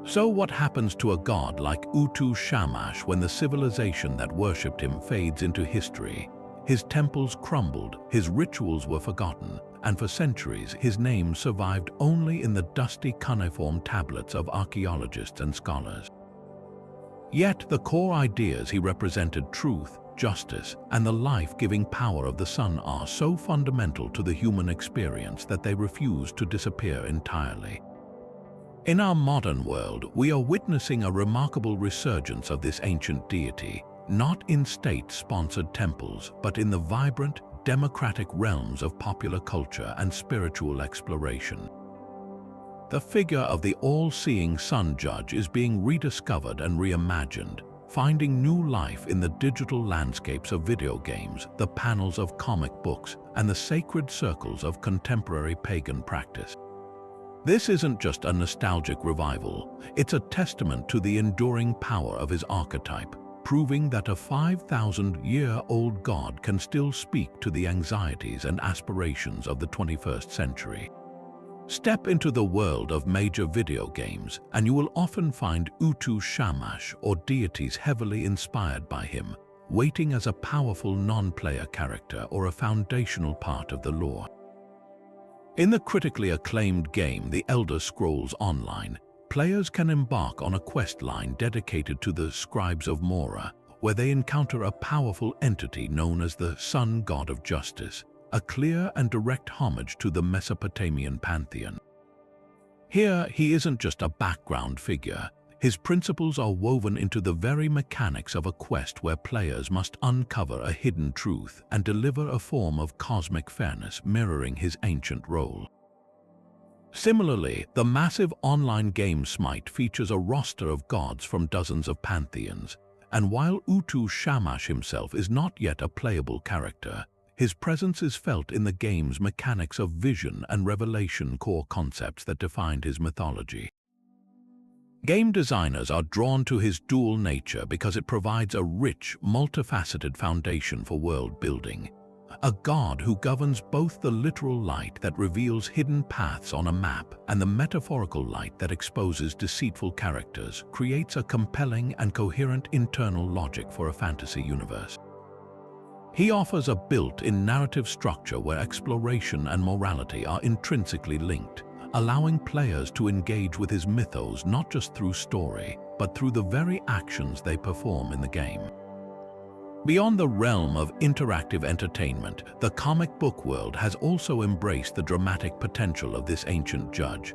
So what happens to a god like Utu Shamash when the civilization that worshipped him fades into history? His temples crumbled, his rituals were forgotten, and for centuries his name survived only in the dusty cuneiform tablets of archaeologists and scholars. Yet the core ideas he represented, truth, justice, and the life-giving power of the sun, are so fundamental to the human experience that they refuse to disappear entirely. In our modern world, we are witnessing a remarkable resurgence of this ancient deity, not in state-sponsored temples, but in the vibrant, democratic realms of popular culture and spiritual exploration. The figure of the all-seeing sun judge is being rediscovered and reimagined, finding new life in the digital landscapes of video games, the panels of comic books, and the sacred circles of contemporary pagan practice. This isn't just a nostalgic revival, it's a testament to the enduring power of his archetype, proving that a 5,000-year-old god can still speak to the anxieties and aspirations of the 21st century. Step into the world of major video games, and you will often find Utu Shamash, or deities heavily inspired by him, waiting as a powerful non-player character or a foundational part of the lore. In the critically acclaimed game The Elder Scrolls Online, players can embark on a quest line dedicated to the Scribes of Mora, where they encounter a powerful entity known as the Sun God of Justice, a clear and direct homage to the Mesopotamian pantheon. Here, he isn't just a background figure. His principles are woven into the very mechanics of a quest where players must uncover a hidden truth and deliver a form of cosmic fairness mirroring his ancient role. Similarly, the massive online game Smite features a roster of gods from dozens of pantheons, and while Utu Shamash himself is not yet a playable character, his presence is felt in the game's mechanics of vision and revelation, core concepts that defined his mythology. Game designers are drawn to his dual nature because it provides a rich, multifaceted foundation for world building. A god who governs both the literal light that reveals hidden paths on a map and the metaphorical light that exposes deceitful characters creates a compelling and coherent internal logic for a fantasy universe. He offers a built-in narrative structure where exploration and morality are intrinsically linked, allowing players to engage with his mythos not just through story, but through the very actions they perform in the game. Beyond the realm of interactive entertainment, the comic book world has also embraced the dramatic potential of this ancient judge.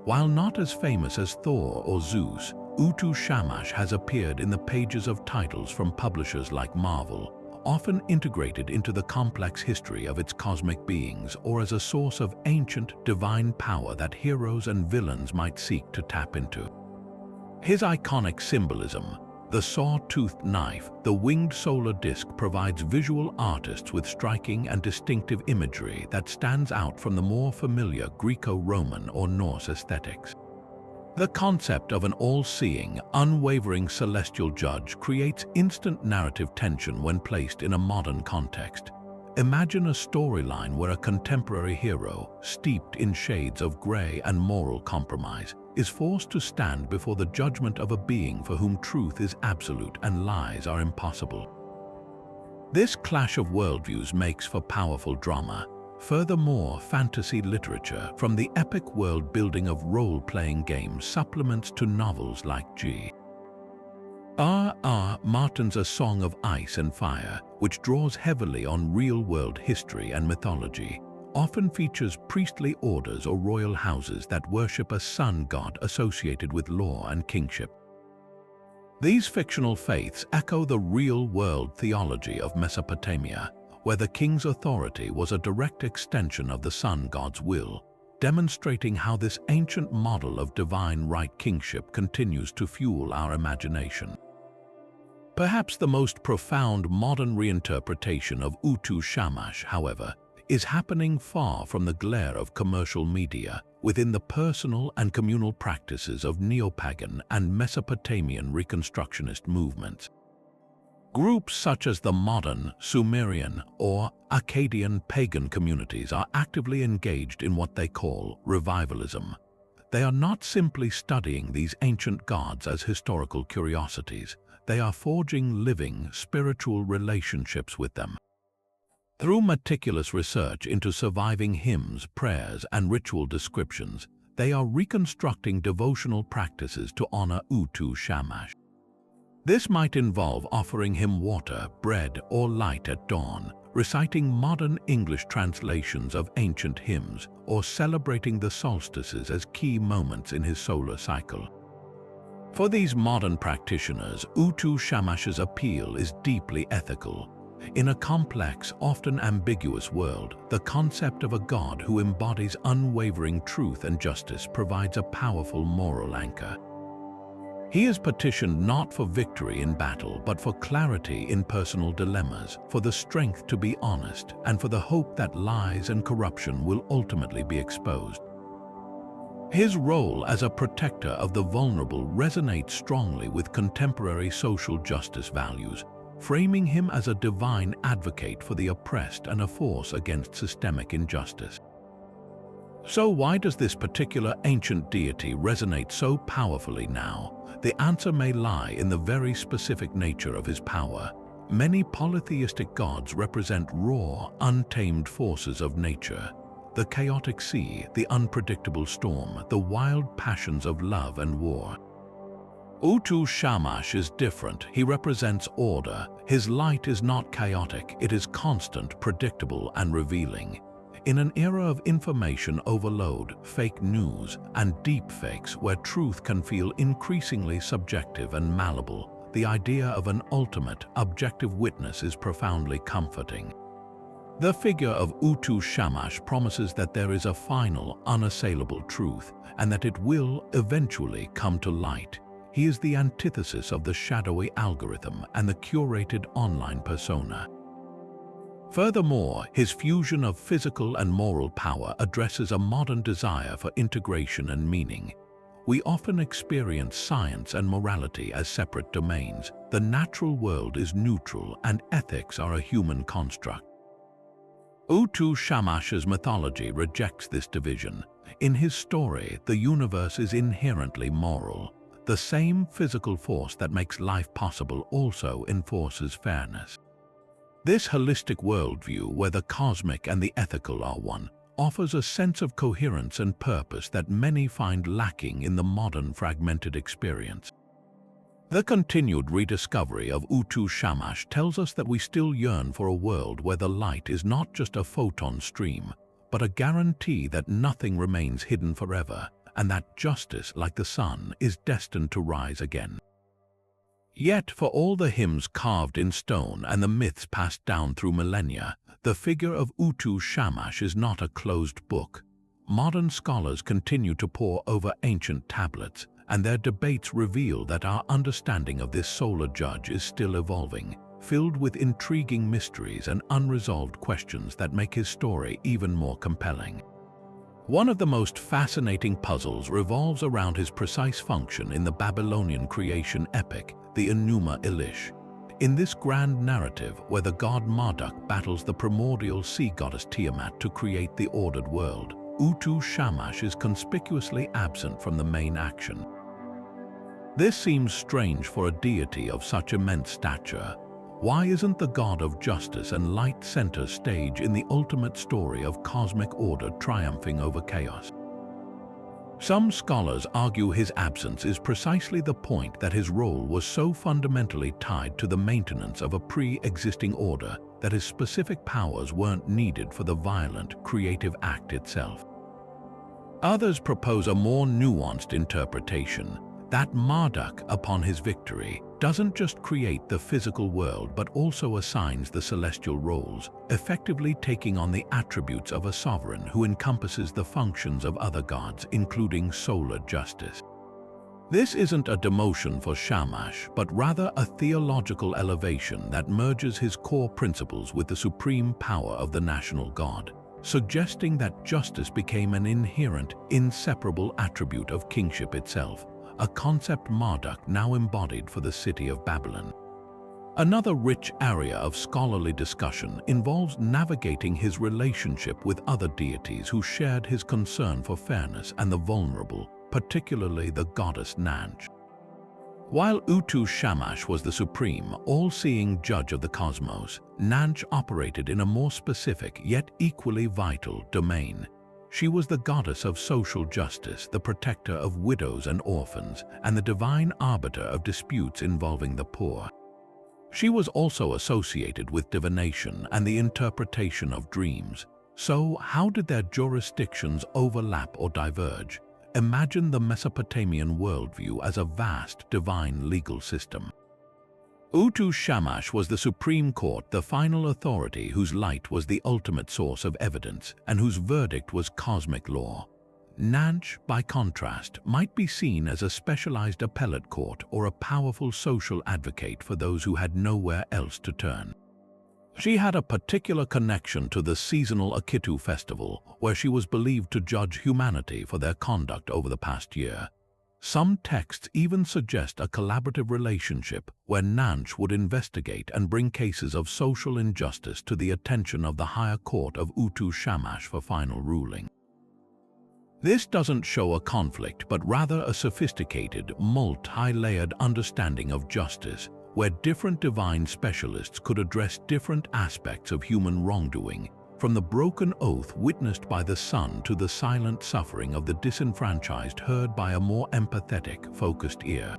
While not as famous as Thor or Zeus, Utu Shamash has appeared in the pages of titles from publishers like Marvel, often integrated into the complex history of its cosmic beings or as a source of ancient, divine power that heroes and villains might seek to tap into. His iconic symbolism, the saw-toothed knife, the winged solar disk, provides visual artists with striking and distinctive imagery that stands out from the more familiar Greco-Roman or Norse aesthetics. The concept of an all-seeing, unwavering celestial judge creates instant narrative tension when placed in a modern context. Imagine a storyline where a contemporary hero, steeped in shades of gray and moral compromise, is forced to stand before the judgment of a being for whom truth is absolute and lies are impossible. This clash of worldviews makes for powerful drama. Furthermore, fantasy literature, from the epic world-building of role-playing games supplements to novels like G.R.R. Martin's A Song of Ice and Fire, which draws heavily on real-world history and mythology, often features priestly orders or royal houses that worship a sun god associated with law and kingship. These fictional faiths echo the real-world theology of Mesopotamia, where the king's authority was a direct extension of the sun god's will, demonstrating how this ancient model of divine right kingship continues to fuel our imagination. Perhaps the most profound modern reinterpretation of Utu Shamash, however, is happening far from the glare of commercial media, within the personal and communal practices of neo-pagan and Mesopotamian reconstructionist movements. Groups such as the modern, Sumerian, or Akkadian pagan communities are actively engaged in what they call revivalism. They are not simply studying these ancient gods as historical curiosities, they are forging living, spiritual relationships with them. Through meticulous research into surviving hymns, prayers, and ritual descriptions, they are reconstructing devotional practices to honor Utu Shamash. This might involve offering him water, bread, or light at dawn, reciting modern English translations of ancient hymns, or celebrating the solstices as key moments in his solar cycle. For these modern practitioners, Utu Shamash's appeal is deeply ethical. In a complex, often ambiguous world, the concept of a God who embodies unwavering truth and justice provides a powerful moral anchor. He is petitioned not for victory in battle, but for clarity in personal dilemmas, for the strength to be honest, and for the hope that lies and corruption will ultimately be exposed. His role as a protector of the vulnerable resonates strongly with contemporary social justice values, framing him as a divine advocate for the oppressed and a force against systemic injustice. So why does this particular ancient deity resonate so powerfully now? The answer may lie in the very specific nature of his power. Many polytheistic gods represent raw, untamed forces of nature. The chaotic sea, the unpredictable storm, the wild passions of love and war. Utu Shamash is different. He represents order. His light is not chaotic, it is constant, predictable, and revealing. In an era of information overload, fake news, and deepfakes where truth can feel increasingly subjective and malleable, the idea of an ultimate, objective witness is profoundly comforting. The figure of Utu Shamash promises that there is a final, unassailable truth, and that it will eventually come to light. He is the antithesis of the shadowy algorithm and the curated online persona. Furthermore, his fusion of physical and moral power addresses a modern desire for integration and meaning. We often experience science and morality as separate domains. The natural world is neutral, and ethics are a human construct. Utu Shamash's mythology rejects this division. In his story, the universe is inherently moral. The same physical force that makes life possible also enforces fairness. This holistic worldview, where the cosmic and the ethical are one, offers a sense of coherence and purpose that many find lacking in the modern fragmented experience. The continued rediscovery of Utu Shamash tells us that we still yearn for a world where the light is not just a photon stream, but a guarantee that nothing remains hidden forever, and that justice, like the sun, is destined to rise again. Yet, for all the hymns carved in stone and the myths passed down through millennia, the figure of Utu Shamash is not a closed book. Modern scholars continue to pore over ancient tablets, and their debates reveal that our understanding of this solar judge is still evolving, filled with intriguing mysteries and unresolved questions that make his story even more compelling. One of the most fascinating puzzles revolves around his precise function in the Babylonian creation epic, the Enuma Elish. In this grand narrative, where the god Marduk battles the primordial sea goddess Tiamat to create the ordered world, Utu Shamash is conspicuously absent from the main action. This seems strange for a deity of such immense stature. Why isn't the god of justice and light center stage in the ultimate story of cosmic order triumphing over chaos? Some scholars argue his absence is precisely the point, that his role was so fundamentally tied to the maintenance of a pre-existing order that his specific powers weren't needed for the violent, creative act itself. Others propose a more nuanced interpretation, that Marduk, upon his victory, doesn't just create the physical world but also assigns the celestial roles, effectively taking on the attributes of a sovereign who encompasses the functions of other gods, including solar justice. This isn't a demotion for Shamash, but rather a theological elevation that merges his core principles with the supreme power of the national god, suggesting that justice became an inherent, inseparable attribute of kingship itself, a concept Marduk now embodied for the city of Babylon. Another rich area of scholarly discussion involves navigating his relationship with other deities who shared his concern for fairness and the vulnerable, particularly the goddess Nanj. While Utu Shamash was the supreme, all-seeing judge of the cosmos, Nanch operated in a more specific yet equally vital domain. She was the goddess of social justice, the protector of widows and orphans, and the divine arbiter of disputes involving the poor. She was also associated with divination and the interpretation of dreams. So, how did their jurisdictions overlap or diverge? Imagine the Mesopotamian worldview as a vast divine legal system. Utu Shamash was the supreme court, the final authority whose light was the ultimate source of evidence and whose verdict was cosmic law. Nanch, by contrast, might be seen as a specialized appellate court or a powerful social advocate for those who had nowhere else to turn. She had a particular connection to the seasonal Kittum festival, where she was believed to judge humanity for their conduct over the past year. Some texts even suggest a collaborative relationship where Nanch would investigate and bring cases of social injustice to the attention of the higher court of Utu Shamash for final ruling. This doesn't show a conflict, but rather a sophisticated, multi-layered understanding of justice, where different divine specialists could address different aspects of human wrongdoing, from the broken oath witnessed by the son to the silent suffering of the disenfranchised heard by a more empathetic, focused ear.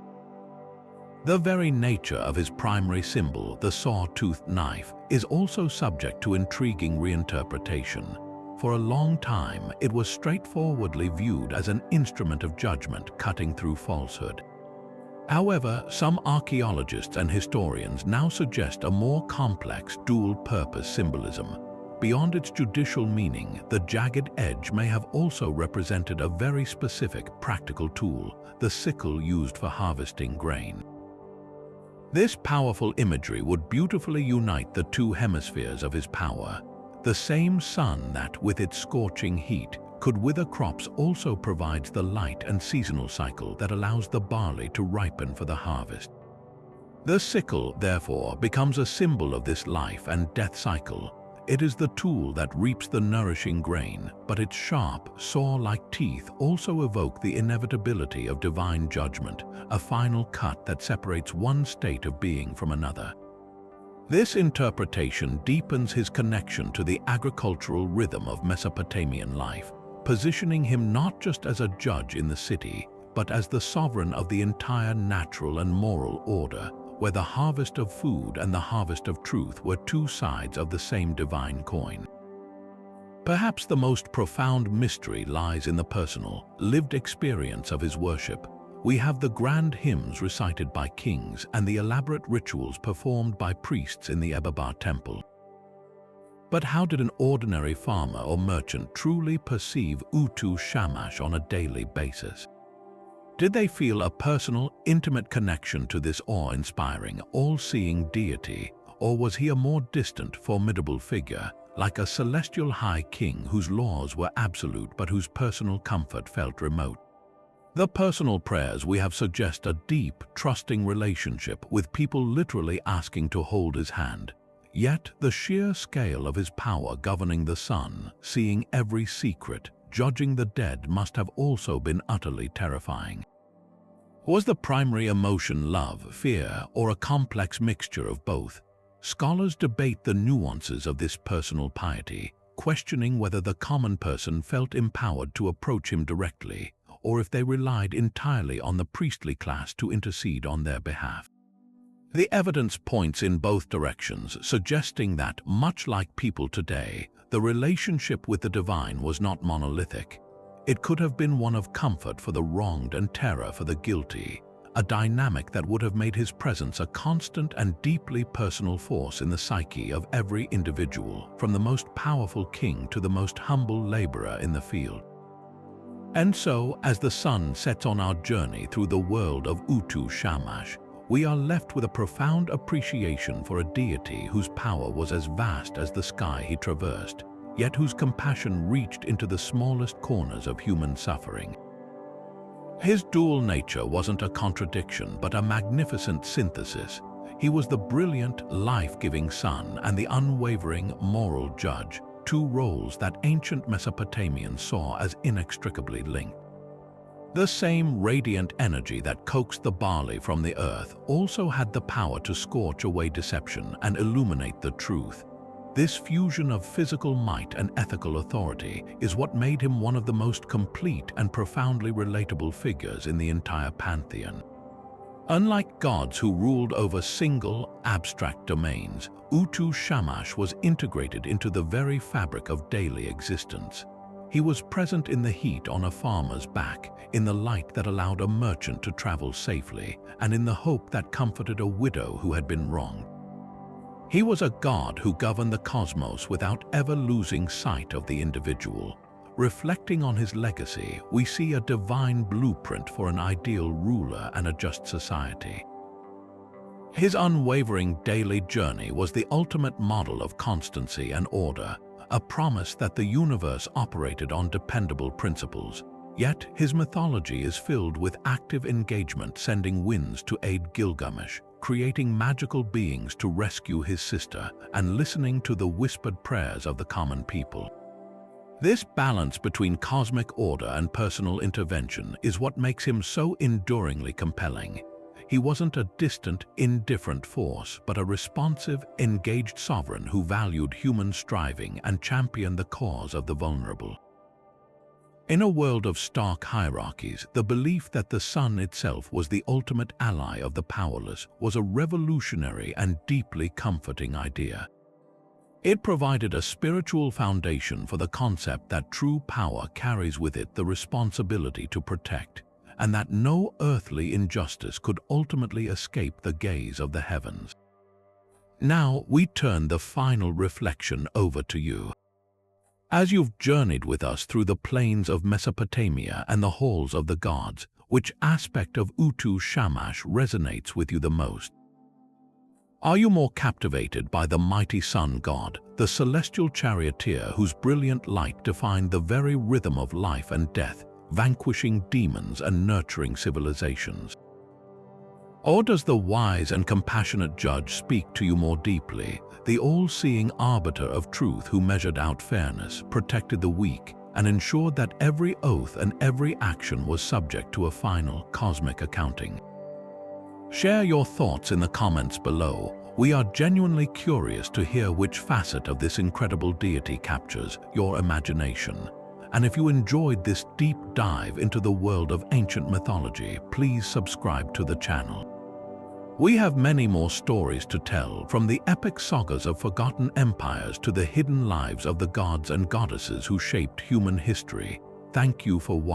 The very nature of his primary symbol, the saw-toothed knife, is also subject to intriguing reinterpretation. For a long time, it was straightforwardly viewed as an instrument of judgment cutting through falsehood. However, some archaeologists and historians now suggest a more complex dual-purpose symbolism. Beyond its judicial meaning, the jagged edge may have also represented a very specific practical tool, the sickle used for harvesting grain. This powerful imagery would beautifully unite the two hemispheres of his power. The same sun that, with its scorching heat, could wither crops also provides the light and seasonal cycle that allows the barley to ripen for the harvest. The sickle, therefore, becomes a symbol of this life and death cycle. It is the tool that reaps the nourishing grain, but its sharp, saw-like teeth also evoke the inevitability of divine judgment, a final cut that separates one state of being from another. This interpretation deepens his connection to the agricultural rhythm of Mesopotamian life, positioning him not just as a judge in the city, but as the sovereign of the entire natural and moral order, where the harvest of food and the harvest of truth were two sides of the same divine coin. Perhaps the most profound mystery lies in the personal, lived experience of his worship. We have the grand hymns recited by kings and the elaborate rituals performed by priests in the Ebaba temple. But how did an ordinary farmer or merchant truly perceive Utu Shamash on a daily basis? Did they feel a personal, intimate connection to this awe-inspiring, all-seeing deity, or was he a more distant, formidable figure, like a celestial high king whose laws were absolute but whose personal comfort felt remote? The personal prayers we have suggest a deep, trusting relationship with people literally asking to hold his hand. Yet the sheer scale of his power governing the sun, seeing every secret, judging the dead must have also been utterly terrifying. Was the primary emotion love, fear, or a complex mixture of both? Scholars debate the nuances of this personal piety, questioning whether the common person felt empowered to approach him directly, or if they relied entirely on the priestly class to intercede on their behalf. The evidence points in both directions, suggesting that, much like people today, the relationship with the divine was not monolithic. It could have been one of comfort for the wronged and terror for the guilty, a dynamic that would have made his presence a constant and deeply personal force in the psyche of every individual, from the most powerful king to the most humble laborer in the field. And so, as the sun sets on our journey through the world of Utu Shamash, we are left with a profound appreciation for a deity whose power was as vast as the sky he traversed, yet whose compassion reached into the smallest corners of human suffering. His dual nature wasn't a contradiction, but a magnificent synthesis. He was the brilliant, life-giving sun and the unwavering, moral judge, two roles that ancient Mesopotamians saw as inextricably linked. The same radiant energy that coaxed the barley from the earth also had the power to scorch away deception and illuminate the truth. This fusion of physical might and ethical authority is what made him one of the most complete and profoundly relatable figures in the entire pantheon. Unlike gods who ruled over single, abstract domains, Utu Shamash was integrated into the very fabric of daily existence. He was present in the heat on a farmer's back, in the light that allowed a merchant to travel safely, and in the hope that comforted a widow who had been wronged. He was a god who governed the cosmos without ever losing sight of the individual. Reflecting on his legacy, we see a divine blueprint for an ideal ruler and a just society. His unwavering daily journey was the ultimate model of constancy and order, a promise that the universe operated on dependable principles. Yet, his mythology is filled with active engagement, sending winds to aid Gilgamesh, creating magical beings to rescue his sister, and listening to the whispered prayers of the common people. This balance between cosmic order and personal intervention is what makes him so enduringly compelling. He wasn't a distant, indifferent force, but a responsive, engaged sovereign who valued human striving and championed the cause of the vulnerable. In a world of stark hierarchies, the belief that the sun itself was the ultimate ally of the powerless was a revolutionary and deeply comforting idea. It provided a spiritual foundation for the concept that true power carries with it the responsibility to protect, and that no earthly injustice could ultimately escape the gaze of the heavens. Now we turn the final reflection over to you. As you've journeyed with us through the plains of Mesopotamia and the halls of the gods, which aspect of Utu Shamash resonates with you the most? Are you more captivated by the mighty sun god, the celestial charioteer whose brilliant light defined the very rhythm of life and death, vanquishing demons and nurturing civilizations? Or does the wise and compassionate judge speak to you more deeply, the all-seeing arbiter of truth who measured out fairness, protected the weak, and ensured that every oath and every action was subject to a final cosmic accounting? Share your thoughts in the comments below. We are genuinely curious to hear which facet of this incredible deity captures your imagination. And if you enjoyed this deep dive into the world of ancient mythology, please subscribe to the channel. We have many more stories to tell, from the epic sagas of forgotten empires to the hidden lives of the gods and goddesses who shaped human history. Thank you for watching.